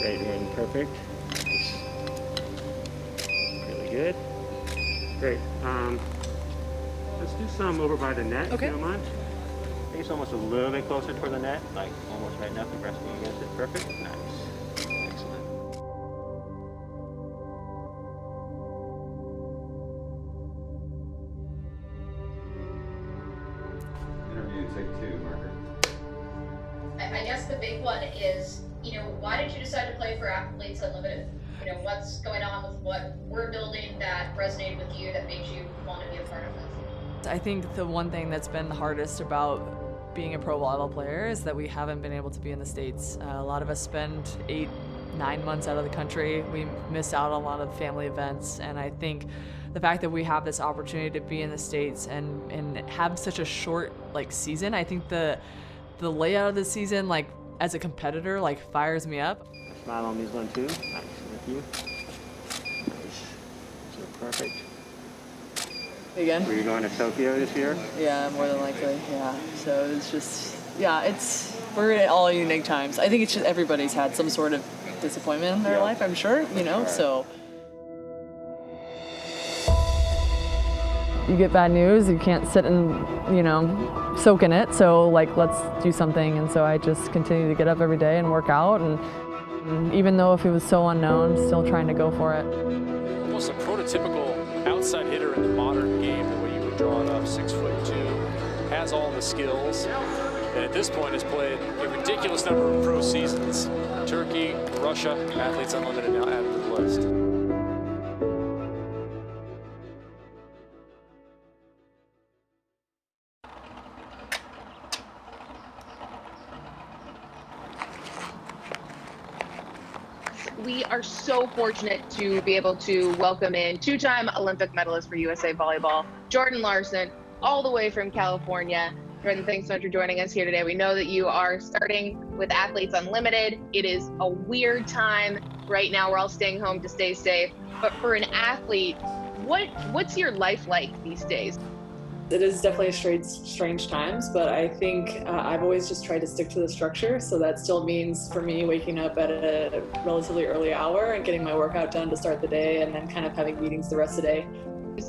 S17: Great, and perfect. Really good. Great. Let's do some over by the net, if you don't mind. I think it's almost a little bit closer toward the net, like almost right enough and resting against it. Perfect. Nice. Excellent.
S18: Interview take 2, Margaret.
S19: I guess the big one is, why did you decide to play for Athletes Unlimited? What's going on with what we're building that resonated with you that made you want to be a part of this?
S20: I think the one thing that's been the hardest about being a pro volleyball player is that we haven't been able to be in the States. A lot of us spend 8-9 months out of the country. We miss out on a lot of family events, and I think the fact that we have this opportunity to be in the States and have such a short season, I think the layout of the season, as a competitor, fires me up.
S17: Smile on these one too. Nice. Thank you. Nice. So perfect.
S21: Again?
S17: Were you going to Tokyo this year?
S21: Yeah, more than likely. Yeah. So it's just, we're in all unique times. I think it's just everybody's had some sort of disappointment in their life, I'm sure, so.
S20: You get bad news, you can't sit and, soak in it, so let's do something. And so I just continue to get up every day and work out, and even though if it was so unknown, still trying to go for it.
S22: Almost a prototypical outside hitter in the modern game, the way you would draw it up, 6'2", has all the skills, and at this point has played a ridiculous number of pro seasons. Turkey, Russia, Athletes Unlimited now added to the list.
S23: We are so fortunate to be able to welcome in two-time Olympic medalist for USA Volleyball, Jordan Larson, all the way from California. Jordan, thanks so much for joining us here today. We know that you are starting with Athletes Unlimited. It is a weird time right now. We're all staying home to stay safe. But for an athlete, what's your life like these days?
S21: It is definitely strange times, but I think I've always just tried to stick to the structure. So that still means for me waking up at a relatively early hour and getting my workout done to start the day, and then kind of having meetings the rest of the day.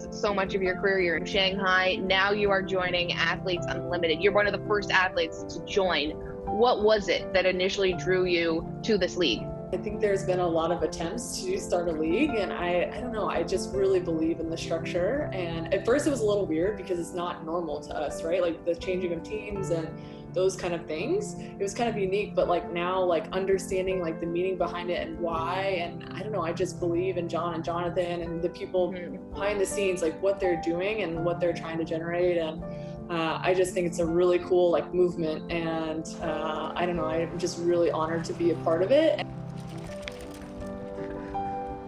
S23: So much of your career, you're in Shanghai. Now you are joining Athletes Unlimited. You're one of the first athletes to join. What was it that initially drew you to this league?
S21: I think there's been a lot of attempts to start a league, and I don't know, I just really believe in the structure. And at first it was a little weird because it's not normal to us, right? Like the changing of teams and those kind of things. It was kind of unique, but now understanding the meaning behind it and why, and I don't know, I just believe in John and Jonathan and the people behind the scenes, what they're doing and what they're trying to generate. And I just think it's a really cool movement, and I don't know, I'm just really honored to be a part of it.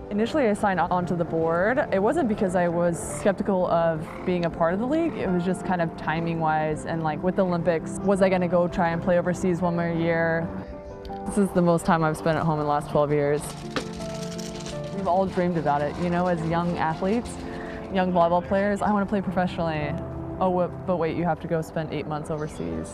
S21: Initially, I signed onto the board. It wasn't because I was skeptical of being a part of the league. It was just kind of timing-wise, and with the Olympics, was I going to go try and play overseas one more year? This is the most time I've spent at home in the last 12 years. We've all dreamed about it, as young athletes, young volleyball players. I want to play professionally. Oh, but wait, you have to go spend 8 months overseas.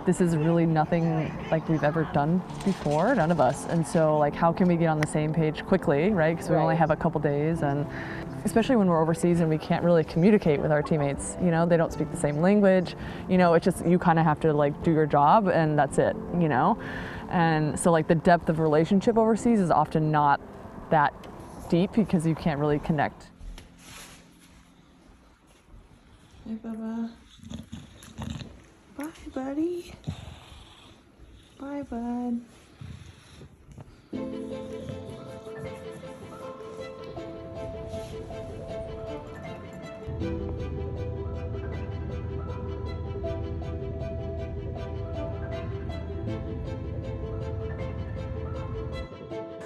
S21: This is really nothing like we've ever done before, none of us. And so how can we get on the same page quickly, right? Because we only have a couple days, and especially when we're overseas and we can't really communicate with our teammates, they don't speak the same language, it's just, you kind of have to do your job and that's it, And so the depth of relationship overseas is often not that deep because you can't really connect.
S24: Hey, Bubba. Bye, buddy. Bye, bud.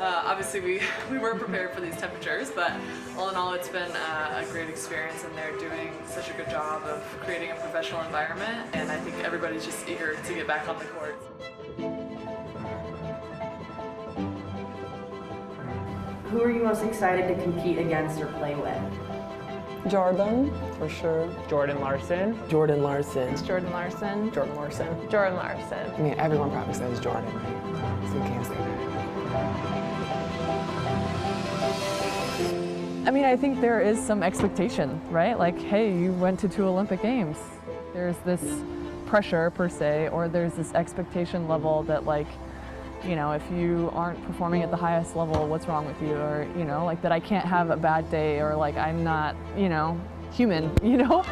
S21: Obviously, we weren't prepared for these temperatures, but all in all, it's been a great experience, and they're doing such a good job of creating a professional environment, and I think everybody's just eager to get back on the court.
S6: Who are you most excited to compete against or play with?
S7: Jordan, for sure.
S8: Jordan Larson.
S7: Jordan Larson.
S6: Jordan Larson.
S7: Jordan Larson.
S6: Jordan Larson.
S7: I mean, everyone probably says Jordan, right? So you can't say that.
S21: I mean, I think there is some expectation, right? Like, hey, you went to 2 Olympic Games. There's this pressure, per se, or there's this expectation level that, like, you know, if you aren't performing at the highest level, what's wrong with you? Or, you know, like that I can't have a bad day, or like I'm not, you know, human, you know?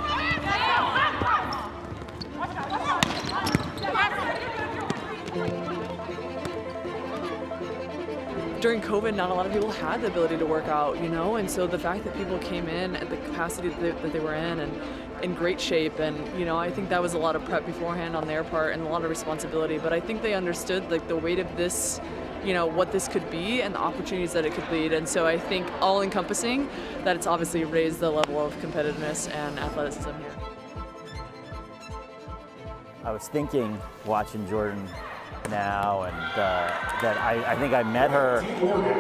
S21: During COVID, not a lot of people had the ability to work out, you know, and so the fact that people came in at the capacity that they were in and in great shape, and, you know, I think that was a lot of prep beforehand on their part and a lot of responsibility, but I think they understood, like, the weight of this, you know, what this could be and the opportunities that it could lead, and so I think all-encompassing that it's obviously raised the level of competitiveness and athleticism here.
S9: I was thinking, watching Jordan now, and that I think I met her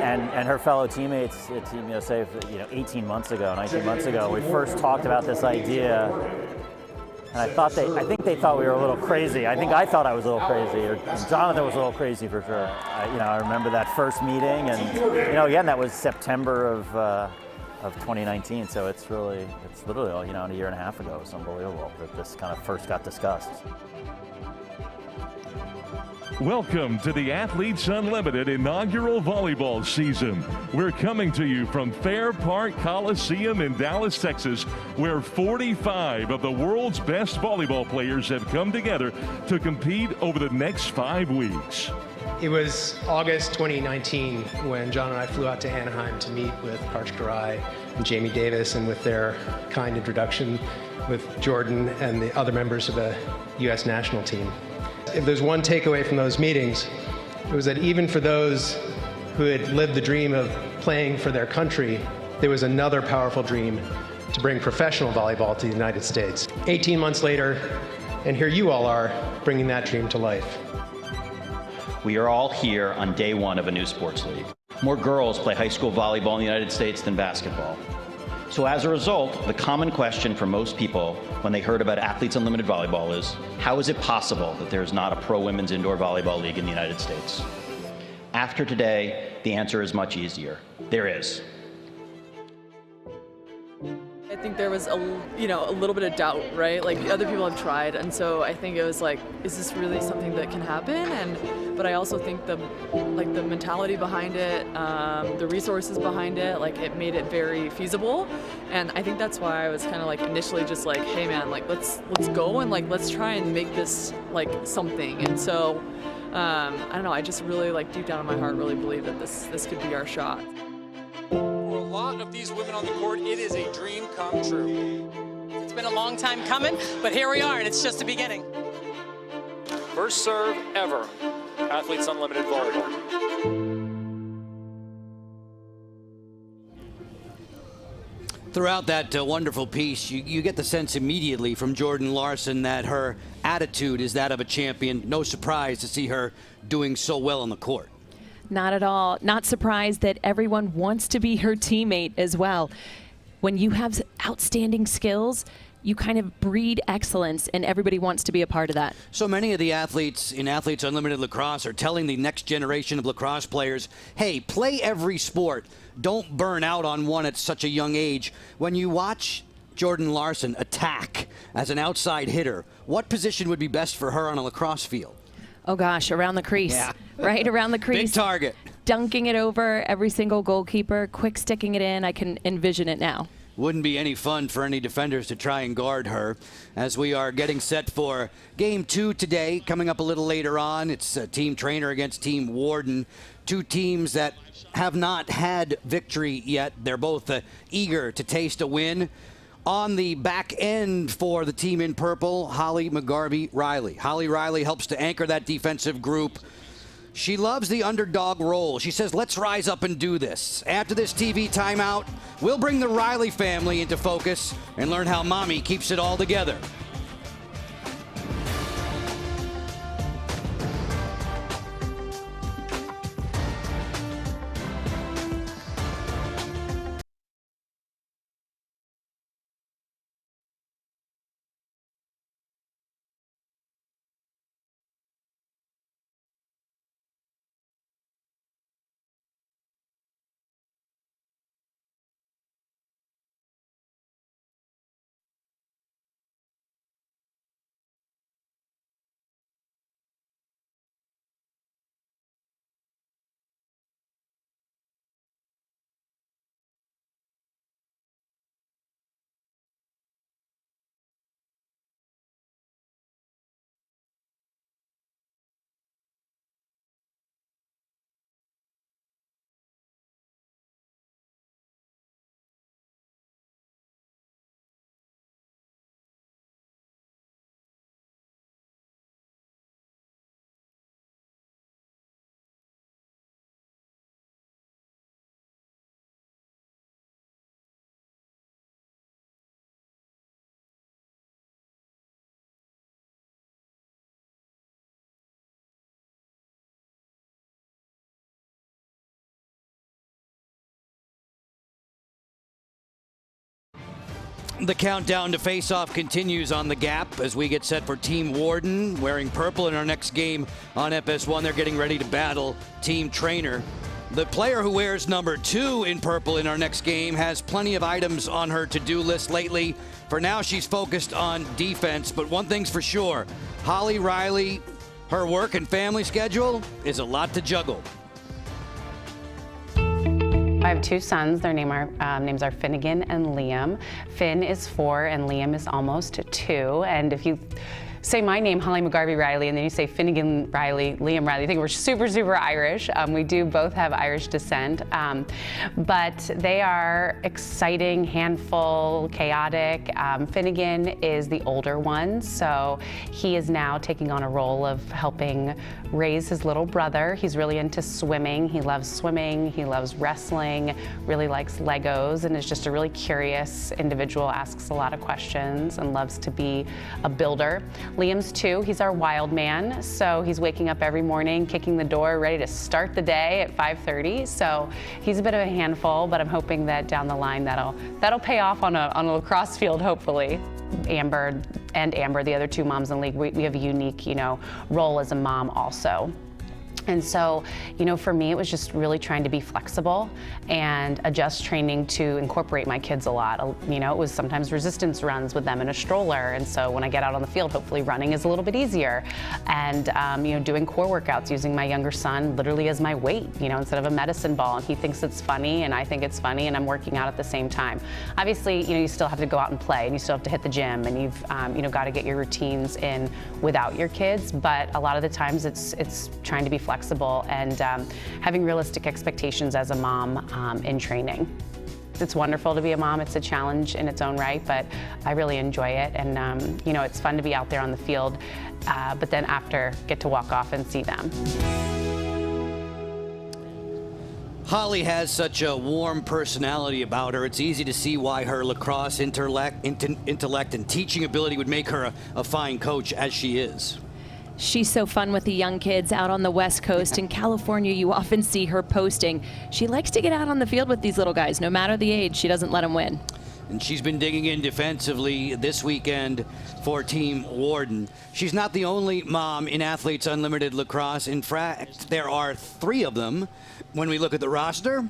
S9: and her fellow teammates at Team USA, 18 months ago, 19 months ago. We first talked about this idea, and I think they thought we were a little crazy. I think I thought I was a little crazy, or Jonathan was a little crazy for sure. I remember that first meeting, and again, that was September of 2019. So it's literally a year and a half ago. It's unbelievable that this kind of first got discussed.
S25: Welcome to the Athletes Unlimited inaugural volleyball season. We're coming to you from Fair Park Coliseum in Dallas, Texas, where 45 of the world's best volleyball players have come together to compete over the next 5 weeks.
S26: It was August 2019 when John and I flew out to Anaheim to meet with Karch Garai and Jamie Davis, and with their kind introduction with Jordan and the other members of the U.S. national team. If there's one takeaway from those meetings, it was that even for those who had lived the dream of playing for their country, there was another powerful dream to bring professional volleyball to the United States. 18 months later, and here you all are, bringing that dream to life.
S27: We are all here on day one of a new sports league. More girls play high school volleyball in the United States than basketball. So as a result, the common question for most people when they heard about Athletes Unlimited Volleyball is, how is it possible that there's not a pro women's indoor volleyball league in the United States? After today, the answer is much easier. There is.
S21: I think there was a little bit of doubt, right? Like, other people have tried, and so I think it was like, is this really something that can happen? But I also think the mentality behind it, the resources behind it, like, it made it very feasible. And I think that's why I was kind of like initially just like, hey man, like let's go and like let's try and make this like something. And so I don't know, I just really like deep down in my heart really believe that this could be our shot.
S28: For a lot of these women on the court, it is a dream come true.
S29: It's been a long time coming, but here we are, and it's just the beginning.
S22: First serve ever, Athletes Unlimited Volleyball.
S1: Throughout that wonderful piece, you get the sense immediately from Jordan Larson that her attitude is that of a champion. No surprise to see her doing so well on the court.
S4: Not at all. Not surprised that everyone wants to be her teammate as well. When you have outstanding skills, you kind of breed excellence, and everybody wants to be a part of that.
S1: So many of the athletes in Athletes Unlimited Lacrosse are telling the next generation of lacrosse players, hey, play every sport. Don't burn out on one at such a young age. When you watch Jordan Larson attack as an outside hitter, what position would be best for her on a lacrosse field?
S4: Oh gosh, around the crease.
S1: Yeah.
S4: Right around the crease.
S1: Big target.
S4: Dunking it over every single goalkeeper, quick sticking it in. I can envision it now.
S1: Wouldn't be any fun for any defenders to try and guard her. As we are getting set for Game 2 today, coming up a little later on, it's Team Trainer against Team Warden. Two teams that have not had victory yet. They're both eager to taste a win. On the back end for the team in purple, Holly McGarvey-Riley. Holly Riley helps to anchor that defensive group. She loves the underdog role. She says, let's rise up and do this. After this TV timeout, we'll bring the Riley family into focus and learn how mommy keeps it all together. The countdown to face-off continues on the Gap as we get set for Team Warden wearing purple in our next game on FS1. They're getting ready to battle Team Trainer. The player who wears number 2 in purple in our next game has plenty of items on her to-do list lately. For now, she's focused on defense, but one thing's for sure, Holly Riley, her work and family schedule is a lot to juggle.
S5: I have 2 sons. Their names are Finnegan and Liam. Finn is 4 and Liam is almost 2. And if you say my name, Holly McGarvey Riley, and then you say Finnegan Riley, Liam Riley, I think we're super, super Irish. We do both have Irish descent. But they are exciting, handful, chaotic. Finnegan is the older one, so he is now taking on a role of helping raise his little brother. He's really into swimming. He loves wrestling, really likes Legos, and is just a really curious individual, asks a lot of questions, and loves to be a builder. Liam's 2, he's our wild man, so he's waking up every morning, kicking the door, ready to start the day at 5:30. So he's a bit of a handful, but I'm hoping that down the line that'll pay off on a lacrosse field, hopefully. Amber, the other 2 moms in the league, we have a unique, role as a mom also. And so, for me, it was just really trying to be flexible and adjust training to incorporate my kids a lot. It was sometimes resistance runs with them in a stroller. And so when I get out on the field, hopefully running is a little bit easier. And, doing core workouts using my younger son literally as my weight, instead of a medicine ball. And he thinks it's funny and I think it's funny and I'm working out at the same time. Obviously, you still have to go out and play and you still have to hit the gym and you've, got to get your routines in without your kids. But a lot of the times it's trying to be flexible and having realistic expectations as a mom in training. It's wonderful to be a mom. It's a challenge in its own right, but I really enjoy it. And, it's fun to be out there on the field, but then after, get to walk off and see them.
S1: Holly has such a warm personality about her. It's easy to see why her lacrosse intellect and teaching ability would make her a fine coach as she is.
S4: She's so fun with the young kids out on the West Coast. In California, you often see her posting. She likes to get out on the field with these little guys. No matter the age, she doesn't let them win.
S1: And she's been digging in defensively this weekend for Team Warden. She's not the only mom in Athletes Unlimited Lacrosse. In fact, there are 3 of them when we look at the roster.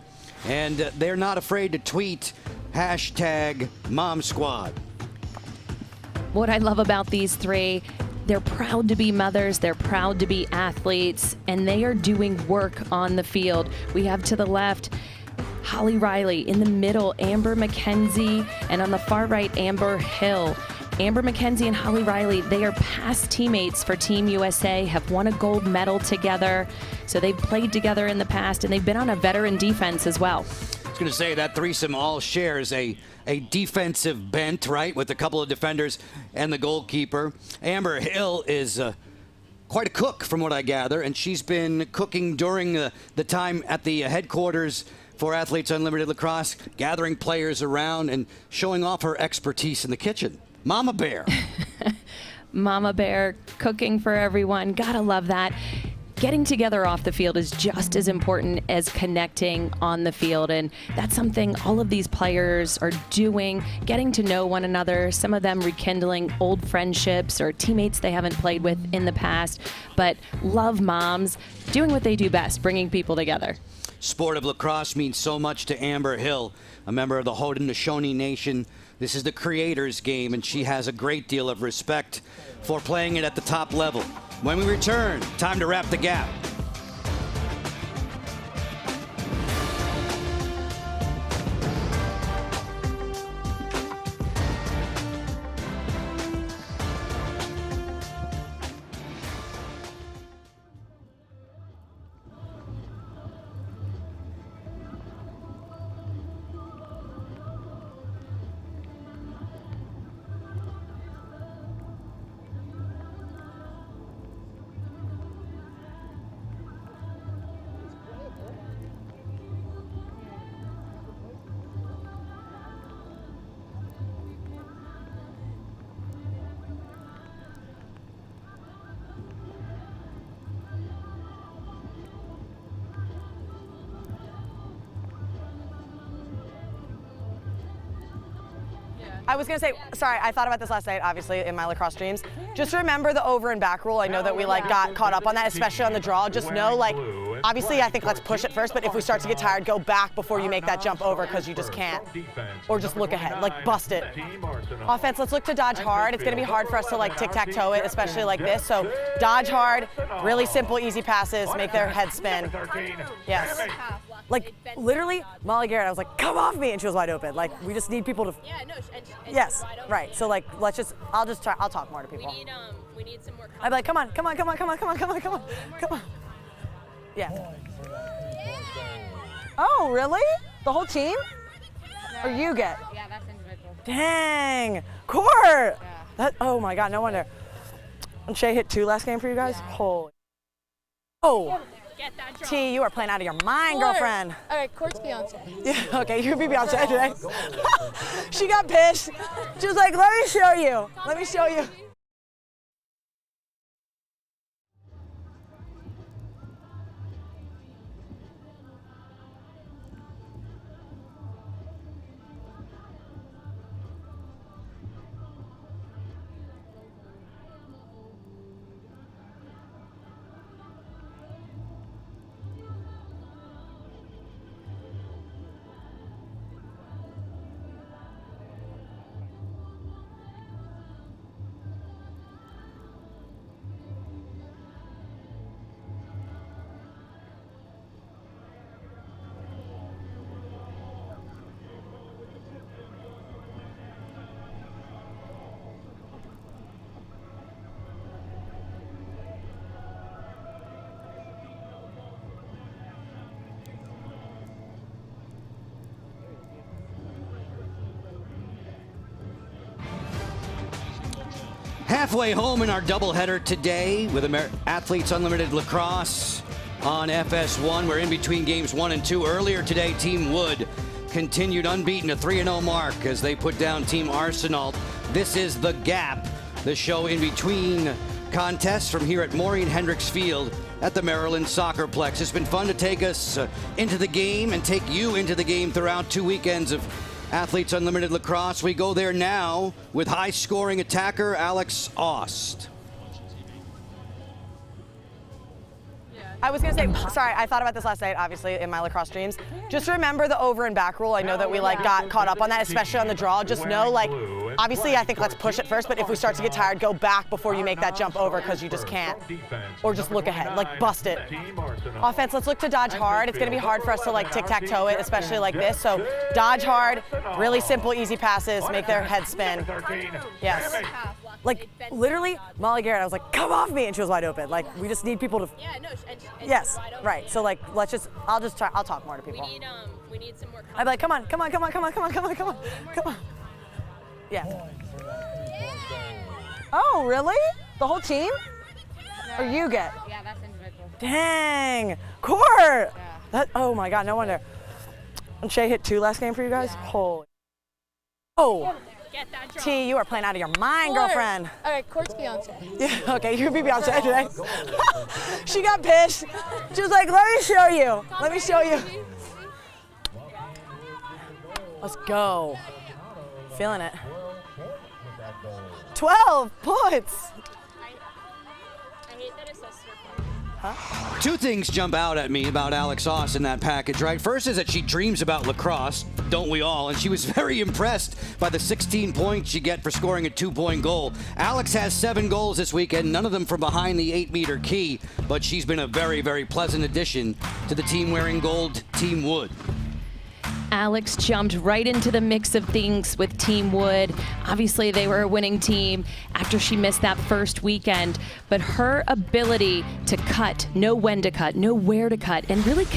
S1: And they're not afraid to tweet #MomSquad.
S4: What I love about these 3, they're proud to be mothers, they're proud to be athletes, and they are doing work on the field. We have to the left, Holly Riley, in the middle, Amber McKenzie, and on the far right, Amber Hill. Amber McKenzie and Holly Riley, they are past teammates for Team USA, have won a gold medal together. So they've played together in the past, and they've been on a veteran defense as well.
S1: I was going to say that threesome all shares a defensive bent, right, with a couple of defenders and the goalkeeper. Amber Hill is quite a cook from what I gather, and she's been cooking during the time at the headquarters for Athletes Unlimited Lacrosse, gathering players around and showing off her expertise in the kitchen. Mama Bear.
S4: Mama Bear cooking for everyone. Gotta love that. Getting together off the field is just as important as connecting on the field, and that's something all of these players are doing, getting to know one another, some of them rekindling old friendships or teammates they haven't played with in the past, but love moms doing what they do best, bringing people together.
S1: Sport of lacrosse means so much to Amber Hill, a member of the Haudenosaunee Nation. This is the creator's game, and she has a great deal of respect for playing it at the top level. When we return, time to wrap the gap.
S2: I was gonna say, sorry, I thought about this last night, obviously, in my lacrosse dreams. Just remember the over and back rule. I know that we got caught up on that, especially on the draw. Just know, obviously, I think let's push it first, but if we start to get tired, go back before you make that jump over because you just can't. Or just look ahead, bust it. Offense, let's look to dodge hard. It's gonna be hard for us to tic-tac-toe it, especially like this. So dodge hard, really simple, easy passes, make their head spin. Yes. Literally, Molly Garrett, I was like, come off me, and she was wide open. We just need people to. Yeah, no, and yes, right. So let's just. I'll talk more to people.
S8: We need some more.
S2: I'd be like, come on. Yeah. Oh, really? The whole team? Or you get?
S8: Yeah, that's individual.
S2: Dang, Court. Yeah. Oh my God, no wonder. And Shay hit 2 last game for you guys. Yeah. Holy. Oh.
S8: Get that drop.
S2: T, you are playing out of your mind, girlfriend.
S8: All right, Court's Beyonce.
S2: Yeah, okay, you can be Beyonce today. She got pissed. She was like, let me show you. Let me show you.
S1: Halfway home in our doubleheader today with Athletes Unlimited Lacrosse on FS1. We're in between games 1 and 2. Earlier today, Team Wood continued unbeaten, a 3-0 mark as they put down Team Arsenal. This is The Gap, the show in between contests from here at Maureen Hendricks Field at the Maryland Soccerplex. It's been fun to take us into the game and take you into the game throughout 2 weekends of Athletes Unlimited Lacrosse. We go there now with high-scoring attacker Alex Aust.
S2: I was gonna say, sorry, I thought about this last night, obviously, in my lacrosse dreams. Just remember the over and back rule. I know that we got caught up on that, especially on the draw. Just know, obviously, I think let's push it first, but if we start to get tired, go back before you make that jump over because you just can't. Or just look ahead, bust it. Offense, let's look to dodge hard. It's gonna be hard for us to tic-tac-toe it, especially like this. So dodge hard, really simple, easy passes, make their head spin. Yes. Literally, Molly Garrett, I was like, come off me, and she was wide open. We just need people to.
S8: Yeah, no, and
S2: yes, right. So let's just. I'll talk more to people.
S8: We need some more.
S2: I'd be like, come on. Yeah. Oh, really? The whole team? Or you get?
S8: Yeah, that's individual.
S2: Dang. Court. That, oh my God, no wonder. And Shay hit 2 last game for you guys? Holy. Oh.
S8: Get that drop.
S2: T, you are playing out of your mind,
S8: Court.
S2: girlfriend.
S8: All right, Court's Beyonce.
S2: Yeah, okay, you can be Beyonce today. She got pissed. She was like, let me show you. Let me show you. Let's go. Feeling it. 12 points.
S8: I hate that it's so circle.
S2: Huh?
S1: 2 things jump out at me about Alex Sauce in that package, right? First is that she dreams about lacrosse, don't we all? And she was very impressed by the 16 points she get for scoring a 2-point goal. Alex has 7 goals this weekend, none of them from behind the 8-meter key, but she's been a very, very pleasant addition to the team wearing gold, Team Wood.
S4: Alex jumped right into the mix of things with Team Wood. Obviously, they were a winning team after she missed that first weekend, but her ability to cut, know when to cut, know where to cut, and really